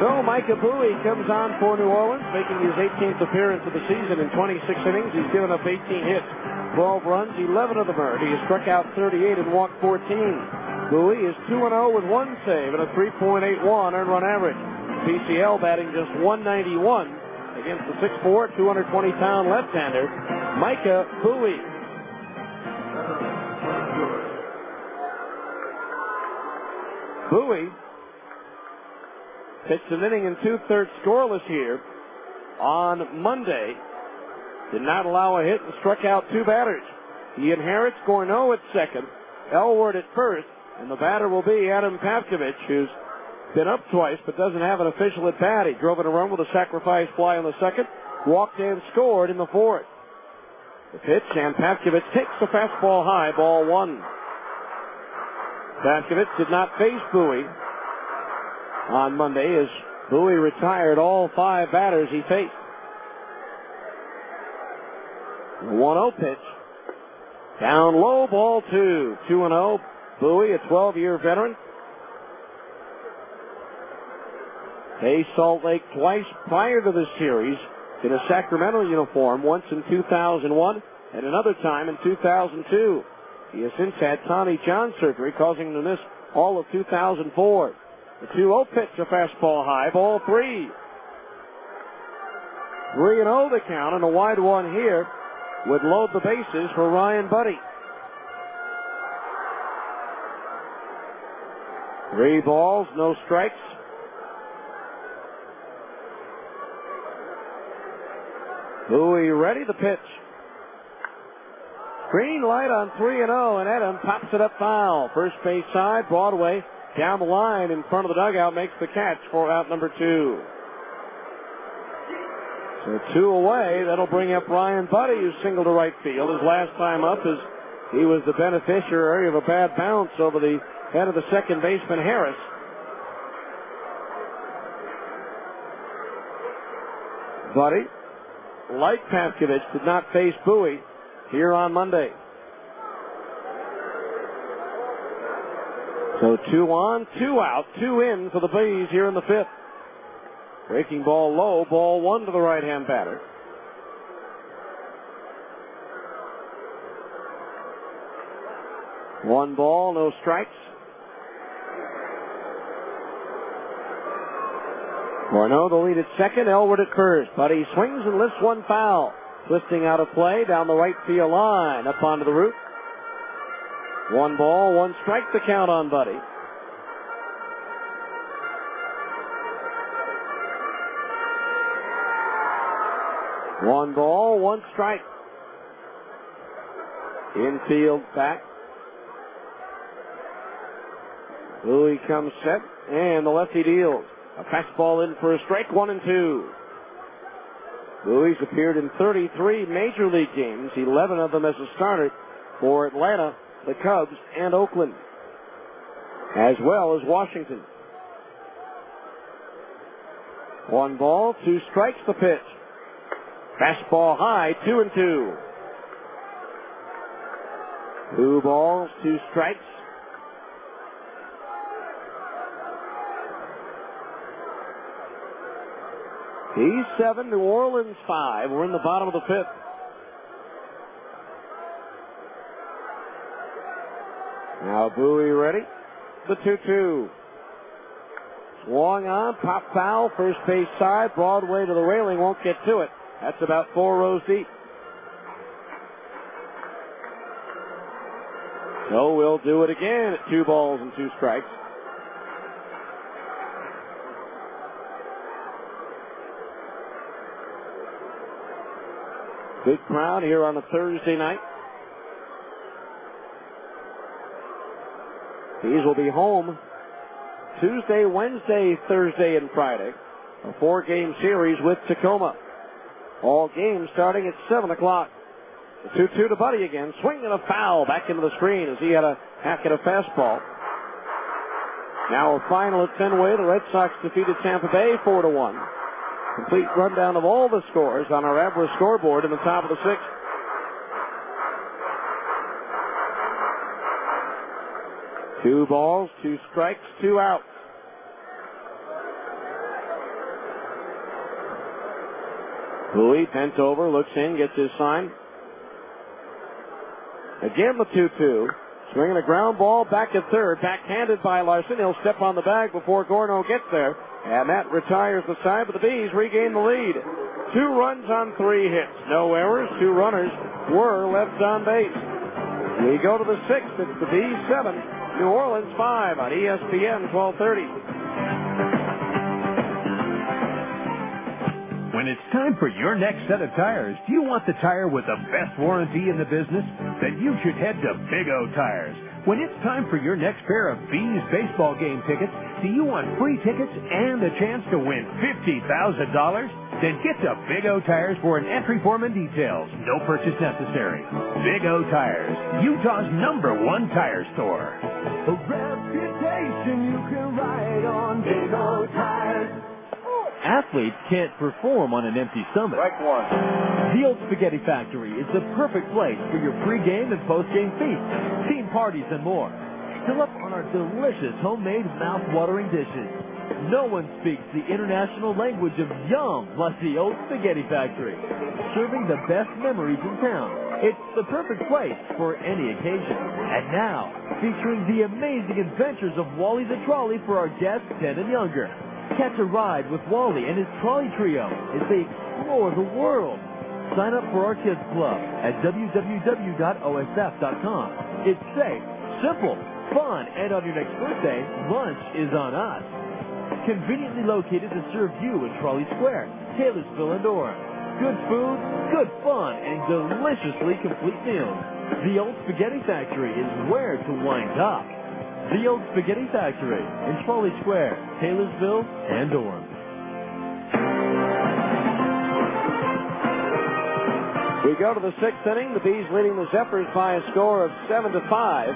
So Micah Bowie comes on for New Orleans, making his 18th appearance of the season in 26 innings. He's given up 18 hits, 12 runs, 11 of them earned. He has struck out 38 and walked 14. Bowie is 2-0 with 1 save and a 3.81 earned run average. PCL batting just 191 against the 6'4", 220-pound left-hander, Micah Bowie. Bowie pitched an inning and 2/3 scoreless here on Monday. Did not allow a hit and struck out 2 batters. He inherits Gorneau at second, Elward at first, and the batter will be Adam Pavkovich, who's been up twice but doesn't have an official at bat. He drove in a run with a sacrifice fly in the second, walked and scored in the fourth. The pitch, and Pavkovich takes the fastball high, ball 1. Pavkovich did not face Bowie on Monday as Bowie retired all 5 batters he faced. The 1-0 pitch. Down low, ball 2. 2-0. Bowie, a 12-year veteran. Faced Salt Lake twice prior to this series in a Sacramento uniform, once in 2001 and another time in 2002. He has since had Tommy John surgery, causing him to miss all of 2004. The 2-0 pitch, a fastball high, ball 3. 3-0 the count, and a wide one here would load the bases for Ryan Buddy. 3 balls, no strikes. Bowie ready, the pitch. Green light on 3-0, and Adam pops it up foul. First base side, Broadway, down the line in front of the dugout, makes the catch for out number 2. So 2 away. That'll bring up Ryan Buddy, who singled to right field. His last time up is he was the beneficiary of a bad bounce over the head of the second baseman, Harris. Buddy, like Pavkovich, did not face Bowie here on Monday. So 2 on, 2 out, 2 in for the Bees here in the 5th. Breaking ball low, ball 1 to the right-hand batter. One ball, no strikes. Gorneau the lead at second, Elward at first. Buddy swings and lifts one foul. Twisting out of play down the right field line, up onto the roof. 1 ball, 1 strike, the count on Buddy. One ball, 1 strike. Infield back. Bowie comes set, and the lefty deals. A fastball in for a strike, 1-2. Bowie's appeared in 33 Major League games, 11 of them as a starter for Atlanta, the Cubs, and Oakland, as well as Washington. 1 ball, 2 strikes, the pitch. Fastball high, 2-2. 2 balls, 2 strikes. He's 7, New Orleans 5. We're in the bottom of the 5th. Now Bowie ready. The 2-2. Swung on, pop foul, first base side, Broadway to the railing, won't get to it. That's about 4 rows deep. So we'll do it again at 2 balls and 2 strikes. Big crowd here on a Thursday night. These will be home Tuesday, Wednesday, Thursday, and Friday. A 4-game series with Tacoma. All games starting at 7 o'clock. The 2-2 to Buddy again. Swing and a foul back into the screen as he had a hack at a fastball. Now a final at Fenway. The Red Sox defeated Tampa Bay 4-1. Complete rundown of all the scores on our Abra scoreboard in the top of the 6th. Two balls, 2 strikes, 2 outs. Bowie bent over, looks in, gets his sign. Again the 2-2. Swinging a ground ball back at third. Backhanded by Larson. He'll step on the bag before Gorno gets there. And that retires the side, but the Bees regain the lead. 2 runs on 3 hits. No errors. 2 runners were left on base. We go to the 6th. It's the Bees 7, New Orleans 5 on ESPN 1230. When it's time for your next set of tires, do you want the tire with the best warranty in the business? Then you should head to Big O Tires. When it's time for your next pair of Bees baseball game tickets, do you want free tickets and a chance to win $50,000? Then get to Big O Tires for an entry form and details. No purchase necessary. Big O Tires, Utah's #1 tire store. A reputation you can ride on Big O Tires. Athletes can't perform on an empty stomach. Strike 1. The Old Spaghetti Factory is the perfect place for your pregame and postgame feasts, team parties, and more. Fill up on our delicious homemade mouth-watering dishes. No one speaks the international language of yum like the Old Spaghetti Factory. Serving the best memories in town. It's the perfect place for any occasion. And now, featuring the amazing adventures of Wally the Trolley for our guests 10 and younger. Catch a ride with Wally and his trolley trio as they explore the world. Sign up for our kids club at www.osf.com. It's safe, simple, fun, and on your next birthday, lunch is on us. Conveniently located to serve you in Trolley Square, Taylorsville, and Orem. Good food, good fun, and deliciously complete meals. The Old Spaghetti Factory is where to wind up. The Old Spaghetti Factory in Trolley Square, Taylorsville, and Orem. We go to the 6th inning. The Bees leading the Zephyrs by a score of 7-5.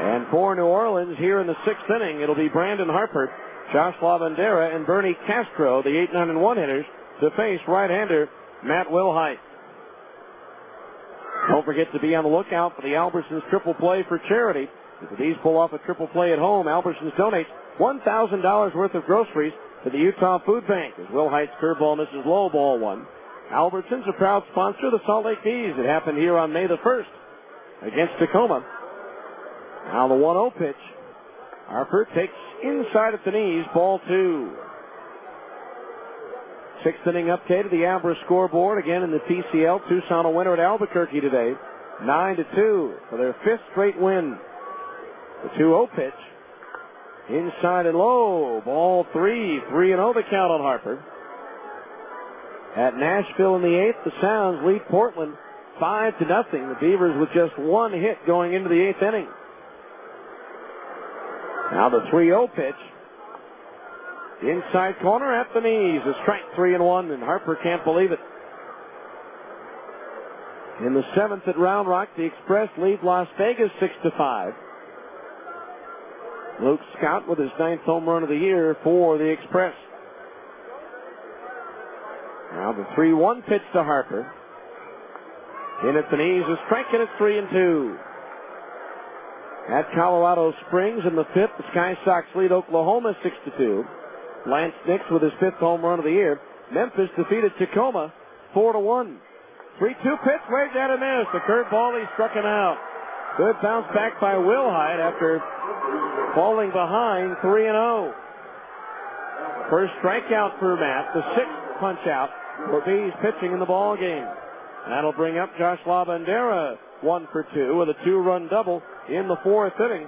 And for New Orleans here in the 6th inning, it'll be Brandon Harper, Josh Lavandera, and Bernie Castro, the 8, 9, and 1 hitters, to face right-hander Matt Wilhite. Don't forget to be on the lookout for the Albertsons triple play for charity. If the Bees pull off a triple play at home, Albertsons donates $1,000 worth of groceries to the Utah Food Bank as Wilhite's curveball misses low, ball 1. Albertsons, a proud sponsor of the Salt Lake Bees. It happened here on May the 1st against Tacoma. Now the 1-0 pitch. Harper takes inside at the knees, ball 2. 6th inning update of the Abra scoreboard. Again in the TCL, Tucson a winner at Albuquerque today. 9-2 for their fifth straight win. The 2-0 pitch. Inside and low. Ball 3. 3-0 the count on Harper. At Nashville in the eighth, the Sounds lead Portland 5-0. The Beavers with just one hit going into the eighth inning. Now the 3-0 pitch. Inside corner at the knees. A strike, 3-1, and Harper can't believe it. In the seventh at Round Rock, the Express lead Las Vegas 6-5. Luke Scott with his ninth home run of the year for the Express. Now the 3-1 pitch to Harper. In at the knees, a strike, and it's 3-2. At Colorado Springs in the fifth, the Sky Sox lead Oklahoma 6-2. Lance Nix with his fifth home run of the year. Memphis defeated Tacoma 4-1. 3-2 pitch, way down and missed. The curveball, he struck him out. Good bounce back by Wilhite after falling behind 3-0. First strikeout for Matt, the sixth punch out for Bees pitching in the ball game. That'll bring up Josh LaBandera 1 for 2 with a 2-run double in the fourth inning.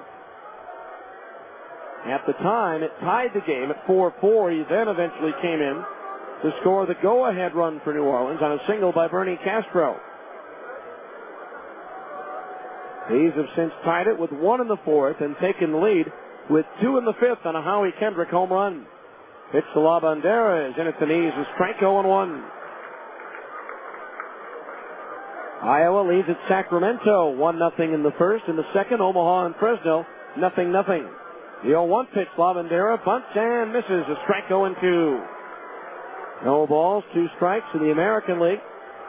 At the time, it tied the game at 4-4. He then eventually came in to score the go-ahead run for New Orleans on a single by Bernie Castro. These have since tied it with 1 in the fourth and taken the lead with 2 in the fifth on a Howie Kendrick home run. Pitch to LaBandera is in at the knees. A strike, 0-1. Iowa leads at Sacramento 1-0 in the first. In the second, Omaha and Fresno 0-0. The 0-1 pitch, LaBandera bunts and misses. A strike, 0-2. No balls, 2 strikes in the American League.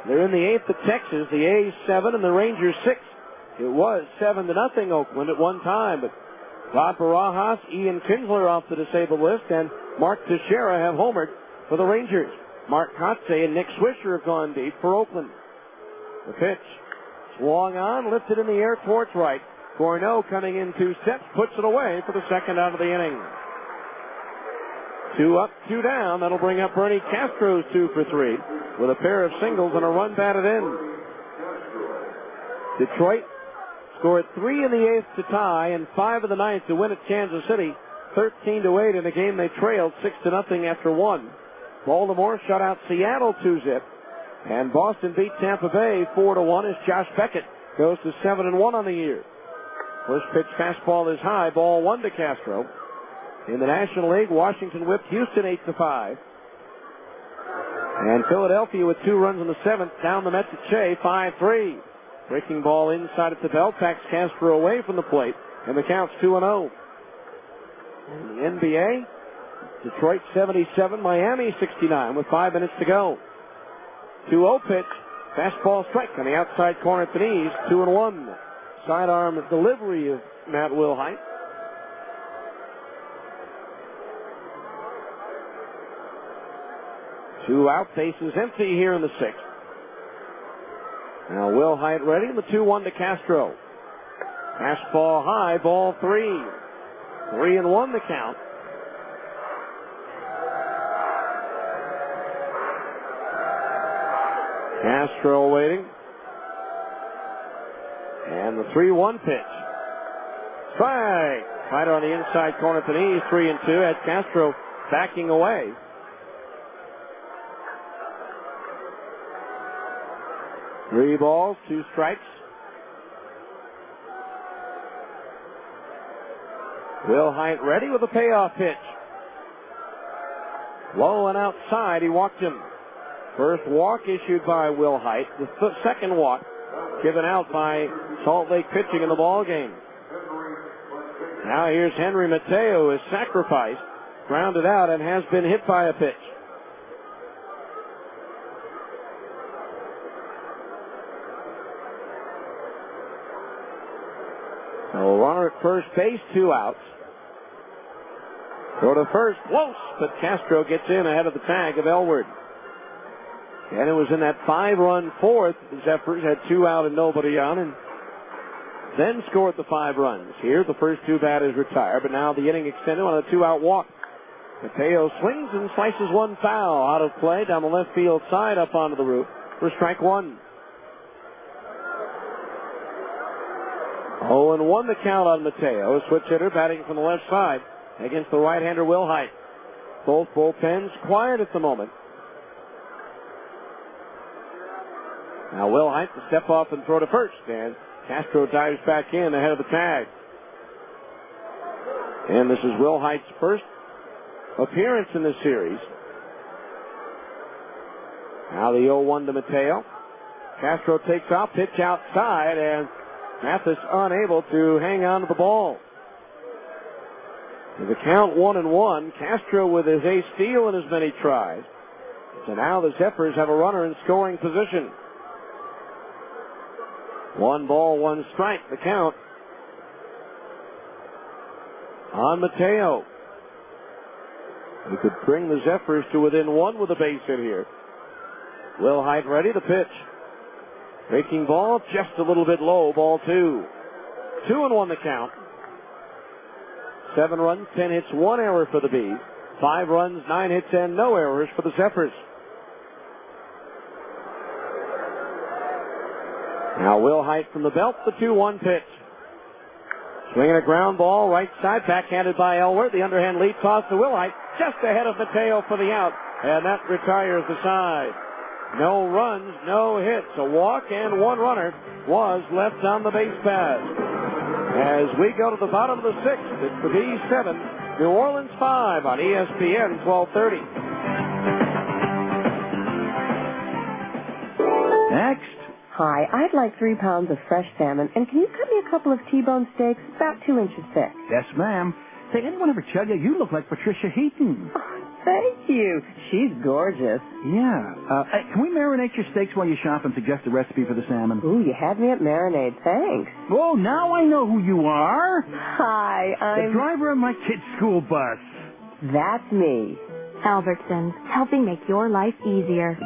They're in the eighth at Texas. The A's 7 and the Rangers 6. It was 7-0 Oakland at one time, but Bob Barajas, Ian Kinsler off the disabled list, and Mark Teixeira have homered for the Rangers. Mark Kotze and Nick Swisher have gone deep for Oakland. The pitch, swung on, lifted in the air towards right. Corneau coming in 2 steps, puts it away for the second out of the inning. 2 up, 2 down. That'll bring up Bernie Castro's 2 for 3 with a pair of singles and a run batted in. Detroit scored 3 in the eighth to tie and 5 in the ninth to win at Kansas City 13-8 in a game they trailed 6-0 after 1. Baltimore shut out Seattle 2-0. And Boston beat Tampa Bay 4-1 as Josh Beckett goes to 7-1 on the year. First pitch fastball is high, ball 1 to Castro. In the National League, Washington whipped Houston 8-5. And Philadelphia with 2 runs in the seventh down the Mets at Shea 5-3. Breaking ball inside at the belt, packs Castro away from the plate, and the count's 2-0. In the NBA, Detroit 77, Miami 69 with 5 minutes to go. 2-0 pitch, fastball strike on the outside corner at the knees, 2-1. Sidearm delivery of Matt Wilhite. Two out, bases empty here in the sixth. Now Wilhite ready, the 2-1 to Castro. Fastball high, ball 3. 3-1 the count. Castro waiting. And the 3-1 pitch. Strike! Fighter on the inside corner at the knees, 3-2. Had Castro backing away. Three balls, 2 strikes. Wilhite ready with a payoff pitch. Low and outside, he walked him. First walk issued by Wilhite. The second walk given out by Salt Lake pitching in the ball game. Now here's Henry Mateo, who is sacrificed, grounded out, and has been hit by a pitch. So runner at first base, 2 outs. Go to first, close, but Castro gets in ahead of the tag of Elward. And it was in that 5-run fourth, the Zephyrs had 2 out and nobody on, and then scored the 5 runs. Here, the first 2 batters retire, but now the inning extended on a 2-out walk. Mateo swings and slices one foul out of play down the left field side up onto the roof for strike 1. 0-1 the count on Mateo. Switch hitter batting from the left side against the right-hander Will Height. Both bullpens quiet at the moment. Now Will Height to step off and throw to first, and Castro dives back in ahead of the tag. And this is Will Height's first appearance in this series. Now the 0-1 to Mateo. Castro takes off, pitch outside, and Mathis unable to hang on to the ball. With the count 1-1, Castro with his ace steal and as many tries. So now the Zephyrs have a runner in scoring position. 1 ball, 1 strike, the count on Mateo. He could bring the Zephyrs to within 1 with a base hit here. Will Height ready, the pitch. Breaking ball, just a little bit low, ball 2. 2-1 the count. 7 runs, 10 hits, 1 error for the Bees. 5 runs, 9 hits, and no errors for the Zephyrs. Now Will Height from the belt, the 2-1 pitch. Swinging a ground ball, right side, backhanded by Elwer. The underhand lead toss to Will Height, just ahead of Mateo for the out, and that retires the side. No runs, no hits. A walk and 1 runner was left on the base pass. As we go to the bottom of the 6th, it's the Bees 7, New Orleans 5 on ESPN 1230. Next. Hi, I'd like 3 pounds of fresh salmon, and can you cut me a couple of T-bone steaks about 2 inches thick? Yes, ma'am. Say, anyone ever tell you you look like Patricia Heaton? Thank you. She's gorgeous. Yeah. Hey, can we marinate your steaks while you shop and suggest a recipe for the salmon? Ooh, you had me at marinade. Thanks. Oh, now I know who you are. Hi, I'm... the driver of my kid's school bus. That's me. Albertsons, helping make your life easier.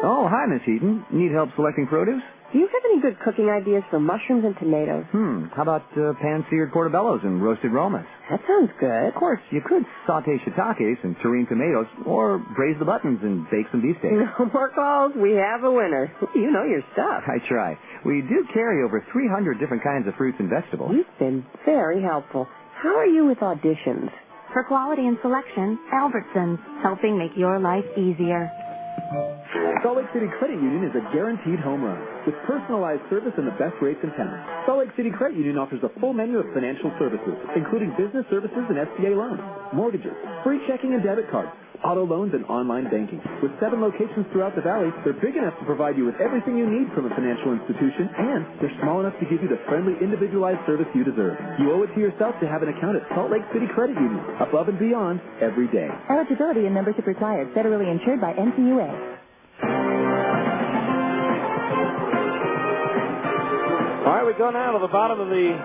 Oh, hi, Miss Heaton. Need help selecting produce? Do you have any good cooking ideas for mushrooms and tomatoes? How about pan-seared portobellos and roasted romas? That sounds good. Of course, you could saute shiitakes and tureen tomatoes, or braise the buttons and bake some beefsteak. No more calls. We have a winner. You know your stuff. I try. We do carry over 300 different kinds of fruits and vegetables. You've been very helpful. How are you with auditions? For quality and selection, Albertsons, helping make your life easier. Salt Lake City Credit Union is a guaranteed home run with personalized service and the best rates in town. Salt Lake City Credit Union offers a full menu of financial services, including business services and SBA loans, mortgages, free checking and debit cards, auto loans, and online banking. With 7 locations throughout the valley, they're big enough to provide you with everything you need from a financial institution, and they're small enough to give you the friendly, individualized service you deserve. You owe it to yourself to have an account at Salt Lake City Credit Union, above and beyond every day. Eligibility and membership required. Federally insured by NCUA. All right, we go now to the bottom of the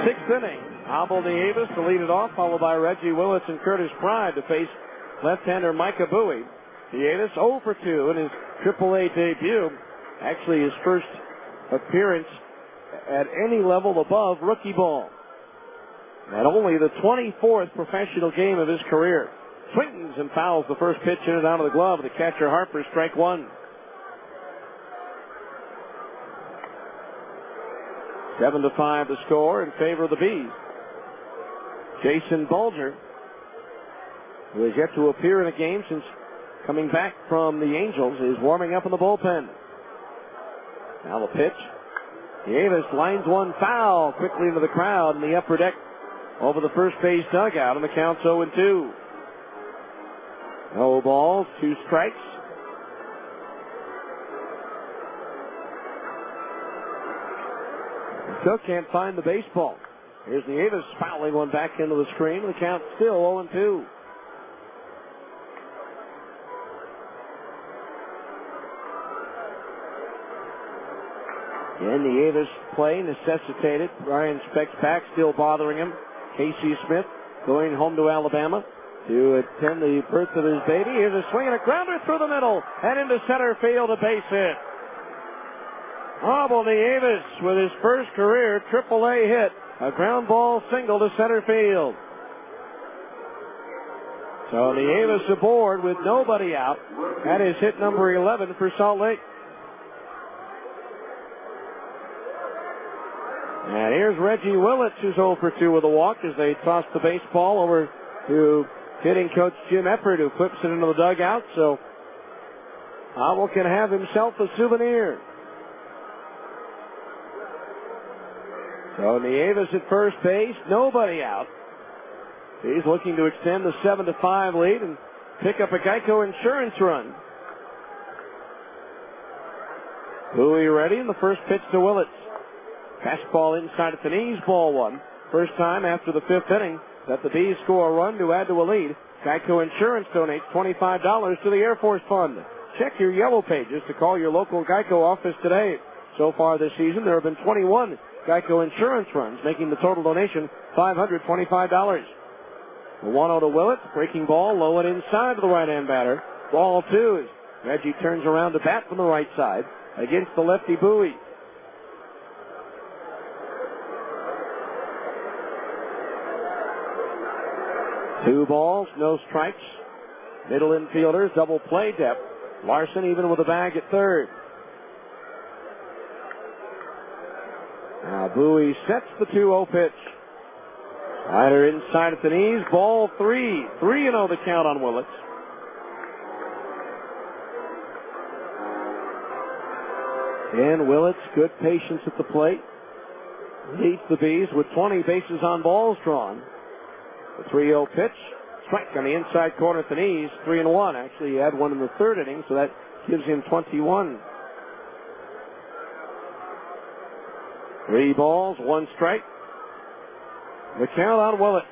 6th inning. Abel Nieves to lead it off, followed by Reggie Willis and Curtis Pride to face left-hander Micah Bowie. Nieves 0 for 2 in his AAA debut. Actually, his first appearance at any level above rookie ball. And only the 24th professional game of his career. Swings and fouls the first pitch in and out of the glove. The catcher Harper, strike 1. 7-5 the score in favor of the Bees. Jason Bulger, who has yet to appear in a game since coming back from the Angels, is warming up in the bullpen. Now the pitch. Davis lines one foul quickly into the crowd in the upper deck over the first base dugout, and the count's 0-2. No balls, 2 strikes. Still can't find the baseball. Here's Nieves fouling one back into the screen. The count still 0-2. And Nieves play necessitated. Brian Speck's back still bothering him. Casey Smith going home to Alabama to attend the birth of his baby. Here's a swing and a grounder through the middle and into center field, a base hit. Abel Nieves with his first career AAA hit, a ground ball single to center field. So Nieves aboard with nobody out. That is hit number 11 for Salt Lake. And here's Reggie Willits, who's 0 for 2 with a walk as they toss the baseball over to hitting coach Jim Eppert, who flips it into the dugout. So Howell can have himself a souvenir. So Nieves at first base, nobody out. He's looking to extend the 7-5 lead and pick up a Geico Insurance run. Bowie ready, and the first pitch to Willits. Fastball inside at the knees, ball one. First time after the 5th inning that the Bees score a run to add to a lead. Geico Insurance donates $25 to the Air Force Fund. Check your yellow pages to call your local Geico office today. So far this season, there have been 21 Geico Insurance runs, making the total donation $525. The 1-0 to Willits, breaking ball, low and inside to the right-hand batter. Ball 2 as Reggie turns around to bat from the right side against the lefty Bowie. Two balls, no strikes. Middle infielders, double play depth. Larson even with a bag at third. Now Bowie sets the 2-0 pitch. Slider inside at the knees, ball 3. 3-0 the count on Willits. And Willits, good patience at the plate. Leads the Bees with 20 bases on balls drawn. The 3-0 pitch. Strike on the inside corner at the knees. 3-1. Actually, he had one in the 3rd inning, so that gives him 21. 3 balls, 1 strike. The count on Willits.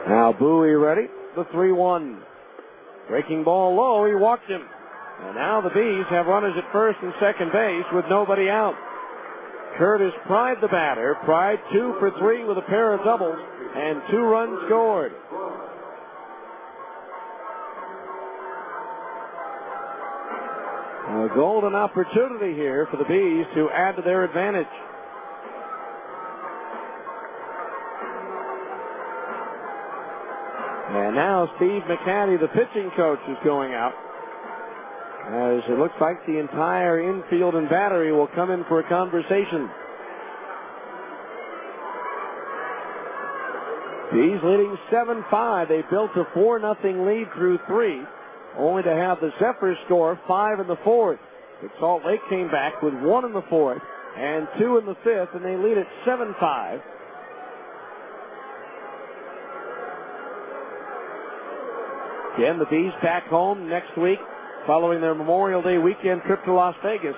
Now Bowie ready. The 3-1. Breaking ball low. He walked him. And now the Bees have runners at first and second base with nobody out. Curtis Pride, the batter. Pride 2 for 3 with a pair of doubles and 2 runs scored. A golden opportunity here for the Bees to add to their advantage. And now Steve McCaddy, the pitching coach, is going out, as it looks like the entire infield and battery will come in for a conversation. Bees leading 7-5. They built a 4-0 lead through 3, only to have the Zephyrs score 5 in the 4th. But Salt Lake came back with 1 in the 4th and 2 in the 5th, and they lead at 7-5. Again, the Bees back home next week following their Memorial Day weekend trip to Las Vegas.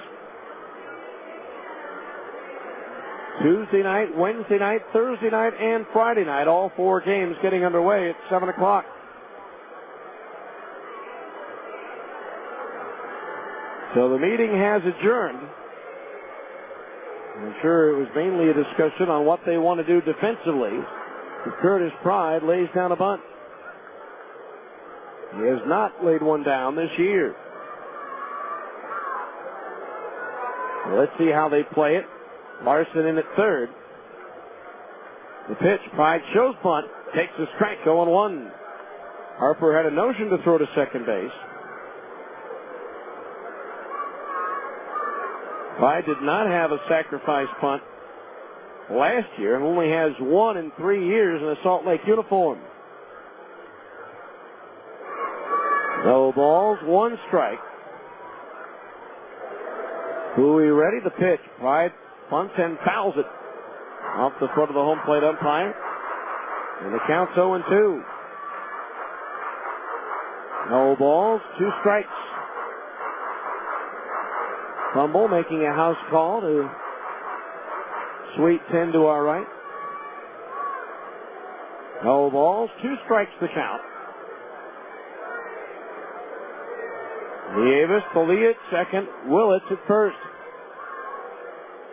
Tuesday night, Wednesday night, Thursday night, and Friday night. All 4 games getting underway at 7 o'clock. So the meeting has adjourned. I'm sure it was mainly a discussion on what they want to do defensively. Curtis Pride lays down a bunt. He has not laid one down this year. Let's see how they play it. Larson in at third. The pitch, Pride shows bunt, takes a strike, 0-1. Harper had a notion to throw to second base. Pride did not have a sacrifice punt last year and only has 1 in 3 years in a Salt Lake uniform. No balls, 1 strike. Bowie ready, the pitch. Pride punts and fouls it off the foot of the home plate umpire. And the count's 0-2. No balls, 2 strikes. Fumble making a house call to Sweet 10 to our right. No balls, 2 strikes the count. Nieves, Folia at second, Willits at first.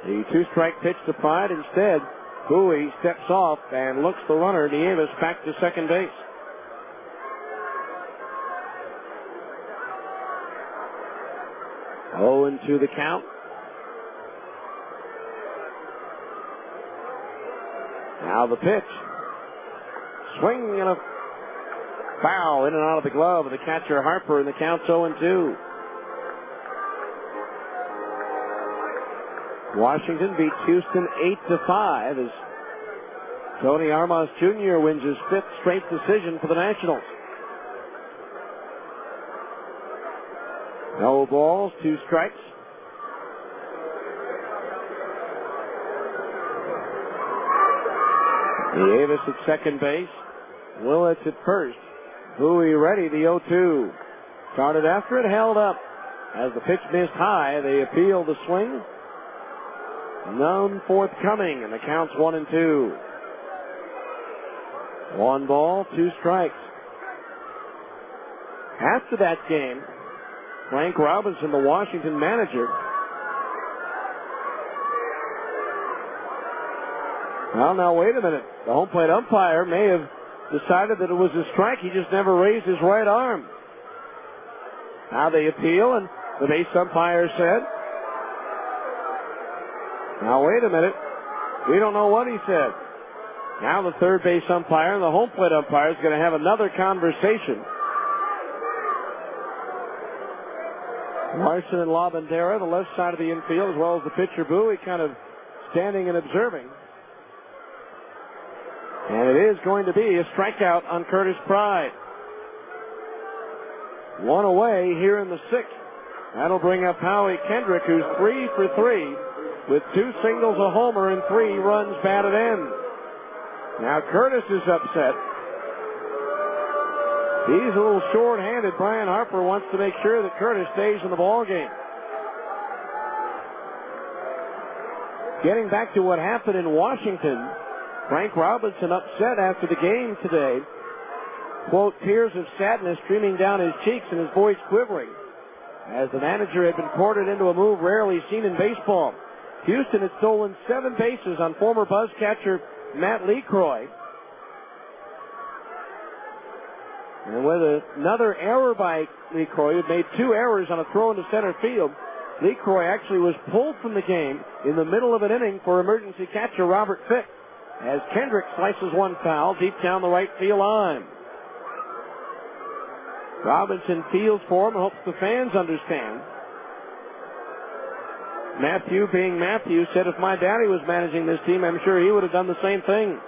The 2-strike pitch to Pride. Instead, Bowie steps off and looks the runner, Nieves, back to second base. Into the count. Now the pitch. Swing and a foul in and out of the glove of the catcher Harper, and the count's 0-2. Washington beat Houston 8-5 as Tony Armas Jr. wins his 5th straight decision for the Nationals. No balls, 2 strikes. Davis at second base. Willits at first. Bowie ready, the 0-2. Started after it, held up. As the pitch missed high, they appeal the swing. None forthcoming, and the count's 1-2. 1 ball, 2 strikes. After that game, Frank Robinson, the Washington manager, well, now wait a minute. The home plate umpire may have decided that it was a strike. He just never raised his right arm. Now they appeal, and the base umpire said, now wait a minute. We don't know what he said. Now the third base umpire and the home plate umpire is going to have another conversation. Larson and LaBandera, the left side of the infield, as well as the pitcher Bowie, kind of standing and observing. And it is going to be a strikeout on Curtis Pride. 1 away here in the 6th. That'll bring up Howie Kendrick, who's 3 for 3 with 2 singles, a homer, and 3 runs batted in. Now Curtis is upset. He's a little short-handed. Brian Harper wants to make sure that Curtis stays in the ballgame. Getting back to what happened in Washington, Frank Robinson upset after the game today. Quote, tears of sadness streaming down his cheeks and his voice quivering, as the manager had been courted into a move rarely seen in baseball. Houston had stolen 7 bases on former Buzz catcher Matt LeCroy. And with another error by LeCroy, who had made 2 errors on a throw into center field, LeCroy actually was pulled from the game in the middle of an inning for emergency catcher Robert Fick, as Kendrick slices one foul deep down the right field line. Robinson feels for him and hopes the fans understand. Matthew, being Matthew, said if my daddy was managing this team, I'm sure he would have done the same thing.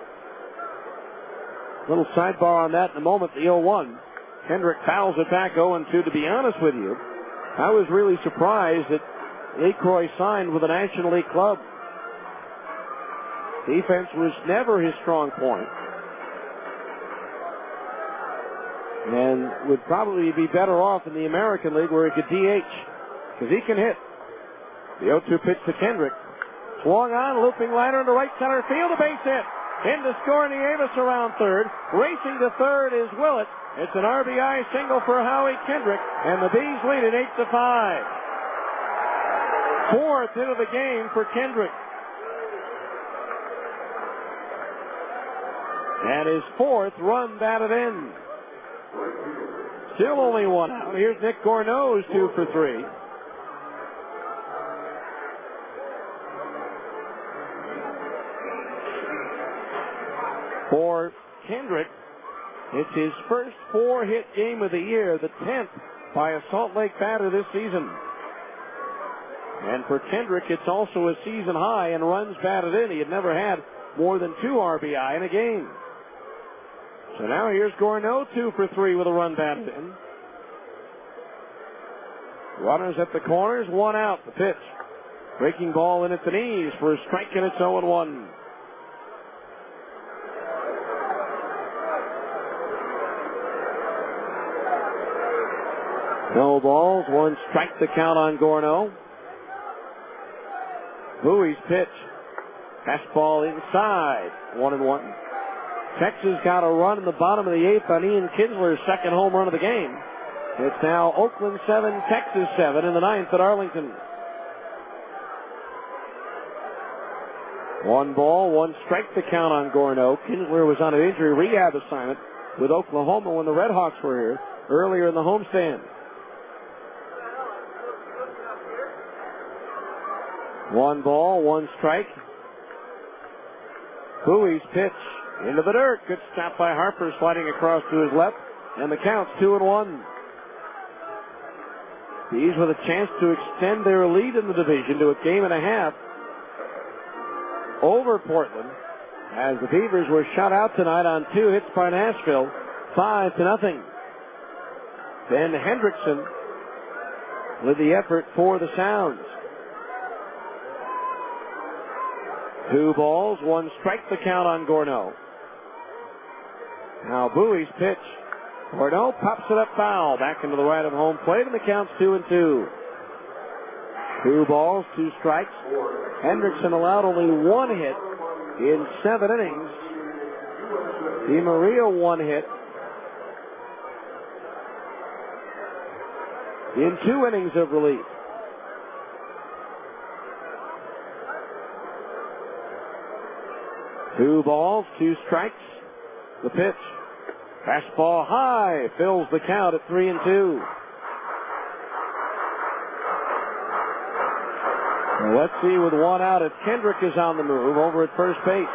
Little sidebar on that in a moment, the 0-1. Kendrick fouls it back 0-2. To be honest with you, I was really surprised that LeCroy signed with the National League club. Defense was never his strong point, and would probably be better off in the American League where he could DH, because he can hit. The 0-2 pitch to Kendrick. Swung on, looping liner into right center field, a base hit. In to score Nieves around third. Racing to third is Willett. It's an RBI single for Howie Kendrick, and the Bees lead it 8-5. 4th hit of the game for Kendrick. And his 4th run batted in. Still only 1 out. Here's Nick Gorneau, who's 2 for 3. For Kendrick, it's his first 4-hit game of the year, the 10th by a Salt Lake batter this season. And for Kendrick, it's also a season high in runs batted in. He had never had more than 2 RBI in a game. So now here's Gorneau, 2 for 3 with a run batted in. Runners at the corners, 1 out. The pitch. Breaking ball in at the knees for a strike, and it's 0-1. No balls, 1 strike to count on Gorneau. Bowie's pitch. Fastball inside, 1-1. Texas got a run in the bottom of the 8th on Ian Kinsler's second home run of the game. It's now Oakland 7, Texas 7 in the 9th at Arlington. 1 ball, 1 strike to count on Gorneau. Kinsler was on an injury rehab assignment with Oklahoma when the Red Hawks were here earlier in the homestand. 1 ball, 1 strike. Bowie's pitch into the dirt. Good stop by Harper, sliding across to his left, and the count's 2-1. Bees with a chance to extend their lead in the division to a game and a half over Portland as the Beavers were shut out tonight on 2 hits by Nashville, 5-0. Ben Hendrickson with the effort for the Sounds. 2 balls, 1 strike, the count on Gorneau. Now Bowie's pitch. Gorneau pops it up foul, back into the right of home plate, and the count's 2-2. 2 balls, 2 strikes. Hendrickson allowed only 1 hit in 7 innings. DiMaria 1 hit in 2 innings of relief. Two balls, 2 strikes. The pitch. Fastball high, fills the count at 3-2. Well, let's see with 1 out if Kendrick is on the move over at first base.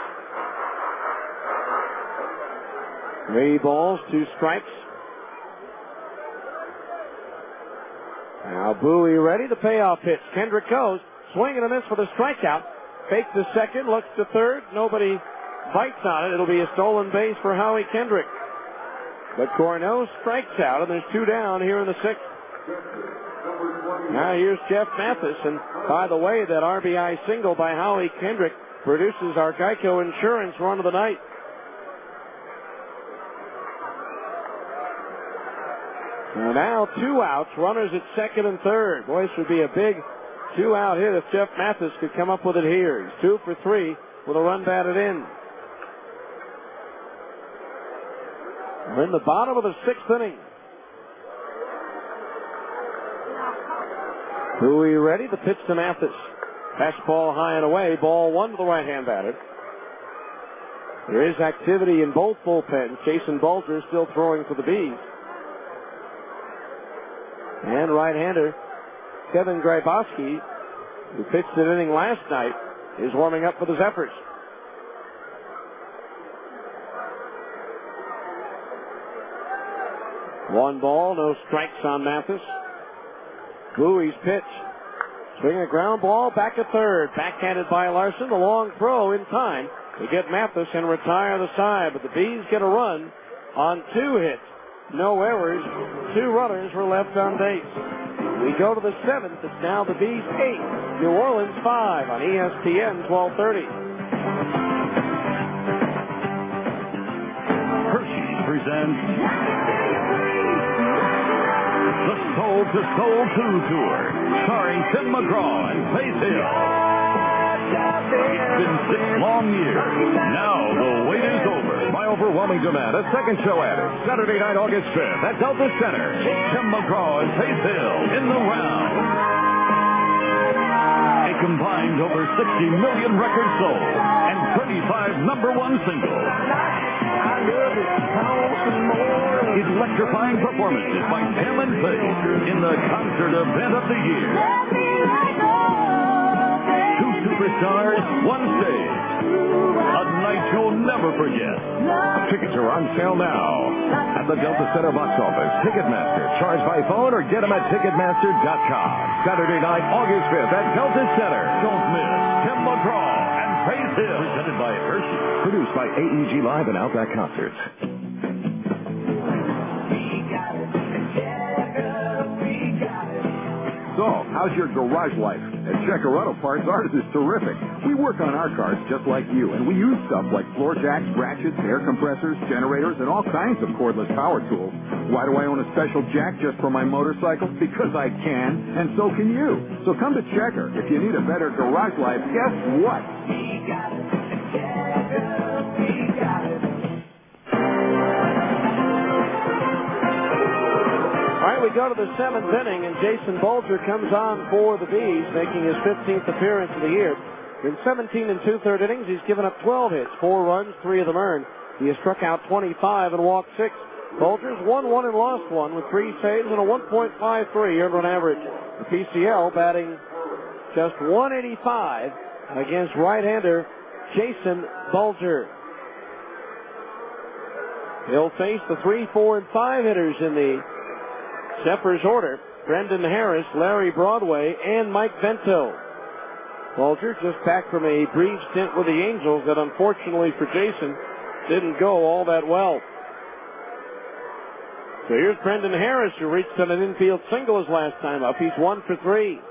3 balls, 2 strikes. Now Bowie ready, the payoff pitch. Kendrick goes, swing and a miss for the strikeout. Fakes the second, looks to third. Nobody bites on it. It'll be a stolen base for Howie Kendrick. But Gorneau strikes out, and there's 2 down here in the 6th. Now here's Jeff Mathis, and by the way, that RBI single by Howie Kendrick produces our Geico Insurance run of the night. And now 2 outs, runners at second and third. Boy, this would be a big 2-out hit if Jeff Mathis could come up with it here. He's 2 for 3 with a run batted in. We're in the bottom of the 6th inning. Bowie ready, the pitch to Mathis. Fastball high and away, ball 1 to the right-hand batter. There is activity in both bullpens. Jason Bulger still throwing for the Bees. And right-hander Kevin Grybowski, who pitched an inning last night, is warming up for the Zephyrs. One ball, no strikes on Mathis. Bowie's pitch. Swing a ground ball back at third. Backhanded by Larson. The long throw in time to get Mathis and retire the side. But the Bees get a run on 2 hits. No errors. 2 runners were left on base. We go to the 7th. It's now the Bees 8, New Orleans 5 on ESPN 1230. Hershey's presents the Soul to Soul 2 Tour, starring Tim McGraw and Faith Hill. It's been 6 long years. Now the wait is over. By overwhelming demand, a second show added. Saturday night, August 5th at Delta Center. Tim McGraw and Faith Hill in the round. A combined over 60 million records sold and 35 #1 singles. Electrifying performances by Tim and Faith in the concert event of the year. 2 superstars, 1 stage. A night you'll never forget. Tickets are on sale now at the Delta Center box office, Ticketmaster. Charge by phone or get them at Ticketmaster.com. Saturday night, August 5th at Delta Center. Don't miss Tim McGraw and Faith Hill. Presented by Hershey. Produced by AEG Live and Outback Concerts. So, how's your garage life? At Checker Auto Parts, ours is terrific. We work on our cars just like you, and we use stuff like floor jacks, ratchets, air compressors, generators, and all kinds of cordless power tools. Why do I own a special jack just for my motorcycle? Because I can, and so can you. So come to Checker. If you need a better garage life, guess what? We got it. Checker, we got it. All right, we go to the 7th inning, and Jason Bulger comes on for the Bees, making his 15th appearance of the year. In 17 2/3 innings, he's given up 12 hits, 4 runs, 3 of them earned. He has struck out 25 and walked 6. Bulger's won 1 and lost 1 with 3 saves and a 1.53 earned run average. The PCL batting just 185 against right-hander Jason Bulger. He'll face the 3, 4, and 5 hitters in the Zephyrs order: Brendan Harris, Larry Broadway, and Mike Vento. Bulger just back from a brief stint with the Angels that unfortunately for Jason didn't go all that well. So here's Brendan Harris, who reached on an infield single his last time up. He's 1 for 3.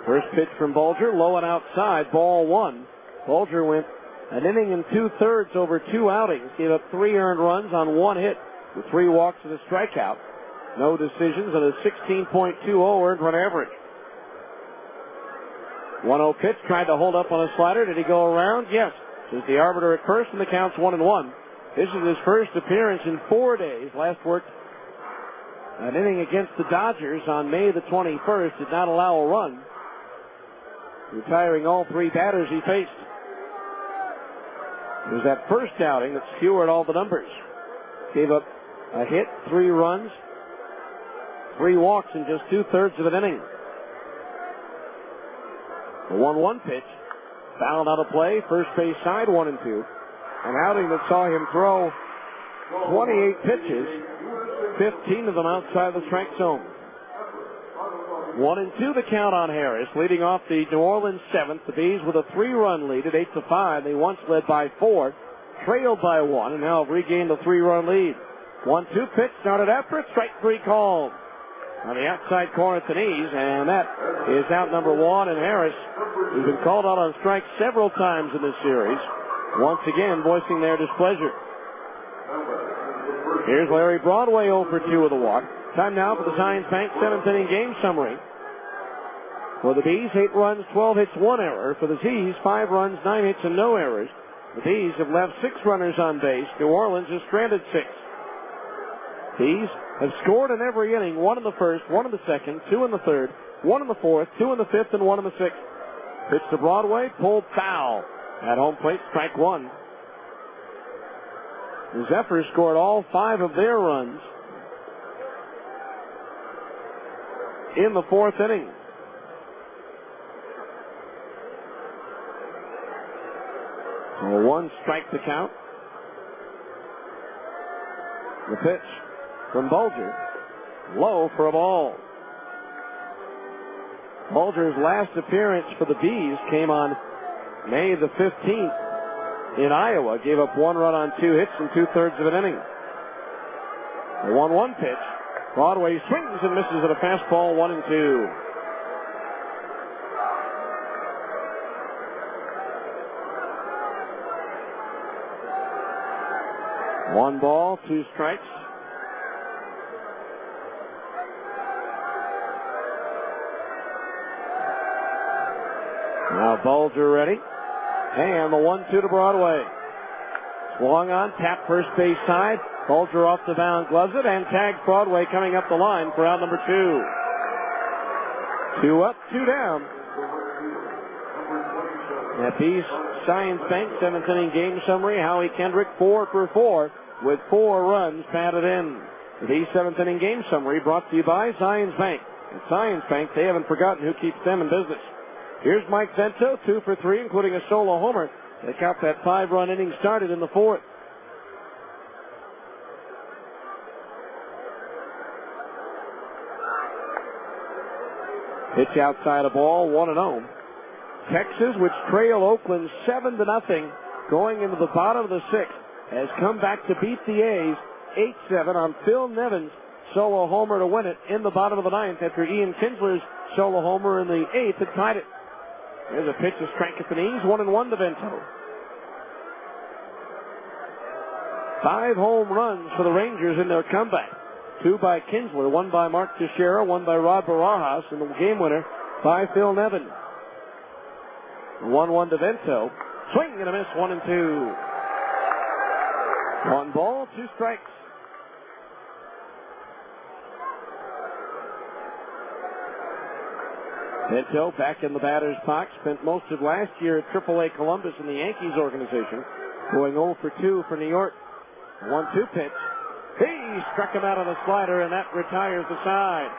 First pitch from Bulger, low and outside, ball 1. Bulger went an inning and 2/3 over 2 outings, gave up 3 earned runs on 1 hit with 3 walks and a strikeout. No decisions and a 16.20 earned run average. 1-0 pitch, tried to hold up on a slider. Did he go around? Yes. Says the arbiter at first, and the count's 1-1. This is his first appearance in 4 days. Last worked an inning against the Dodgers on May the 21st. Did not allow a run, retiring all 3 batters he faced. It was that first outing that skewered all the numbers. Gave up a hit, 3 runs, 3 walks in just 2/3 of an inning. The 1-1 pitch, fouled out of play, first base side, 1-2. An outing that saw him throw 28 pitches, 15 of them outside the strike zone. 1-2 the count on Harris, leading off the New Orleans 7th. The Bees with a 3-run lead at 8-5. They once led by 4, trailed by 1, and now have regained a 3-run lead. 1-2 pitch started after it, strike 3 called on the outside corner at the knees, and that is out number 1. And Harris, who's been called out on strikes several times in this series, once again voicing their displeasure. Here's Larry Broadway 0 for 2 with a walk. Time now for the Zions Bank 7th inning game summary. For the Bees, 8 runs, 12 hits, 1 error. For the Z's, 5 runs, 9 hits, and no errors. The Bees have left 6 runners on base. New Orleans has stranded 6. Bees have scored in every inning, 1 in the first, 1 in the second, 2 in the third, 1 in the fourth, 2 in the fifth, and 1 in the sixth. Pitch to Broadway, pulled foul. At home plate, strike 1. The Zephyrs scored all 5 of their runs in the 4th inning. So 1 strike to count. The pitch from Bulger, low for a ball. Bulger's last appearance for the Bees came on May the 15th in Iowa. Gave up 1 run on 2 hits in 2/3 of an inning. The 1-1 pitch. Broadway swings and misses at a fastball, 1-2. One ball, 2 strikes. Now Bulger ready. And the 1-2 to Broadway. Swung on, tap first base side. Bulger off the mound, gloves it, and tags Broadway coming up the line for out number 2. 2 up, 2 down. At Bees Zions Bank 7th inning game summary, Howie Kendrick 4 for 4 with 4 runs batted in. The 7th inning game summary brought to you by Zions Bank. At Zions Bank, they haven't forgotten who keeps them in business. Here's Mike Vento, 2 for 3, including a solo homer. They capped that 5-run inning started in the 4th. Pitch outside a ball, 1-0. Texas, which trail Oakland 7-0, going into the bottom of the 6th, has come back to beat the A's 8-7 on Phil Nevin's solo homer to win it in the bottom of the 9th after Ian Kinsler's solo homer in the 8th had tied it. There's a pitch, a strike at the knees, 1-1 to Vento. 5 home runs for the Rangers in their comeback. 2 by Kinsler, 1 by Mark Teixeira, 1 by Rod Barajas, and the game winner by Phil Nevin. 1-1 to Vento. Swing and a miss, 1-2. 1 ball, 2 strikes. Vento back in the batter's box. Spent most of last year at AAA Columbus in the Yankees organization. Going 0 for 2 for New York. 1-2 pitch. He struck him out on the slider, and that retires the side.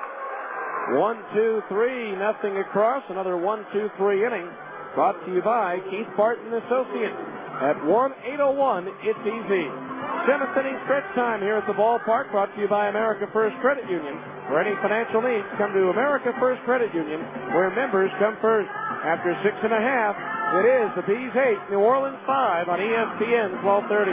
1-2-3, nothing across. Another 1-2-3 inning. Brought to you by Keith Barton Associates. At 1-801, it's easy. Seventh inning stretch time here at the ballpark, brought to you by America First Credit Union. For any financial needs, come to America First Credit Union, where members come first. After 6.5, it is the Bees 8, New Orleans 5 on ESPN 1230.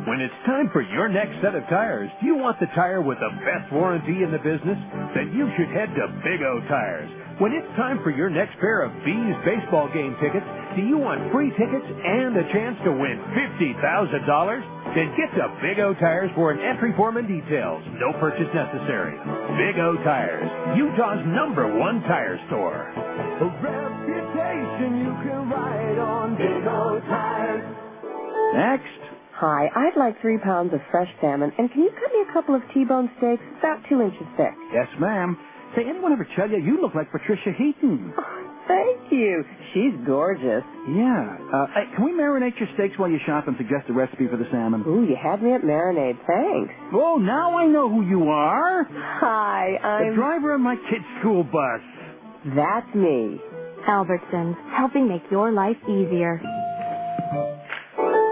When it's time for your next set of tires, do you want the tire with the best warranty in the business? Then you should head to Big O Tires. When it's time for your next pair of Bees baseball game tickets, do you want free tickets and a chance to win $50,000? Then get to Big O Tires for an entry form and details. No purchase necessary. Big O Tires, Utah's #1 tire store. A reputation you can ride on. Big O Tires. Next. Hi, I'd like 3 pounds of fresh salmon, and can you cut me a couple of T-bone steaks about 2 inches thick? Yes, ma'am. Say, anyone ever tell you look like Patricia Heaton? Oh, thank you. She's gorgeous. Yeah. Hey, can we marinate your steaks while you shop and suggest a recipe for the salmon? Ooh, you had me at marinade. Thanks. Oh, now I know who you are. Hi, I'm... the driver of my kid's school bus. That's me. Albertsons, helping make your life easier.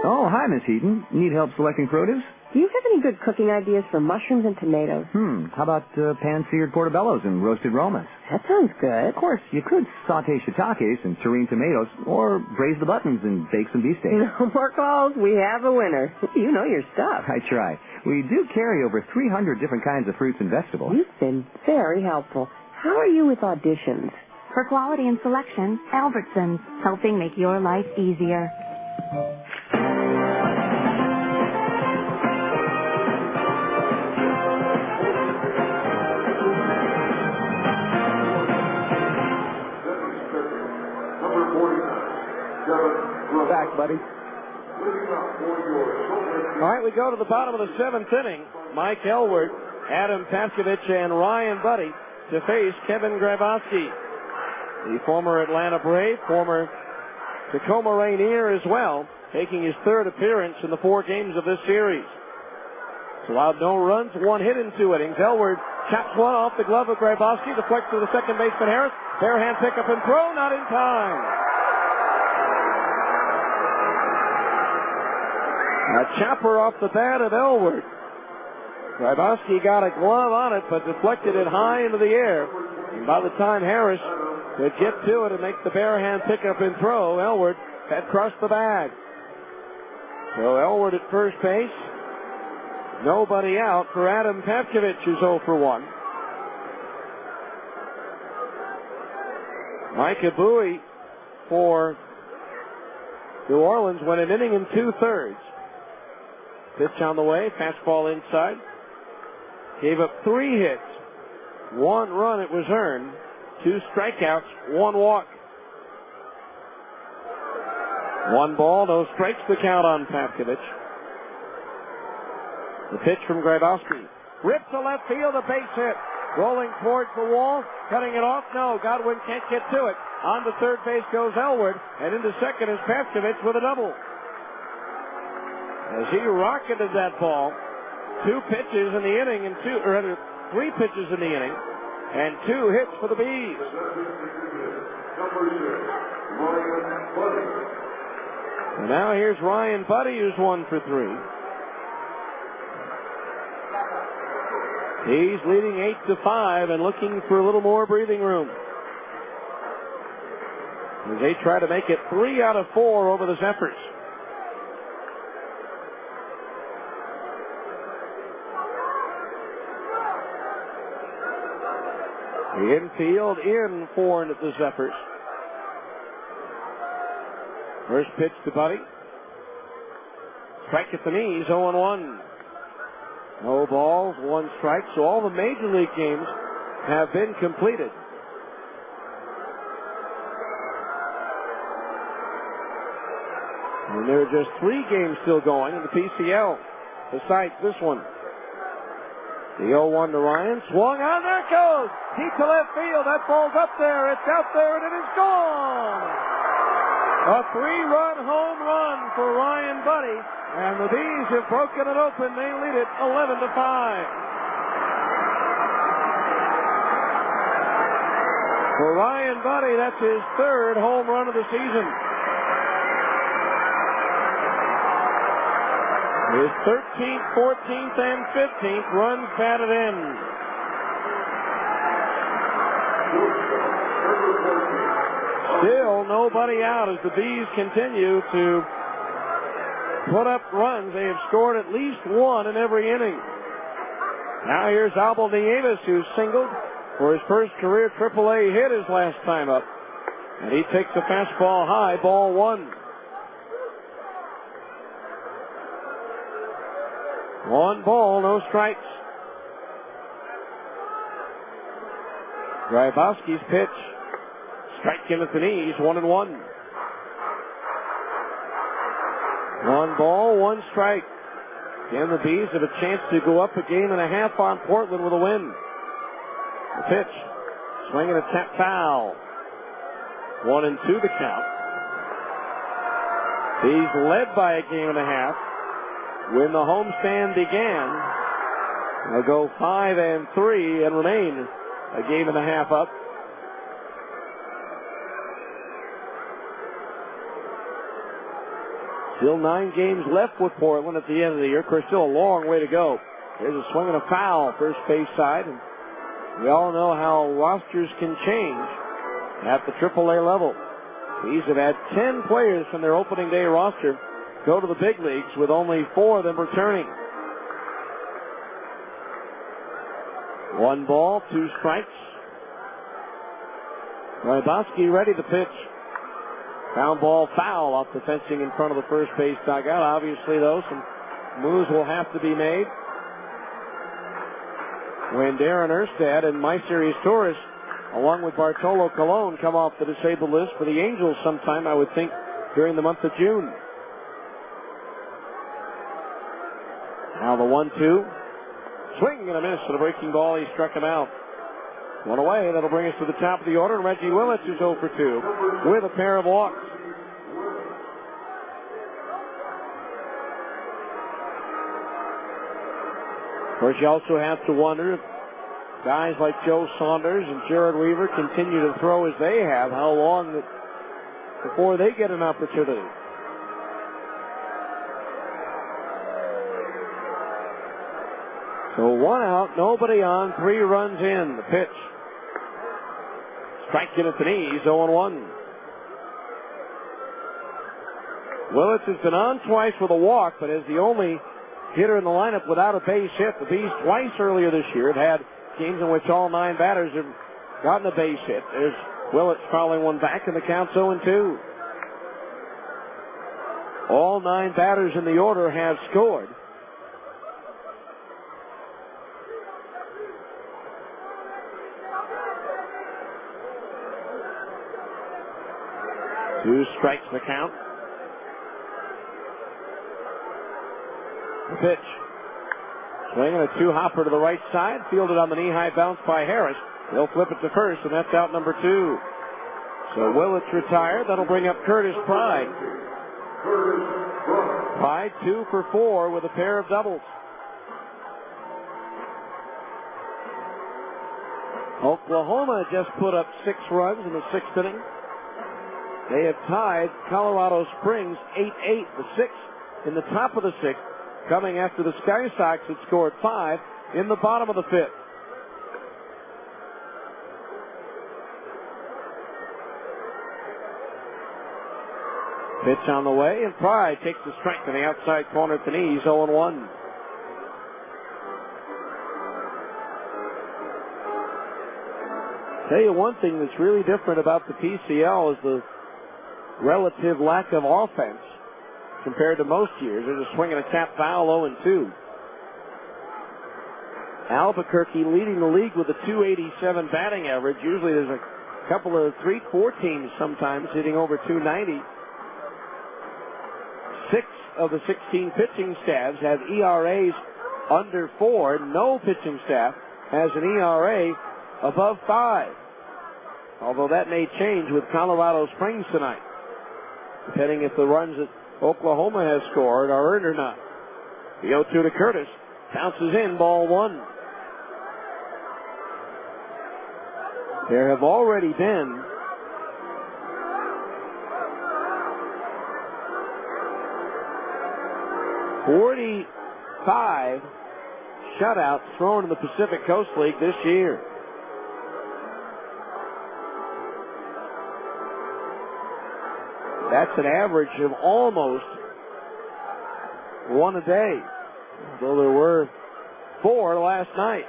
Oh, hi, Miss Heaton. Need help selecting produce? Do you have any good cooking ideas for mushrooms and tomatoes? How about pan-seared portobellos and roasted romas? That sounds good. Of course, you could saute shiitakes and terrine tomatoes, or braise the buttons and bake some beefsteak. No more calls. We have a winner. You know your stuff. I try. We do carry over 300 different kinds of fruits and vegetables. You've been very helpful. How are you with auditions? For quality and selection, Albertsons, helping make your life easier. Back, buddy. All right, we go to the bottom of the 7th inning. Mike Elward, Adam Paskovich, and Ryan Buddy to face Kevin Grabowski, the former Atlanta Brave, former Tacoma Rainier as well, taking his 3rd appearance in the 4 games of this series. It's allowed no runs, 1 hit in 2 innings. Elward chops one off the glove of Grabowski, deflects to the second baseman Harris. Bare hand pickup and throw, not in time. A chopper off the bat of Elward. Grabowski got a glove on it, but deflected it high into the air. And by the time Harris could get to it and make the bare hand pickup and throw, Elward had crossed the bag. So Elward at first base. Nobody out for Adam Paskovich, who's 0 for 1. Micah Bowie for New Orleans went an inning and 2/3. Pitch on the way, fastball inside. Gave up 3 hits. 1 run it was earned. 2 strikeouts, 1 walk. 1 ball, no strikes to count on Paskovich. The pitch from Grabowski. Ripped to left field, a base hit. Rolling towards the wall, cutting it off. No, Godwin can't get to it. On to third base goes Elward, and into second is Paskovich with a double. As he rocketed that ball, 2 pitches in the inning, and 3 pitches in the inning, and 2 hits for the Bees. And now here's Ryan Buddy, who's 1 for 3. He's leading 8-5 and looking for a little more breathing room, as they try to make it 3 out of 4 over the Zephyrs. The infield in for the Zephyrs. First pitch to Buddy. Strike at the knees, 0-1. No balls, 1 strike. So all the major league games have been completed. And there are just 3 games still going in the PCL besides this one. The 0-1 to Ryan. Swung on. There it goes. Deep to left field. That ball's up there. It's out there, and it is gone. A 3-run home run for Ryan Buddy. And the Bees have broken it open. They lead it 11-5. For Ryan Buddy, that's his 3rd home run of the season. His 13th, 14th, and 15th runs batted in. Still nobody out as the Bees continue to put up runs. They have scored at least one in every inning. Now here's Albal Nieves, who singled for his first career AAA hit his last time up. And he takes a fastball high, ball one. One ball, no strikes. Grybowski's pitch. Strike him at the knees, 1-1. One ball, one strike. Again, the Bees have a chance to go up a game and a half on Portland with a win. The pitch. Swinging a tap foul. 1-2 the count. Bees led by a game and a half when the homestand began. They'll go 5-3 and remain a game and a half up. Still 9 games left with Portland at the end of the year. Of course, still a long way to go. There's a swing and a foul, first base side. And we all know how rosters can change at the AAA level. These have had 10 players from their opening day roster go to the big leagues, with only 4 of them returning. 1 ball, 2 strikes. Grybowski ready to pitch. Ground ball foul off the fencing in front of the first base dugout. Obviously, though, some moves will have to be made. When Darren Erstad and My Series Tourist, along with Bartolo Colon, come off the disabled list for the Angels sometime, I would think, during the month of June. Now the 1-2. Swing and a miss at a breaking ball. He struck him out. One away. That'll bring us to the top of the order. And Reggie Willits is 0 for 2 with a pair of walks. Of course, you also have to wonder if guys like Joe Saunders and Jared Weaver continue to throw as they have, how long before they get an opportunity. So 1 out, nobody on, 3 runs in. The pitch. Strike it at the knees, 0-1. Willits has been on twice with a walk, but is the only hitter in the lineup without a base hit. The Bees twice earlier this year have had games in which all 9 batters have gotten a base hit. There's Willits fouling one back, and the count's 0-2. All 9 batters in the order have scored. Two strikes the count. The pitch. Swinging a 2-hopper to the right side. Fielded on the knee-high bounce by Harris. They'll flip it to first, and that's out number 2. So Willits retired. That'll bring up Curtis Pride. Pride 2 for 4 with a pair of doubles. Oklahoma just put up 6 runs in the 6th inning. They have tied Colorado Springs 8-8, the 6th in the top of the 6th, coming after the Sky Sox had scored 5 in the bottom of the 5th. Pitch on the way, and Pride takes the strike to the outside corner at the knees, 0-1. Tell you one thing that's really different about the PCL is the relative lack of offense compared to most years. They're just swinging a tap foul, 0-2. Albuquerque leading the league with a .287 batting average. Usually there's a couple of 3-4 teams sometimes hitting over .290. 6 of the 16 pitching staffs have ERAs under 4. No pitching staff has an ERA above 5. Although that may change with Colorado Springs tonight, depending if the runs that Oklahoma has scored are earned or not. The 0-2 to Curtis. Bounces in, ball 1. There have already been 4 45 shutouts thrown in the Pacific Coast League this year. That's an average of almost one a day. Though there were 4 last night.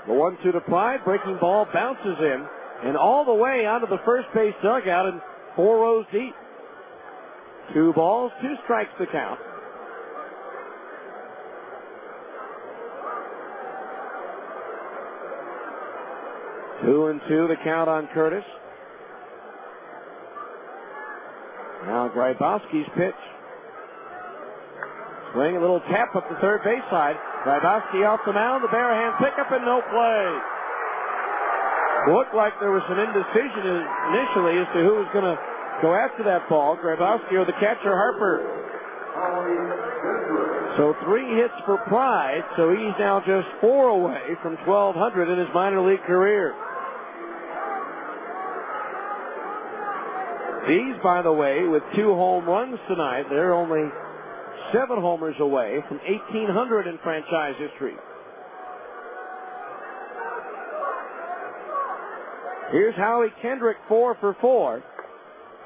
The 1-2 to Pride. Breaking ball bounces in and all the way onto the first base dugout and 4 rows deep. 2 balls, 2 strikes to count. Two and 2 the count on Curtis. Now Grybowski's pitch. Swing, a little tap up the third base side. Grybowski off the mound, the bare hand pickup and no play. Looked like there was some indecision initially as to who was going to go after that ball, Grybowski or the catcher Harper. So 3 hits for Pride, so he's now just 4 away from 1,200 in his minor league career. These, by the way, with 2 home runs tonight, they're only 7 homers away from 1,800 in franchise history. Here's Howie Kendrick, 4 for 4.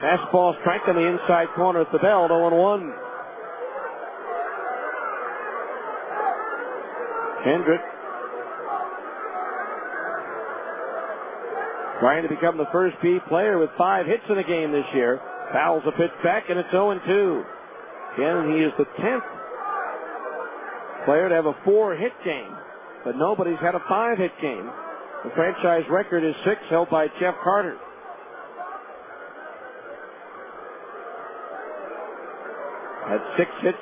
Fastball strike on the inside corner at the belt, 0-1. Kendrick trying to become the first B player with 5 hits in a game this year. Fouls a pitch back, and it's 0-2. Again, he is the 10th player to have a 4-hit game, but nobody's had a 5-hit game. The franchise record is 6, held by Jeff Carter. Had 6 hits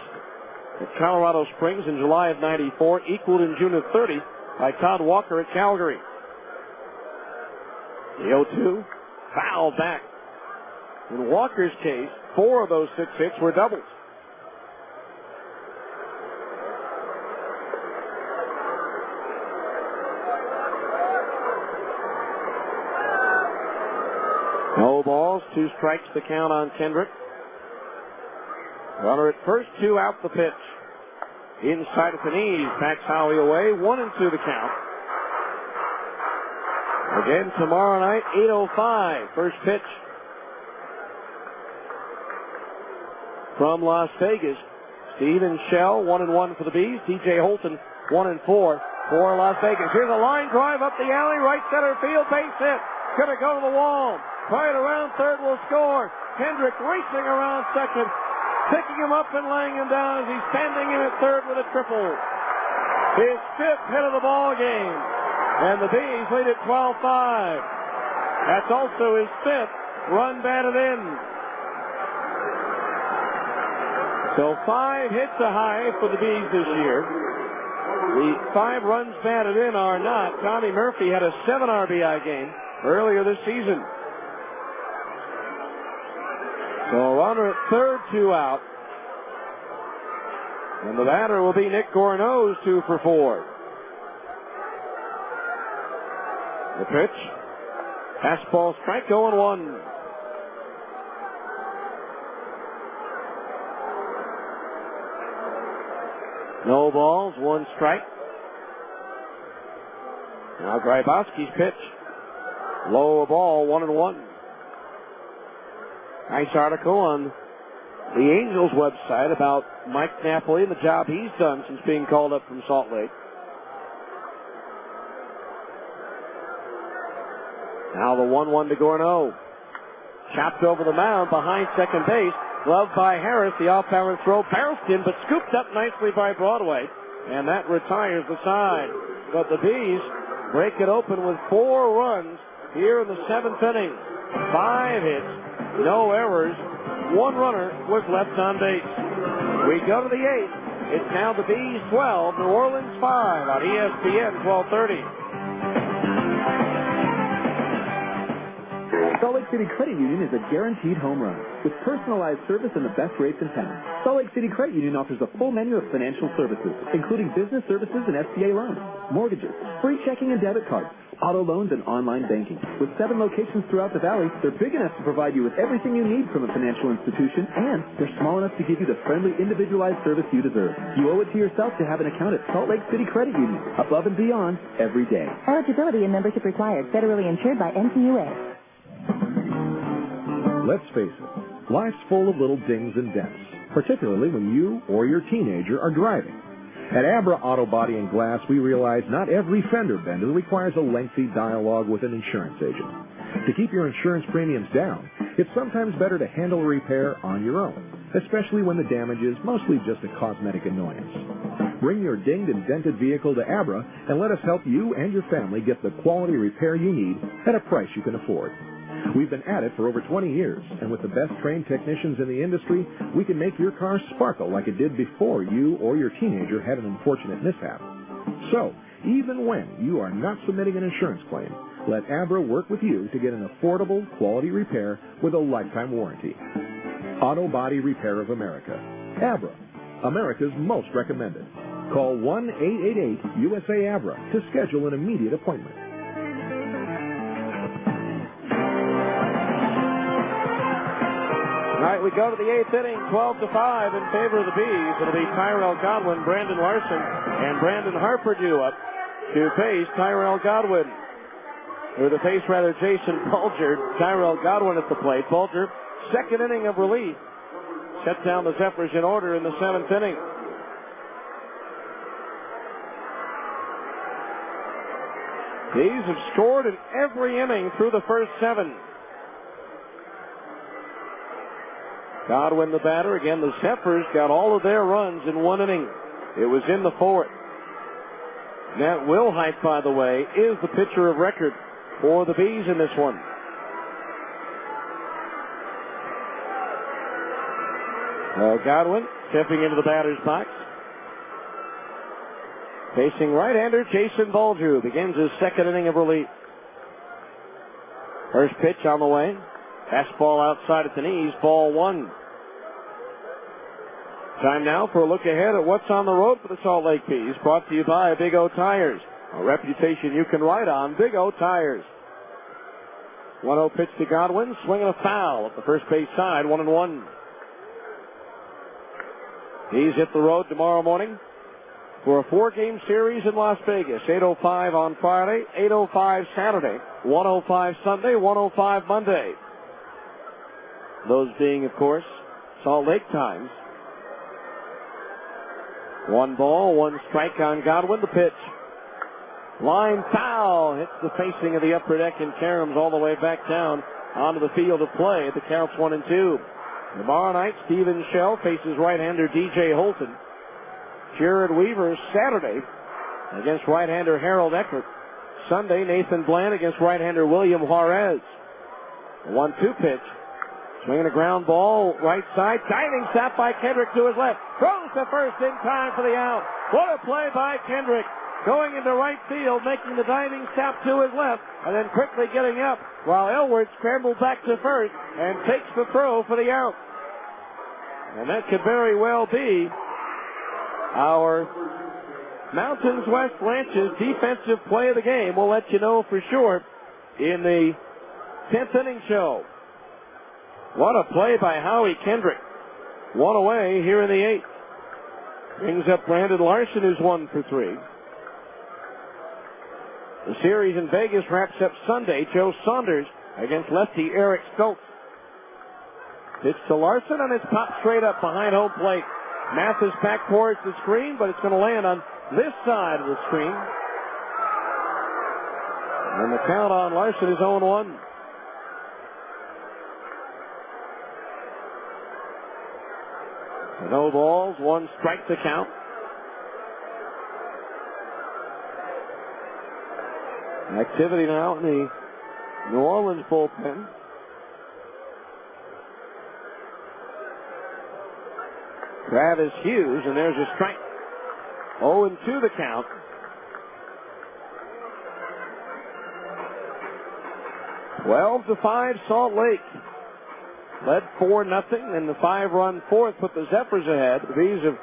at Colorado Springs in July of '94, equaled in June of '30 by Todd Walker at Calgary. The 0-2, foul back. In Walker's case, 4 of those 6 hits were doubles. No balls, 2 strikes to count on Kendrick. Runner at first, 2 out the pitch. Inside at the knees, backs Howie away, 1-2 the count. Again tomorrow night, 8:05, first pitch from Las Vegas. Steven Shell, 1-1 for the Bees. DJ Holton, 1-4 for Las Vegas. Here's a line drive up the alley, right center field, base hit. Gonna go to the wall. Right around third will score. Kendrick racing around second, picking him up and laying him down as he's standing in at third with a triple. His 5th hit of the ball game. And the Bees lead at 12-5. That's also his 5th run batted in. So 5 hits a high for the Bees this year. The 5 runs batted in are not. Tommy Murphy had a 7 RBI game earlier this season. So a runner at third, 2 out. And the batter will be Nick Gorno's, 2 for 4. The pitch. Fastball strike, 0-1. No balls, 1 strike. Now Grybowski's pitch. Low ball, 1-1. Nice article on the Angels website about Mike Napoli and the job he's done since being called up from Salt Lake. Now the 1-1 to Gorno. Chopped over the mound behind second base. Gloved by Harris. The off-balance throw bounced in, but scooped up nicely by Broadway. And that retires the side. But the Bees break it open with 4 runs here in the 7th inning. 5 hits, no errors. 1 runner was left on base. We go to the 8th. It's now the Bees 12, New Orleans 5 on ESPN 1230. Salt Lake City Credit Union is a guaranteed home run with personalized service and the best rates in town. Salt Lake City Credit Union offers a full menu of financial services, including business services and SBA loans, mortgages, free checking and debit cards, auto loans, and online banking. With 7 locations throughout the valley, they're big enough to provide you with everything you need from a financial institution, and they're small enough to give you the friendly, individualized service you deserve. You owe it to yourself to have an account at Salt Lake City Credit Union, above and beyond, every day. Eligibility and membership required. Federally insured by NCUA. Let's face it, life's full of little dings and dents, particularly when you or your teenager are driving. At Abra Auto Body and Glass, we realize not every fender bender requires a lengthy dialogue with an insurance agent. To keep your insurance premiums down, it's sometimes better to handle a repair on your own, especially when the damage is mostly just a cosmetic annoyance. Bring your dinged and dented vehicle to Abra and let us help you and your family get the quality repair you need at a price you can afford. We've been at it for over 20 years, and with the best trained technicians in the industry, we can make your car sparkle like it did before you or your teenager had an unfortunate mishap. So, even when you are not submitting an insurance claim, let Abra work with you to get an affordable, quality repair with a lifetime warranty. Auto Body Repair of America. Abra, America's most recommended. Call 1-888-USA-ABRA to schedule an immediate appointment. All right, we go to the 8th inning, 12-5 in favor of the Bees. It'll be Tyrell Godwin, Brandon Larson, and Brandon Harper due up to face Tyrell Godwin. Or to face, rather, Jason Bulger. Tyrell Godwin at the plate. Bulger, second inning of relief, sets down the Zephyrs in order in the 7th inning. Bees have scored in every inning through the first 7. Godwin the batter. Again, the Zephyrs got all of their runs in 1 inning. It was in the 4th. Nat Wilhite, by the way, is the pitcher of record for the Bees in this one. Godwin stepping into the batter's box. Facing right-hander Jason Bulger, who begins his 2nd inning of relief. First pitch on the way. Fastball outside at the knees, ball 1. Time now for a look ahead at what's on the road for the Salt Lake Bees, brought to you by Big O Tires. A reputation you can ride on, Big O Tires. 1-0 pitch to Godwin, swinging a foul at the first base side, 1-1. He's hit the road tomorrow morning for a 4-game series in Las Vegas. 8:05 on Friday, 8:05 Saturday, 1:05 Sunday, 1:05 Monday. Those being, of course, Salt Lake times. 1 ball, 1 strike on Godwin. The pitch. Line foul. Hits the facing of the upper deck and caroms all the way back down onto the field of play. The count's 1-2. Tomorrow night, Steven Shell faces right-hander DJ Holton. Jared Weaver Saturday against right-hander Harold Eckert. Sunday, Nathan Bland against right-hander William Juarez. 1-2 pitch. Swinging a ground ball, right side, diving stop by Kendrick to his left. Throws to first in time for the out. What a play by Kendrick. Going into right field, making the diving stop to his left, and then quickly getting up while Elwood scrambled back to first and takes the throw for the out. And that could very well be our Mountains West Ranches defensive play of the game. We'll let you know for sure in the 10th inning show. What a play by Howie Kendrick. 1 away here in the 8th. Brings up Brandon Larson, who's 1 for 3. The series in Vegas wraps up Sunday. Joe Saunders against lefty Eric Stoltz. Pitch to Larson, and it's popped straight up behind home plate. Mathis back towards the screen, but it's going to land on this side of the screen. And the count on Larson is 0-1. No balls, 1 strike to count. Activity now in the New Orleans bullpen. Travis Hughes, and there's a strike. 0-2 the count. 12-5 Salt Lake. Led 4-0, and the 5-run fourth put the Zephyrs ahead. The Bees have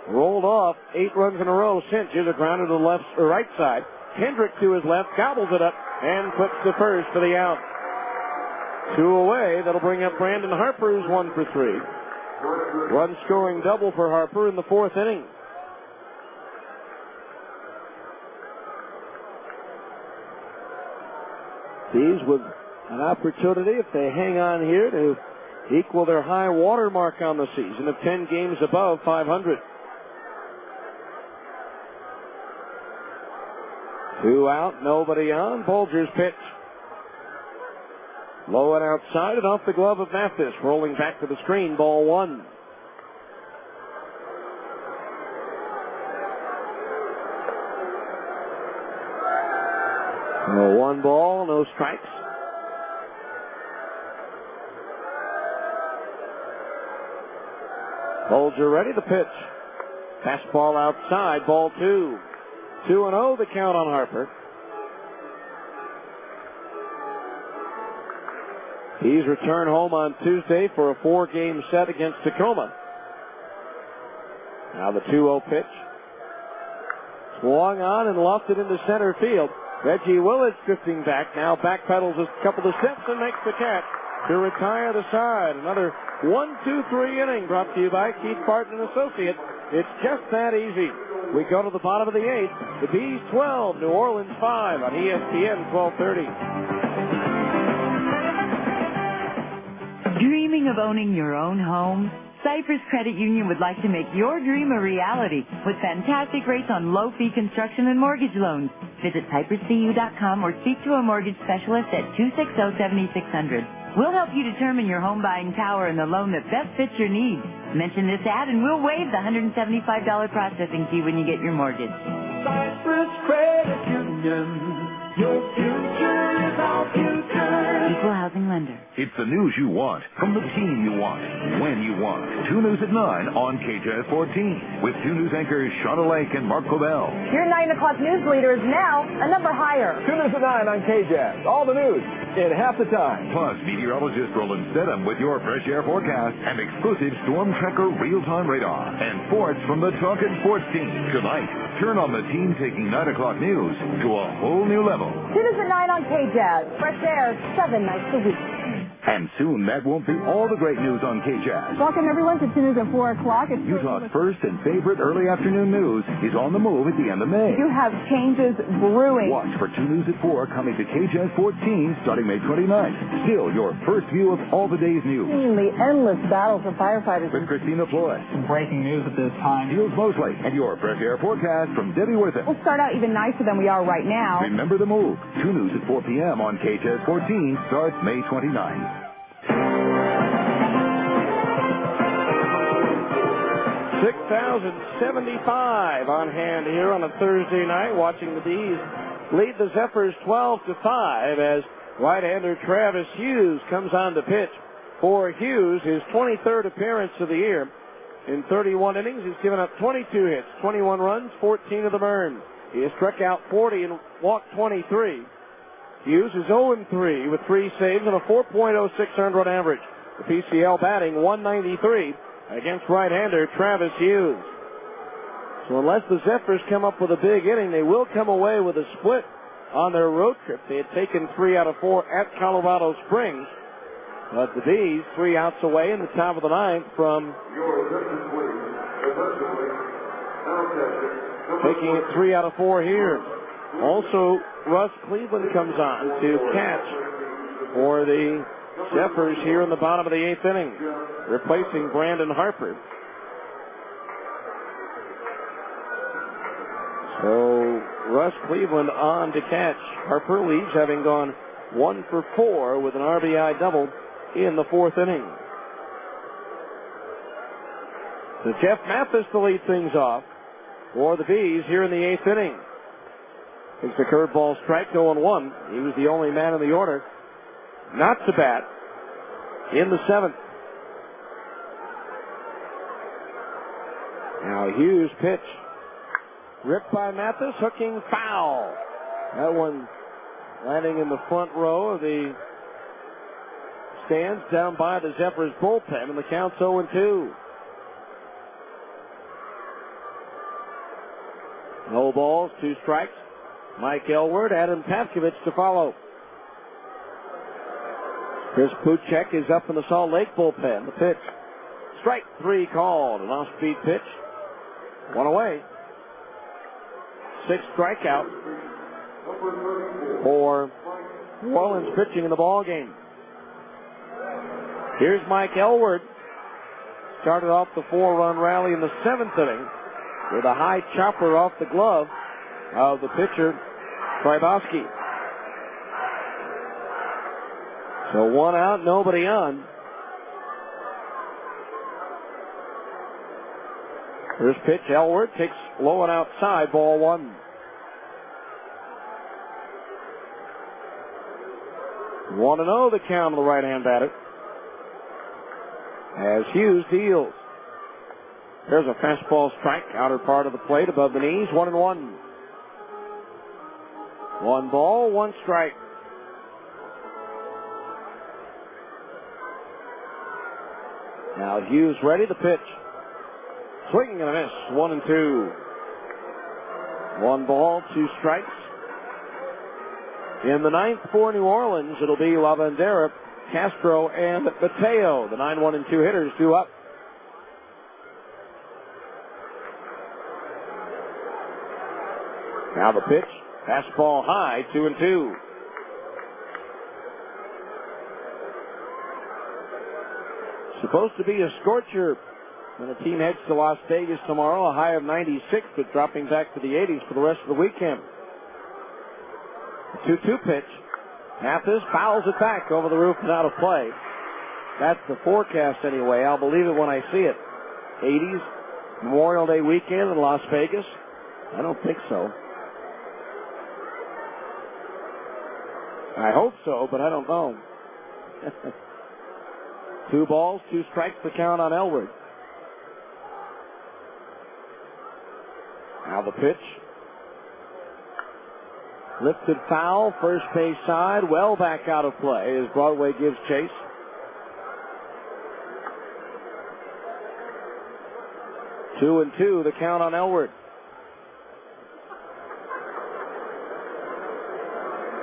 rolled off 8 runs in a row since. Here's a grounder to the left or right side. Hendrick to his left, gobbles it up, and puts the first for the out. 2 away. That'll bring up Brandon Harper, who's 1 for 3. Run scoring double for Harper in the 4th inning. Bees with an opportunity, if they hang on here, to equal their high water mark on the season of 10 games above 500. 2 out, nobody on. Bolger's pitch. Low and outside and off the glove of Mathis. Rolling back to the screen, ball 1. So 1 ball, no strikes. Bolger ready to pitch. Fastball outside, ball 2. 2-0 the count on Harper. He's returned home on Tuesday for a 4-game set against Tacoma. Now the 2-0 pitch. Swung on and lofted into center field. Reggie Willits drifting back. Now backpedals a couple of steps and makes the catch to retire the side. Another 1-2-3 inning brought to you by Keith Barton and Associates. It's just that easy. We go to the bottom of the 8th. The Bees 12, New Orleans 5 on ESPN 1230. Dreaming of owning your own home? Cypress Credit Union would like to make your dream a reality with fantastic rates on low-fee construction and mortgage loans. Visit cypresscu.com or speak to a mortgage specialist at 260-7600. We'll help you determine your home buying power and the loan that best fits your needs. Mention this ad and we'll waive the $175 processing fee when you get your mortgage. Cypress Credit Union. Your future is our future. Equal housing lender. It's the news you want, from the team you want, when you want. 2 News at 9 on KJS 14 with 2 News anchors Shauna Lake and Mark Cobell. Your 9 o'clock news leader is now a number higher. 2 News at 9 on KJS. All the news in half the time. Plus, meteorologist Roland Stedham with your fresh air forecast and exclusive Storm Tracker real-time radar. And sports from the Talkin' Sports team. Tonight, turn on the team taking 9 o'clock news to a whole new level. 2 News at 9 on KJazz. Fresh air 7 nights a week. And soon, that won't be all the great news on KJazz. Welcome, everyone, to 2 News at 4 o'clock. It's Utah's first and favorite early afternoon news is on the move at the end of May. You have changes brewing. Watch for 2 News at 4 coming to KJazz 14 starting May 29th. Still, your first view of all the day's news. Seeing the endless battle for firefighters. With Christina Floyd. Some breaking news at this time. Jules Mosley and your fresh air forecast from Debbie Worthing. We'll start out even nicer than we are right now. Remember the move. 2 News at 4 p.m. on KJazz 14 starts May 29th. 6,075 on hand here on a Thursday night, watching the Bees lead the Zephyrs 12-5 as right-hander Travis Hughes comes on to pitch. For Hughes, his 23rd appearance of the year. In 31 innings, he's given up 22 hits, 21 runs, 14 of them earned. He has struck out 40 and walked 23. Hughes is 0-3 with 3 saves and a 4.06 earned run average. The PCL batting 193 against right-hander Travis Hughes. So unless the Zephyrs come up with a big inning, they will come away with a split on their road trip. They had taken 3 out of 4 at Colorado Springs. But the Bees 3 outs away in the top of the 9th from taking it 3 out of 4 here. Also, Russ Cleveland comes on to catch for the Zephyrs here in the bottom of the 8th inning, replacing Brandon Harper. So Russ Cleveland on to catch. Harper leads, having gone 1 for 4 with an RBI double in the 4th inning. So Jeff Mathis to lead things off for the Bees here in the 8th inning. Takes a curveball strike, 0-1. He was the only man in the order not to bat in the 7th. Now Hughes pitch. Ripped by Mathis, hooking foul. That one landing in the front row of the stands down by the Zephyrs bullpen, and the count's 0-2. No balls, 2 strikes. Mike Elward, Adam Pavkovich to follow. Chris Puchek is up in the Salt Lake bullpen. The pitch. Strike 3 called. An off-speed pitch. 1 away. 6 strikeouts for New Orleans pitching in the ball game. Here's Mike Elward. Started off the 4-run rally in the 7th inning with a high chopper off the glove of the pitcher, Trybowski. So 1 out, nobody on. First pitch, Elward takes low and outside, ball 1. 1-0 the count on the right-hand batter. As Hughes deals. There's a fastball strike, outer part of the plate above the knees, 1-1. 1 ball, 1 strike. Now Hughes ready, the pitch. Swinging and a miss, 1-2. 1 ball, 2 strikes. In the 9th for New Orleans, it'll be Lavandera, Castro, and Mateo. The 9-1 and 2 hitters, 2 up. Now the pitch, fastball high, 2-2. Supposed to be a scorcher when the team heads to Las Vegas tomorrow. A high of 96, but dropping back to the 80s for the rest of the weekend. The 2-2 pitch. Mathis fouls it back over the roof and out of play. That's the forecast anyway. I'll believe it when I see it. 80s, Memorial Day weekend in Las Vegas? I don't think so. I hope so, but I don't know. 2 balls, 2 strikes, the count on Elward. Now the pitch. Lifted foul, first base side, well back out of play as Broadway gives chase. 2-2, the count on Elward.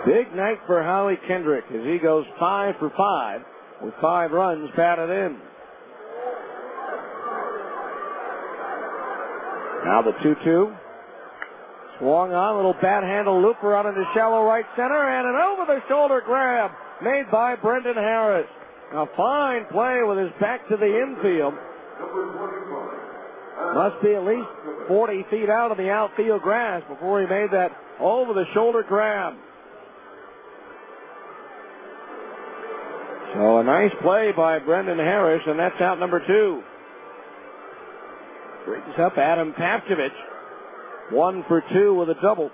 Big night for Howie Kendrick as he goes 5 for 5 with 5 runs batted in. Now the 2-2. Swung on, little bat handle looper out into shallow right center, and an over-the-shoulder grab made by Brendan Harris. A fine play with his back to the infield. Must be at least 40 feet out of the outfield grass before he made that over-the-shoulder grab. So a nice play by Brendan Harris, and that's out number 2. Brings up Adam Pavkovich. 1 for 2 with a double.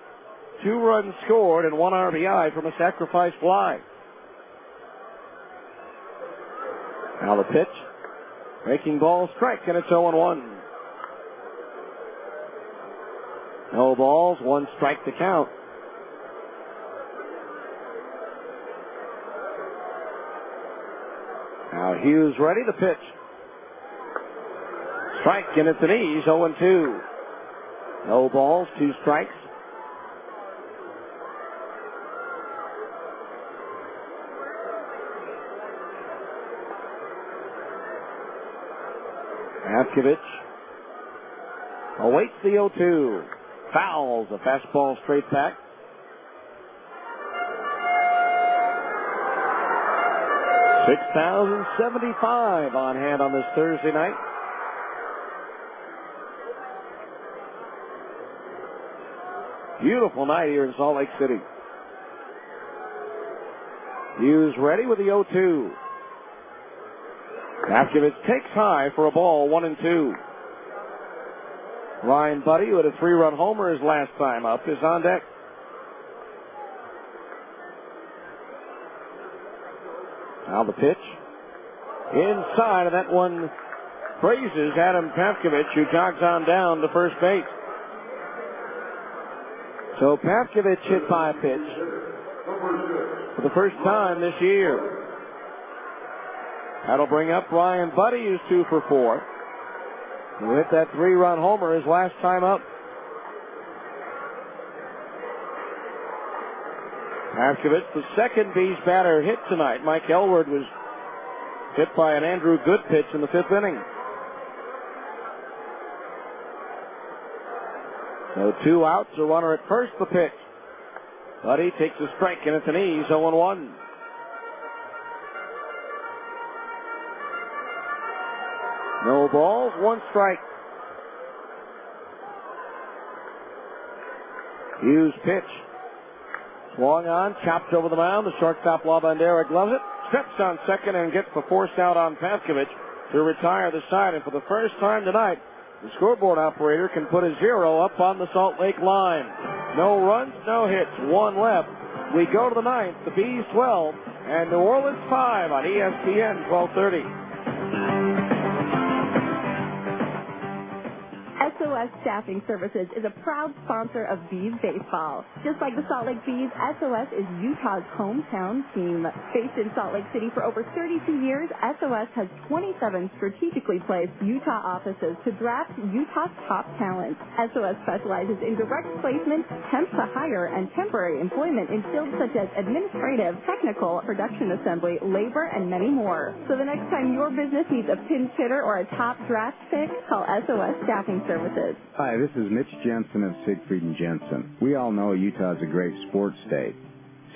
2 runs scored and 1 RBI from a sacrifice fly. Now the pitch. Breaking ball strike, and it's 0-1. No balls, 1 strike to count. Now Hughes ready to pitch. Strike, and at the knees, 0-2. No balls, 2 strikes. Pavkovich awaits the 0-2. Fouls a fastball straight back. $6,075 on hand on this Thursday night. Beautiful night here in Salt Lake City. Hughes ready with the 0-2. Pavkovich takes high for a ball, 1-2. Ryan Buddy, who had a 3-run homer his last time up, is on deck. Now the pitch. Inside, and that one praises Adam Pavkovich, who jogs on down to first base. So Pavkovich hit by a pitch for the first time this year. That'll bring up Ryan Buddy, who's 2 for 4. Who hit that 3-run homer his last time up. Paskovich, the second Bees batter hit tonight. Mike Elward was hit by an Andrew Good pitch in the 5th inning. So 2 outs, a runner at first, the pitch. Buddy takes a strike, and it's an ease, 0-1. No balls, 1 strike. Hughes pitch. Swung on, chopped over the mound. The shortstop LaBandera gloves it. Steps on second and gets the force out on Paskovich to retire the side. And for the first time tonight, the scoreboard operator can put a 0 up on the Salt Lake line. No runs, no hits, 1 left. We go to the 9th, the Bees 12, and New Orleans 5 on ESPN 1230. SOS Staffing Services is a proud sponsor of Bees baseball. Just like the Salt Lake Bees, SOS is Utah's hometown team. Based in Salt Lake City for over 32 years, SOS has 27 strategically placed Utah offices to draft Utah's top talent. SOS specializes in direct placement, temp to hire, and temporary employment in fields such as administrative, technical, production assembly, labor, and many more. So the next time your business needs a pinch hitter or a top draft pick, call SOS Staffing Services. Hi, this is Mitch Jensen of Siegfried & Jensen. We all know Utah is a great sports state.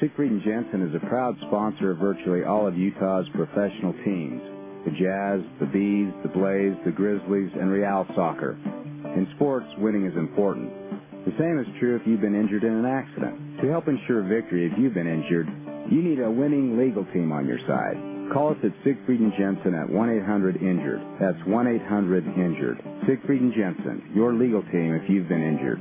Siegfried & Jensen is a proud sponsor of virtually all of Utah's professional teams. The Jazz, the Bees, the Blaze, the Grizzlies, and Real Soccer. In sports, winning is important. The same is true if you've been injured in an accident. To help ensure victory if you've been injured, you need a winning legal team on your side. Call us at Siegfried & Jensen at 1-800-INJURED. That's 1-800-INJURED. Siegfried & Jensen, your legal team if you've been injured.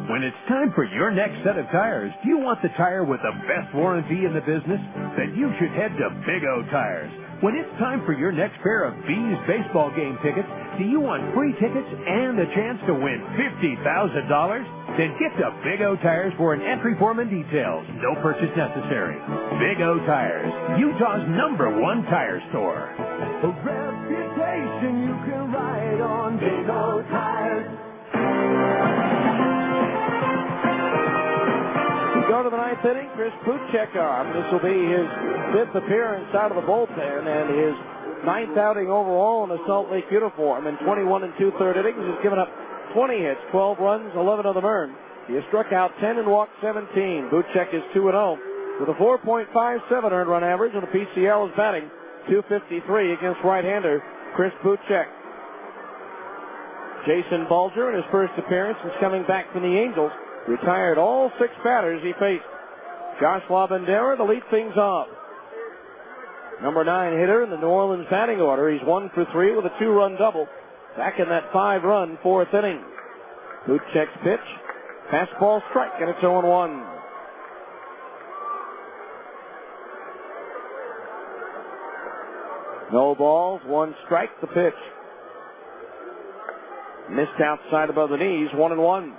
When it's time for your next set of tires, do you want the tire with the best warranty in the business? Then you should head to Big O Tires. When it's time for your next pair of Bees baseball game tickets, do you want free tickets and a chance to win $50,000? Then get to Big O Tires for an entry form and details. No purchase necessary. Big O Tires, Utah's #1 tire store. A reputation you can ride on. Big O Tires. We go to the 9th inning. Chris Puchek on. This will be his 5th appearance out of the bullpen and his 9th outing overall in a Salt Lake uniform. In 21 2/3 innings, he's given up 20 hits, 12 runs, 11 of them earned. He has struck out 10 and walked 17. Puchek is 2-0 with a 4.57 earned run average, and the PCL is batting .253 against right-hander Chris Puchek. Jason Bulger, in his first appearance since coming back from the Angels, retired all 6 batters he faced. Josh LaBandera to lead things off. Number 9 hitter in the New Orleans batting order. He's 1 for 3 with a 2-run double back in that 5-run 4th inning. Puchek's pitch, fastball strike, and it's 0-1. No balls, 1 strike, the pitch. Missed outside above the knees, 1-1.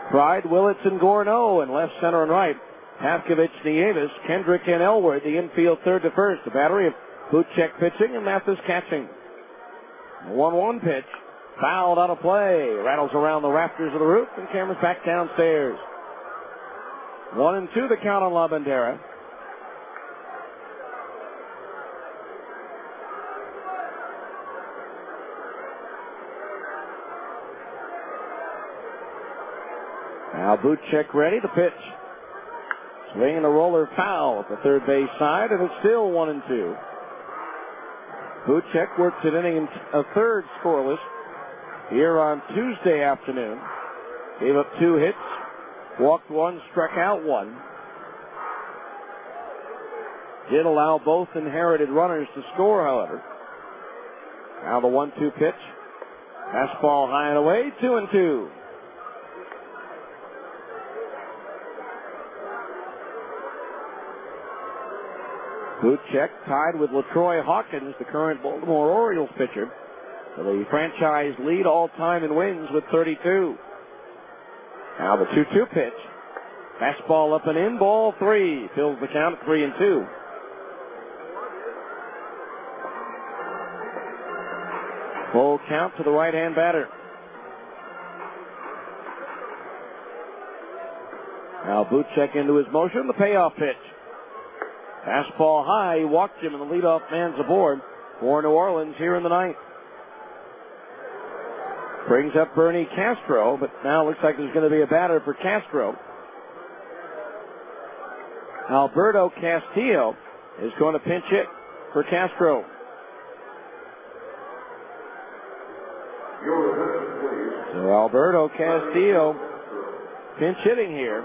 Pride, Willits, and Gorno in left, center, and right. Paskovich, Nieves, Kendrick, and Elward, the infield third to first. The battery of Puchek pitching and Mathis catching. 1-1 pitch. Fouled out of play. Rattles around the rafters of the roof and cameras back downstairs. 1-2 the count on LaBandera. Now Puchek ready to pitch. Swinging a roller foul at the third base side, and it's still 1-2. Puchek works an inning in a third scoreless here on Tuesday afternoon. Gave up 2 hits, walked 1, struck out 1. Did allow both inherited runners to score, however. Now the 1-2 pitch. Fastball high and away, 2-2. Puchek tied with LaTroy Hawkins, the current Baltimore Orioles pitcher, for the franchise lead all-time in wins with 32. Now the 2-2 pitch. Fastball up and in, ball 3. Fills the count at 3-2. Full count to the right-hand batter. Now Buchek into his motion, the payoff pitch. Fastball high, he walked him, and the leadoff man's aboard for New Orleans here in the ninth. Brings up Bernie Castro, but now looks like there's going to be a batter for Castro. Alberto Castillo is going to pinch hit for Castro. So Alberto Castillo pinch hitting here.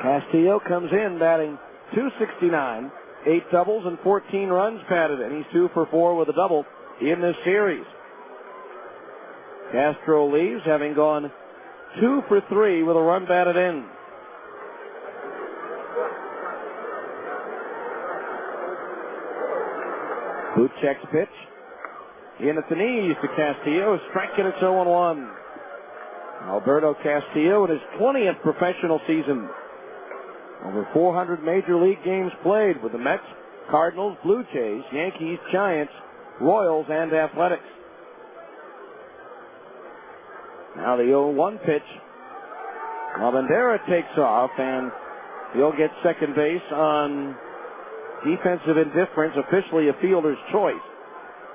Castillo comes in batting .269, 8 doubles and 14 runs batted, and he's 2 for 4 with a double in this series. Castro leaves, having gone 2 for 3 with a run batted in. Buchek's pitch. In at the knees to Castillo, striking at 0-1. Alberto Castillo in his 20th professional season. Over 400 major league games played with the Mets, Cardinals, Blue Jays, Yankees, Giants, Royals, and Athletics. Now the 0-1 pitch. Lavandera takes off, and he'll get second base on defensive indifference, officially a fielder's choice.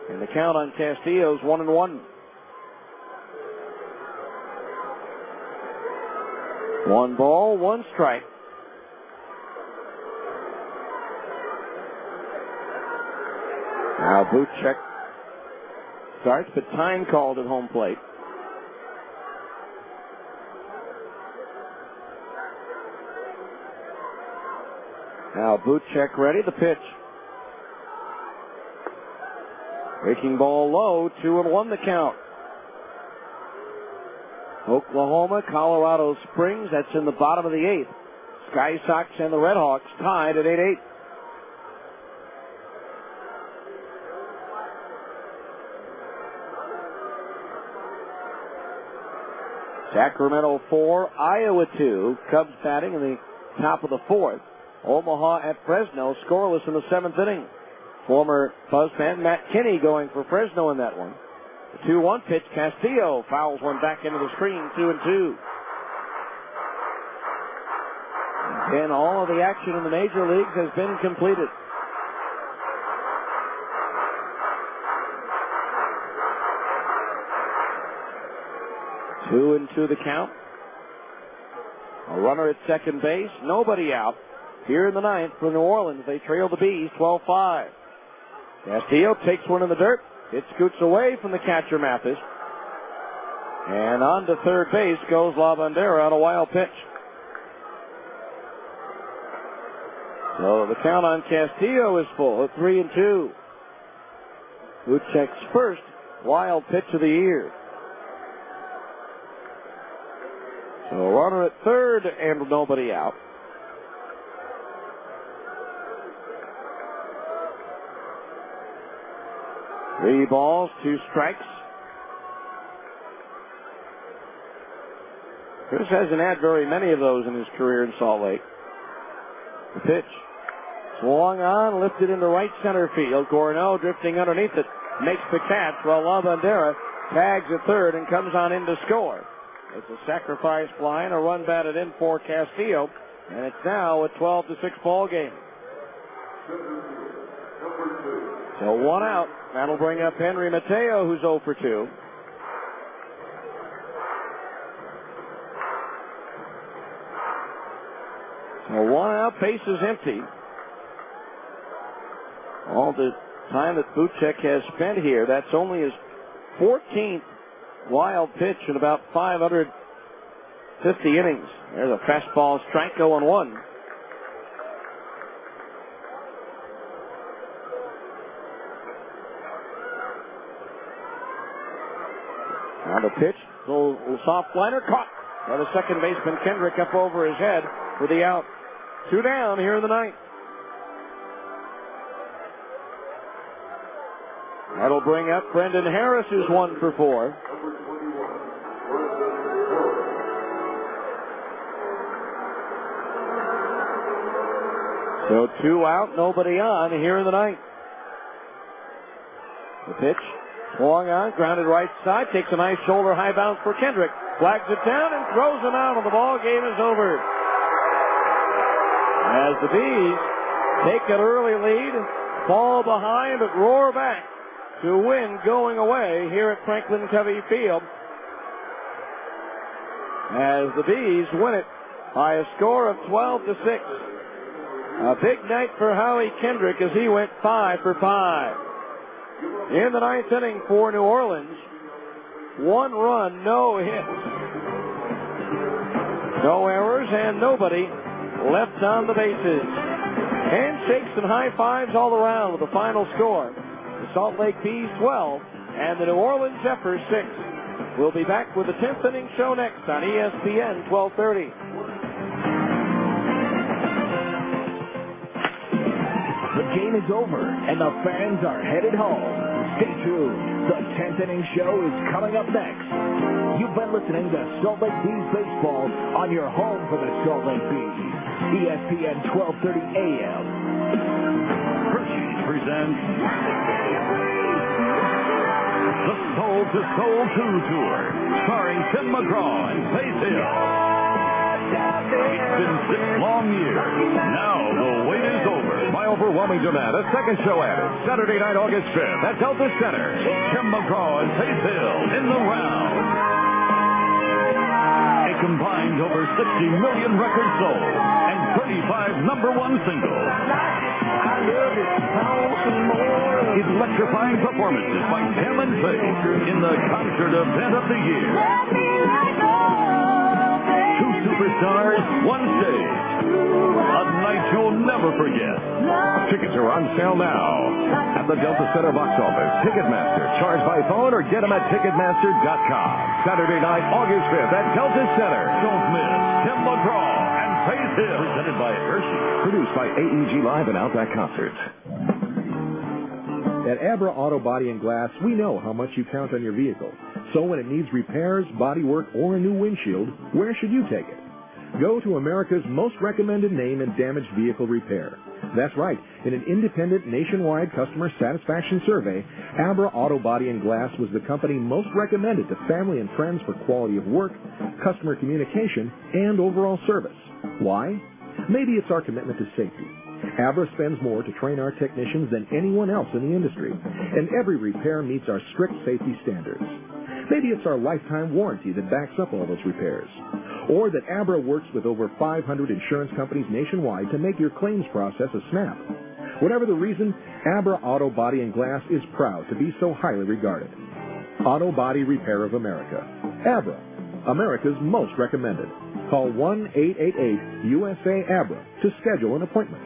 And the count on Castillo's 1-1. 1 ball, 1 strike. Now Buchek starts, but time called at home plate. Now Buchek ready, the pitch. Breaking ball low, 2-1 the count. Oklahoma, Colorado Springs, that's in the bottom of the 8th. Sky Sox and the Red Hawks tied at 8-8. Sacramento 4, Iowa 2. Cubs batting in the top of the 4th. Omaha at Fresno, scoreless in the 7th inning. Former Buzz fan Matt Kinney going for Fresno in that one. The 2-1 pitch, Castillo fouls one back into the screen, 2-2. And all of the action in the major leagues has been completed. Two and 2 the count. A runner at second base, nobody out. Here in the 9th for New Orleans, they trail the Bees 12-5. Castillo takes one in the dirt. It scoots away from the catcher, Mathis. And on to third base goes Lavandera on a wild pitch. So the count on Castillo is full at 3-2. Buchek's first wild pitch of the year. So a runner at third and nobody out. Three balls, 2 strikes. Chris hasn't had very many of those in his career in Salt Lake. The pitch. Swung on, lifted into right center field. Gorneau drifting underneath it. Makes the catch while Lavandera tags at third and comes on in to score. It's a sacrifice fly and a run batted in for Castillo. And it's now a 12-6 ball game. So 1 out. That'll bring up Henry Mateo, who's 0 for 2. So 1 out, base is empty. All the time that Buchek has spent here, that's only his 14th wild pitch in about 550 innings. There's a fastball strike, 0-1. On the pitch, little soft liner caught by the second baseman Kendrick up over his head for the out. 2 down here in the 9th. That'll bring up Brendan Harris, who's 1 for 4. So 2 out, nobody on here in the 9th. The pitch, swung on, grounded right side, takes a nice shoulder high bounce for Kendrick. Flags it down and throws him out, and the ball game is over. As the Bees take an early lead, fall behind, but roar back to win going away here at Franklin Covey Field. As the Bees win it by a score of 12-6. A big night for Howie Kendrick as he went 5 for 5. In the ninth inning for New Orleans, 1 run, no hits, no errors, and nobody left on the bases. Handshakes and high fives all around with the final score. The Salt Lake Bees 12 and the New Orleans Zephyrs 6. We'll be back with the 10th inning show next on ESPN 1230. The game is over, and the fans are headed home. Stay tuned. The 10th inning show is coming up next. You've been listening to Salt Lake Bees Baseball on your home for the Salt Lake Bees. ESPN 1230 AM. Hershey's presents the Soul to Soul 2 Tour, starring Tim McGraw and Faith Hill. It's been 6 long years. Now the wait is over. By overwhelming demand, a second show added. Saturday night, August 5th at Delta Center. Tim McGraw and Faith Hill in the round. A combined over 60 million records sold and 35 number 1 singles. Electrifying performances by Tim and Faith in the concert event of the year. 2 superstars, 1 stage. A night you'll never forget. Tickets are on sale now at the Delta Center box office, Ticketmaster, charge by phone, or get them at Ticketmaster.com. Saturday night, August 5th at Delta Center. Don't miss Tim McGraw and Faith Hill. Presented by Hershey. Produced by AEG Live and Outback Concerts. At Abra Auto Body and Glass, we know how much you count on your vehicle. So when it needs repairs, body work, or a new windshield, where should you take it? Go to America's most recommended name in damaged vehicle repair. That's right. In an independent nationwide customer satisfaction survey, Abra Auto Body and Glass was the company most recommended to family and friends for quality of work, customer communication, and overall service. Why? Maybe it's our commitment to safety. Abra spends more to train our technicians than anyone else in the industry, and every repair meets our strict safety standards. Maybe it's our lifetime warranty that backs up all those repairs. Or that Abra works with over 500 insurance companies nationwide to make your claims process a snap. Whatever the reason, Abra Auto Body and Glass is proud to be so highly regarded. Auto Body Repair of America. Abra, America's most recommended. Call 1-888-USA-ABRA to schedule an appointment.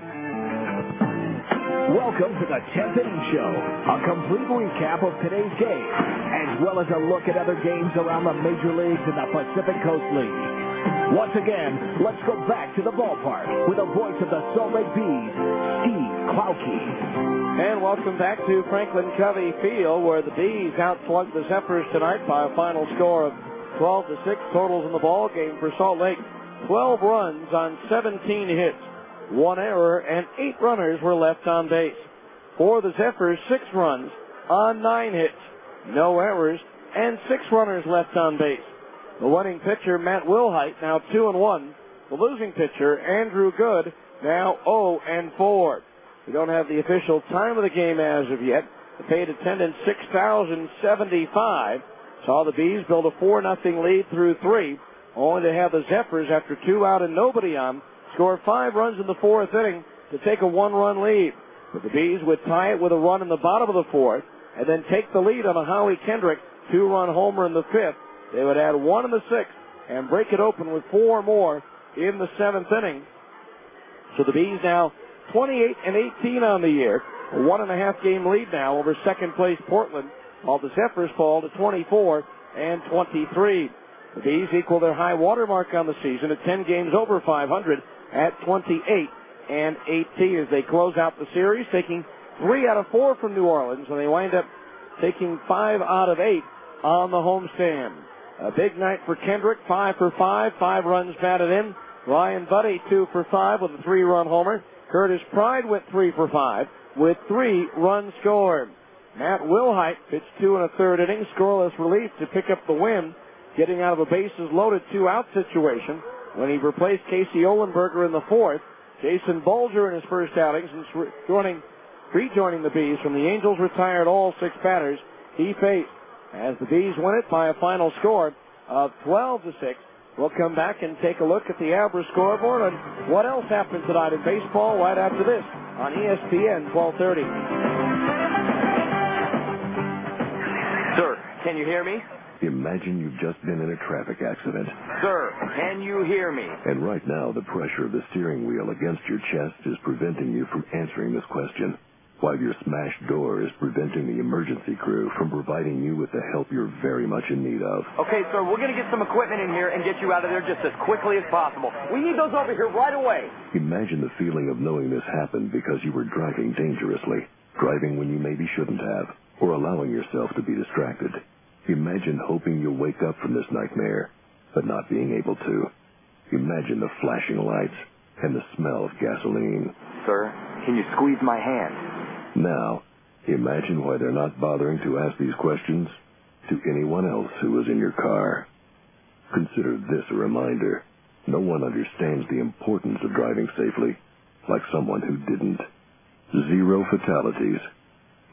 Welcome to the 10th inning show, a complete recap of today's game, as well as a look at other games around the major leagues and the Pacific Coast League. Once again, let's go back to the ballpark with the voice of the Salt Lake Bees, Steve Klauke. And welcome back to Franklin Covey Field, where the Bees outslugged the Zephyrs tonight by a final score of 12-6. Totals in the ball game for Salt Lake: 12 runs on 17 hits. 1 error, and 8 runners were left on base. For the Zephyrs, 6 runs on 9 hits, no errors, and 6 runners left on base. The winning pitcher, Matt Wilhite, now 2-1. The losing pitcher, Andrew Good, now 0-4. We don't have the official time of the game as of yet. The paid attendance, 6,075. Saw the Bees build a 4-0 lead through 3, only to have the Zephyrs, after 2 out and nobody on, score 5 runs in the 4th inning to take a 1-run lead. But the Bees would tie it with a run in the bottom of the 4th and then take the lead on a Howie Kendrick 2-run homer in the 5th. They would add 1 in the 6th and break it open with 4 more in the 7th inning. So the Bees now 28-18 on the year, a 1.5 game lead now over second place Portland, while the Zephyrs fall to 24-23. The Bees equal their high water mark on the season at 10 games over 500 at 28-18 as they close out the series, taking 3 out of 4 from New Orleans, and they wind up taking 5 out of 8 on the homestand. A big night for Kendrick, 5 for 5, 5 runs batted in. Ryan Buddy, 2 for 5 with a 3-run homer. Curtis Pride went 3 for 5 with 3 runs scored. Matt Wilhite pitched 2 1/3 innings, scoreless relief to pick up the win, getting out of a bases-loaded 2-out situation when he replaced Casey Ohlenberger in the 4th. Jason Bulger in his first outing since rejoining the Bees from the Angels retired all 6 batters he faced. As the Bees win it by a final score of 12-6. We'll come back and take a look at the Abra scoreboard and what else happened tonight in baseball right after this on ESPN 1230. Sir, can you hear me? Imagine you've just been in a traffic accident. Sir, can you hear me? And right now, the pressure of the steering wheel against your chest is preventing you from answering this question, while your smashed door is preventing the emergency crew from providing you with the help you're very much in need of. Okay, sir, we're going to get some equipment in here and get you out of there just as quickly as possible. We need those over here right away. Imagine the feeling of knowing this happened because you were driving dangerously, driving when you maybe shouldn't have, or allowing yourself to be distracted. Imagine hoping you'll wake up from this nightmare, but not being able to. Imagine the flashing lights and the smell of gasoline. Sir, can you squeeze my hand? Now, imagine why they're not bothering to ask these questions to anyone else who was in your car. Consider this a reminder. No one understands the importance of driving safely like someone who didn't. 0 fatalities.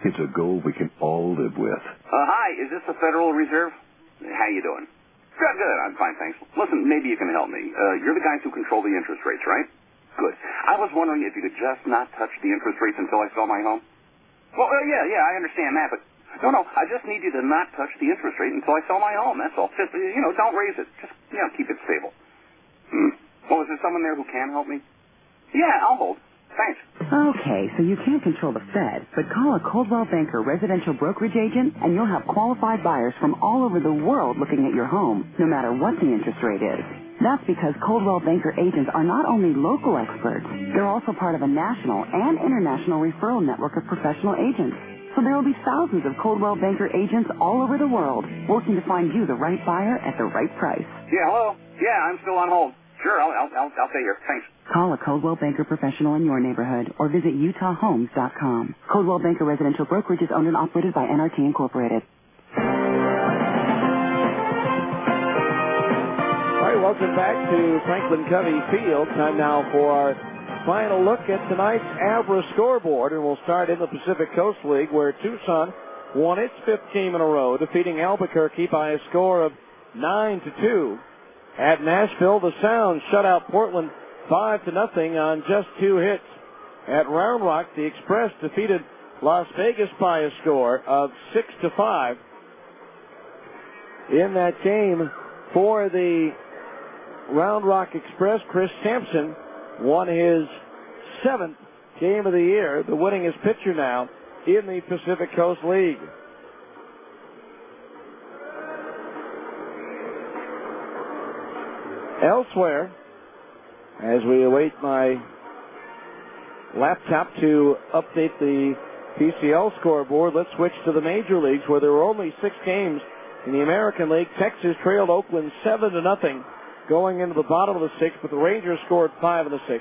It's a goal we can all live with. Hi, is this the Federal Reserve? How you doing? Good, I'm fine, thanks. Listen, maybe you can help me. You're the guys who control the interest rates, right? Good. I was wondering if you could just not touch the interest rates until I sell my home. Well, yeah, I understand that, but no, I just need you to not touch the interest rate until I sell my home, that's all. Just, don't raise it. Just, keep it stable. Well, is there someone there who can help me? Yeah, I'll hold. Thanks. Okay, so you can't control the Fed, but call a Coldwell Banker residential brokerage agent and you'll have qualified buyers from all over the world looking at your home, no matter what the interest rate is. That's because Coldwell Banker agents are not only local experts, they're also part of a national and international referral network of professional agents. So there will be thousands of Coldwell Banker agents all over the world working to find you the right buyer at the right price. Yeah, hello? Yeah, I'm still on hold. Sure, I'll stay here. Thanks. Call a Coldwell Banker professional in your neighborhood or visit utahhomes.com. Coldwell Banker Residential Brokerage is owned and operated by NRT Incorporated. All right, welcome back to Franklin Covey Field. Time now for our final look at tonight's Abra scoreboard, and we'll start in the Pacific Coast League, where Tucson won its 5th game in a row, defeating Albuquerque by a score of 9-2. At Nashville, the Sound shut out Portland 5-0 on just 2 hits. At Round Rock, the Express defeated Las Vegas by a score of 6-5. In that game for the Round Rock Express, Chris Sampson won his 7th game of the year, the winningest pitcher now in the Pacific Coast League. Elsewhere, as we await my laptop to update the PCL scoreboard, let's switch to the major leagues, where there were only 6 games in the American League. Texas trailed Oakland 7-0 going into the bottom of the 6th, but the Rangers scored 5 in the 6th,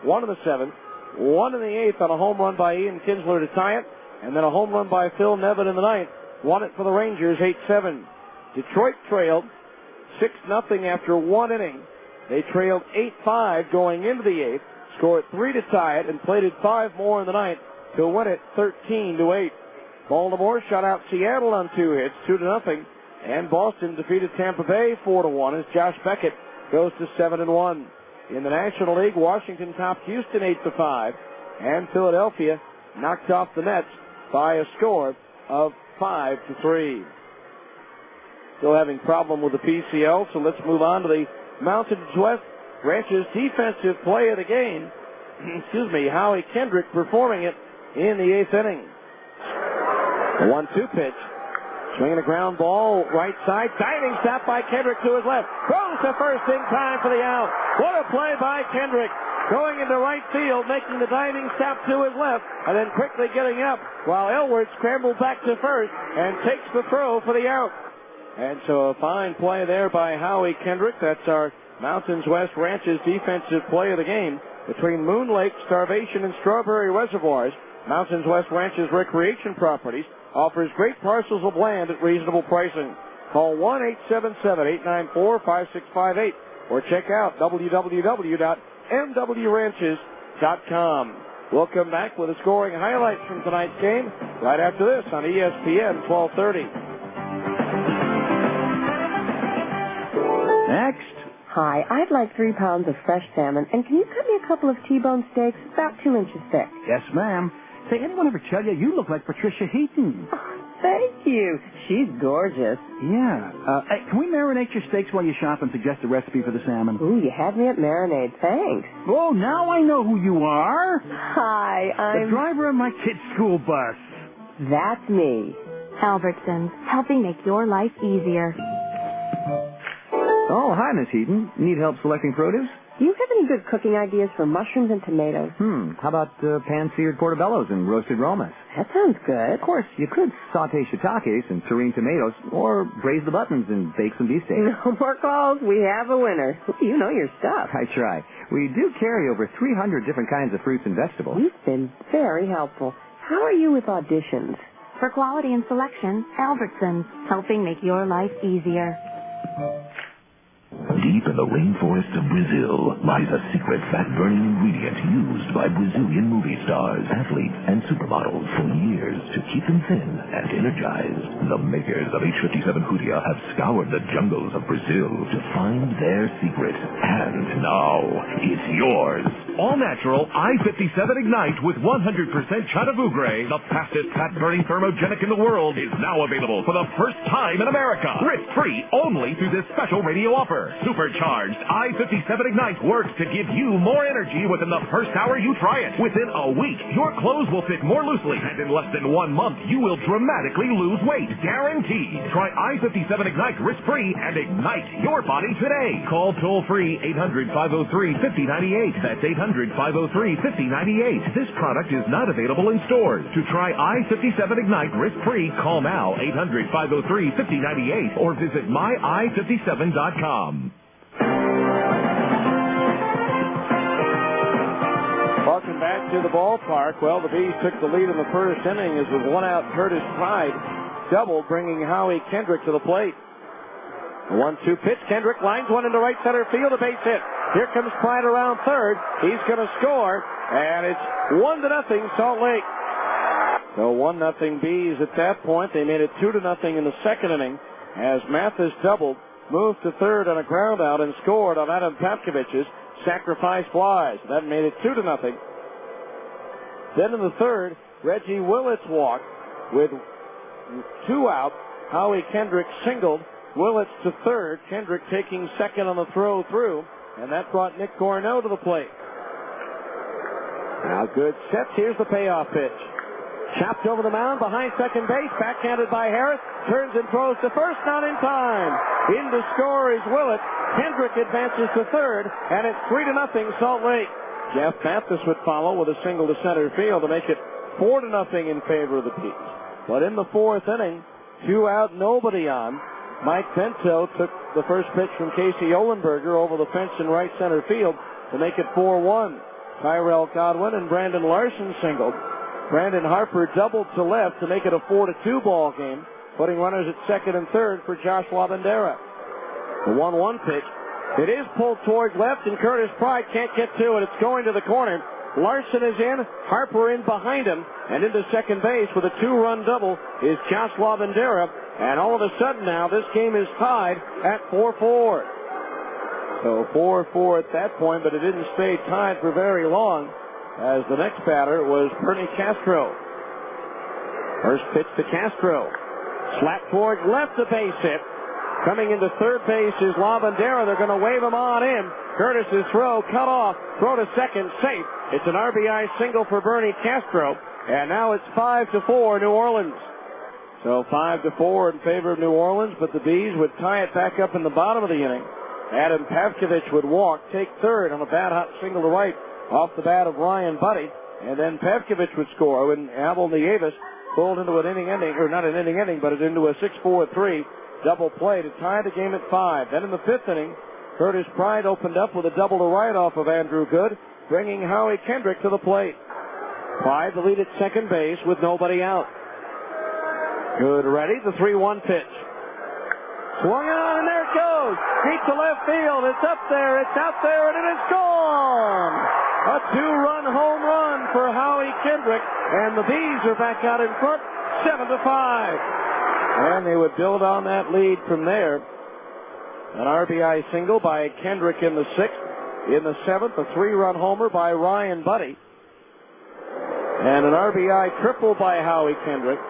1 in the 7th, 1 in the 8th on a home run by Ian Kinsler to tie it, and then a home run by Phil Nevin in the 9th. Won it for the Rangers 8-7. Detroit trailed 6-0 after 1 inning. They trailed 8-5 going into the 8th, scored 3 to tie it, and played it 5 more in the 9th to win it 13-8. Baltimore shut out Seattle on 2 hits, 2-0, and Boston defeated Tampa Bay 4-1 as Josh Beckett goes to 7-1. In the National League, Washington topped Houston 8-5, and Philadelphia knocked off the Mets by a score of 5-3. Still having problem with the PCL, so let's move on to the Mountains West Ranchers defensive play of the game. Howie Kendrick performing it in the 8th inning. A 1-2 pitch. Swinging a ground ball, right side, diving stop by Kendrick to his left. Throws to first in time for the out. What a play by Kendrick. Going into right field, making the diving stop to his left, and then quickly getting up while Elward scrambled back to first and takes the throw for the out. And so a fine play there by Howie Kendrick. That's our Mountains West Ranches defensive play of the game. Between Moon Lake, Starvation, and Strawberry Reservoirs, Mountains West Ranches recreation properties, offers great parcels of land at reasonable pricing. Call 1-877-894-5658 or check out www.mwranches.com. We'll come back with the scoring highlights from tonight's game right after this on ESPN 1230. Next. Hi, I'd like 3 pounds of fresh salmon, and can you cut me a couple of T-bone steaks about 2 inches thick? Yes, ma'am. Say, anyone ever tell you you look like Patricia Heaton? Thank you. She's gorgeous. Yeah. Hey, can we marinate your steaks while you shop and suggest a recipe for the salmon? Ooh, you had me at marinade. Thanks. Oh, now I know who you are. Hi, I'm... the driver of my kid's school bus. That's me. Albertsons, helping make your life easier. Oh, hi, Miss Heaton. Need help selecting produce? Do you have any good cooking ideas for mushrooms and tomatoes? How about pan-seared portobellos and roasted romas? That sounds good. Of course, you could saute shiitakes and serene tomatoes, or braise the buttons and bake some beefsteak. No more calls. We have a winner. You know your stuff. I try. We do carry over 300 different kinds of fruits and vegetables. You've been very helpful. How are you with auditions? For quality and selection, Albertsons, helping make your life easier. Deep in the rainforest of Brazil lies a secret fat-burning ingredient used by Brazilian movie stars, athletes, and supermodels for years to keep them thin and energized. The makers of H57 Hoodia have scoured the jungles of Brazil to find their secret. And now, it's yours. All-natural I-57 Ignite with 100% Chanavugre, the fastest fat-burning thermogenic in the world, is now available for the first time in America. Risk-free only through this special radio offer. Supercharged I-57 Ignite works to give you more energy within the first hour you try it. Within a week, your clothes will fit more loosely, and in less than 1 month, you will dramatically lose weight. Guaranteed. Try I-57 Ignite risk-free and ignite your body today. Call toll-free 800-503-5098. That's 800-503-5098. This product is not available in stores. To try I-57 Ignite risk-free, call now 800-503-5098 or visit myi57.com. Welcome back to the ballpark. Well, the Bees took the lead in the first inning as with one out, Curtis Pride doubled, bringing Howie Kendrick to the plate. The 1-2 pitch. Kendrick lines one into right center field, a base hit. Here comes Pride around third. He's going to score, and it's 1-0 Salt Lake. So 1-0 Bees at that point. They made it 2-0 in the second inning as Mathis doubled, moved to third on a ground out, and scored on Adam Papkovich's sacrifice flies. That made it 2-0. Then in the third, Reggie Willits walked with 2 out. Howie Kendrick singled. Willits to third. Kendrick taking second on the throw through, and that brought Nick Corneau to the plate. Now good sets. Here's the payoff pitch. Chopped over the mound behind second base. Backhanded by Harris. Turns and throws to first. Not in time. In to score is Willett. Kendrick advances to third. And it's 3-0 Salt Lake. Jeff Mathis would follow with a single to center field to make it 4-0 in favor of the Bees. But in the fourth inning, 2 out, nobody on. Mike Bento took the first pitch from Casey Olenberger over the fence in right center field to make it 4-1. Tyrell Godwin and Brandon Larson singled. Brandon Harper doubled to left to make it a 4-2 ball game, putting runners at second and third for Josh Lavandera. The 1-1 pitch. It is pulled towards left, and Curtis Pride can't get to it. It's going to the corner. Larson is in, Harper in behind him, and into second base with a 2-run double is Josh Lavandera. And all of a sudden now, this game is tied at 4-4. So 4-4 at that point, but it didn't stay tied for very long, as the next batter was Bernie Castro. First pitch to Castro. Slap towards left, a base hit. Coming into third base is Lavandera. They're going to wave him on in. Curtis's throw cut off. Throw to second, safe. It's an RBI single for Bernie Castro. And now it's 5-4 New Orleans. So 5-4 in favor of New Orleans, but the Bees would tie it back up in the bottom of the inning. Adam Pavkovich would walk, take third on a bad hot single to right off the bat of Ryan Buddy, and then Pavkovich would score when Abel Nieves pulled into an inning ending, or not an inning ending, but into a 6-4-3 double play to tie the game at 5. Then in the fifth inning, Curtis Pride opened up with a double to right off of Andrew Good, bringing Howie Kendrick to the plate. Pride the lead at second base with nobody out. Good, ready. The 3-1 pitch. Swung on, and there it goes. Deep to left field. It's up there. It's out there, and it is gone. A 2-run home run for Howie Kendrick, and the Bees are back out in front, 7-5. And they would build on that lead from there. An RBI single by Kendrick in the 6th. In the 7th, a 3-run homer by Ryan Buddy. And an RBI triple by Howie Kendrick.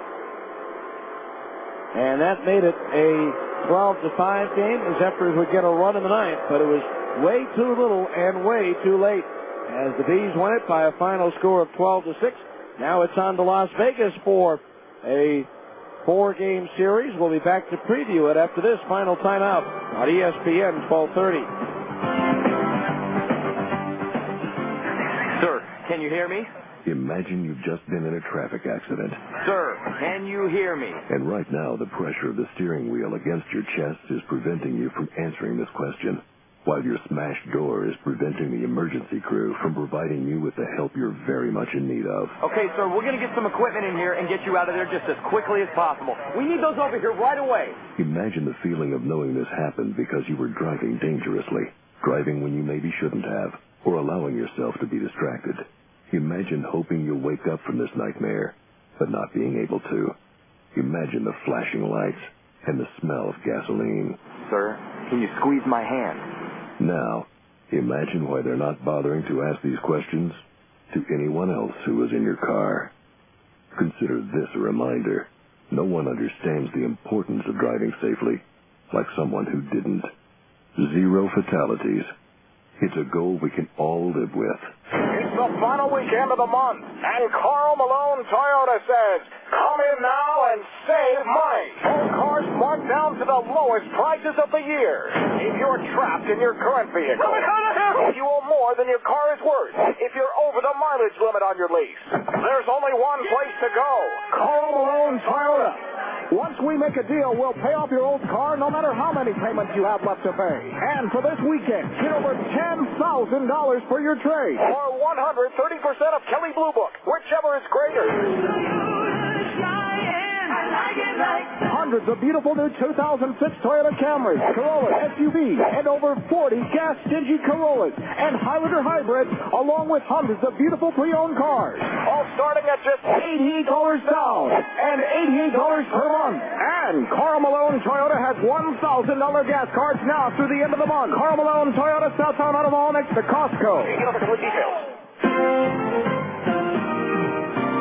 And that made it a 12-5 game. The Zephyrs would get a run in the 9th, but it was way too little and way too late as the Bees won it by a final score of 12-6. Now it's on to Las Vegas for a 4-game series. We'll be back to preview it after this final timeout on ESPN 1230. Sir, can you hear me? Imagine you've just been in a traffic accident. Sir, can you hear me? And right now, the pressure of the steering wheel against your chest is preventing you from answering this question, while your smashed door is preventing the emergency crew from providing you with the help you're very much in need of. Okay, sir, we're going to get some equipment in here and get you out of there just as quickly as possible. We need those over here right away. Imagine the feeling of knowing this happened because you were driving dangerously, driving when you maybe shouldn't have, or allowing yourself to be distracted. Imagine hoping you'll wake up from this nightmare, but not being able to. Imagine the flashing lights and the smell of gasoline. Sir, can you squeeze my hand? Now, imagine why they're not bothering to ask these questions to anyone else who was in your car. Consider this a reminder. No one understands the importance of driving safely like someone who didn't. 0 fatalities. It's a goal we can all live with. It's the final weekend of the month, and Carl Malone Toyota says, come in now and save money. All cars marked down to the lowest prices of the year. If you're trapped in your current vehicle, if you owe more than your car is worth, if you're over the mileage limit on your lease, there's only one place to go. Carl Malone Toyota. Once we make a deal, we'll pay off your old car no matter how many payments you have left to pay. And for this weekend, get over $10,000 for your trade. Or 130% of Kelly Blue Book, whichever is greater. Hundreds of beautiful new 2006 Toyota Camrys, Corollas, SUVs, and over 40 gas-stingy Corollas and Highlander hybrids, along with hundreds of beautiful pre-owned cars. All starting at just $88 down and $88 per month. And Carl Malone Toyota has $1,000 gas cards now through the end of the month. Carl Malone Toyota, Southtown Auto Mall next to Costco. Details.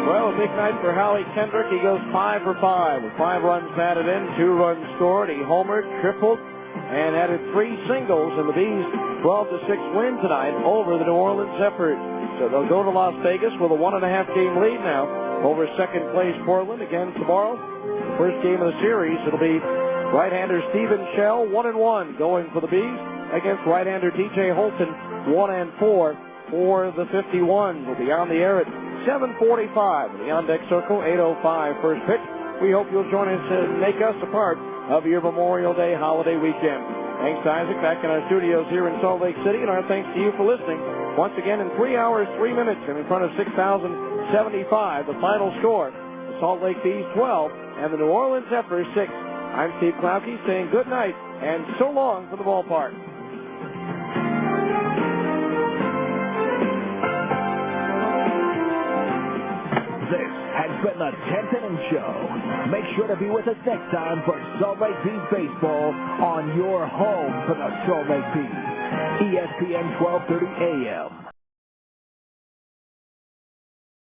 Well, a big night for Howie Kendrick. He goes 5 for 5 with 5 runs batted in, 2 runs scored. He homered, tripled, and added 3 singles. And the Bees 12-6 win tonight over the New Orleans Zephyrs. So they'll go to Las Vegas with a 1.5-game lead now over second place Portland again tomorrow. The first game of the series, it'll be right-hander Stephen Shell 1-1 going for the Bees against right-hander T.J. Holton 1-4 for the 51. We'll be on the air at 7:45 in the on-deck circle, 8:05 first pitch. We hope you'll join us and make us a part of your Memorial Day holiday weekend. Thanks to Isaac back in our studios here in Salt Lake City, and our thanks to you for listening. Once again, in 3 hours, 3 minutes, and in front of 6,075, the final score, the Salt Lake Bees 12 and the New Orleans Zephyrs 6. I'm Steve Klauke saying good night and so long from the ballpark. This has been the 10th Inning Show. Make sure to be with us next time for Salt Lake Bees baseball on your home for the Salt Lake Bees. ESPN 1230 AM.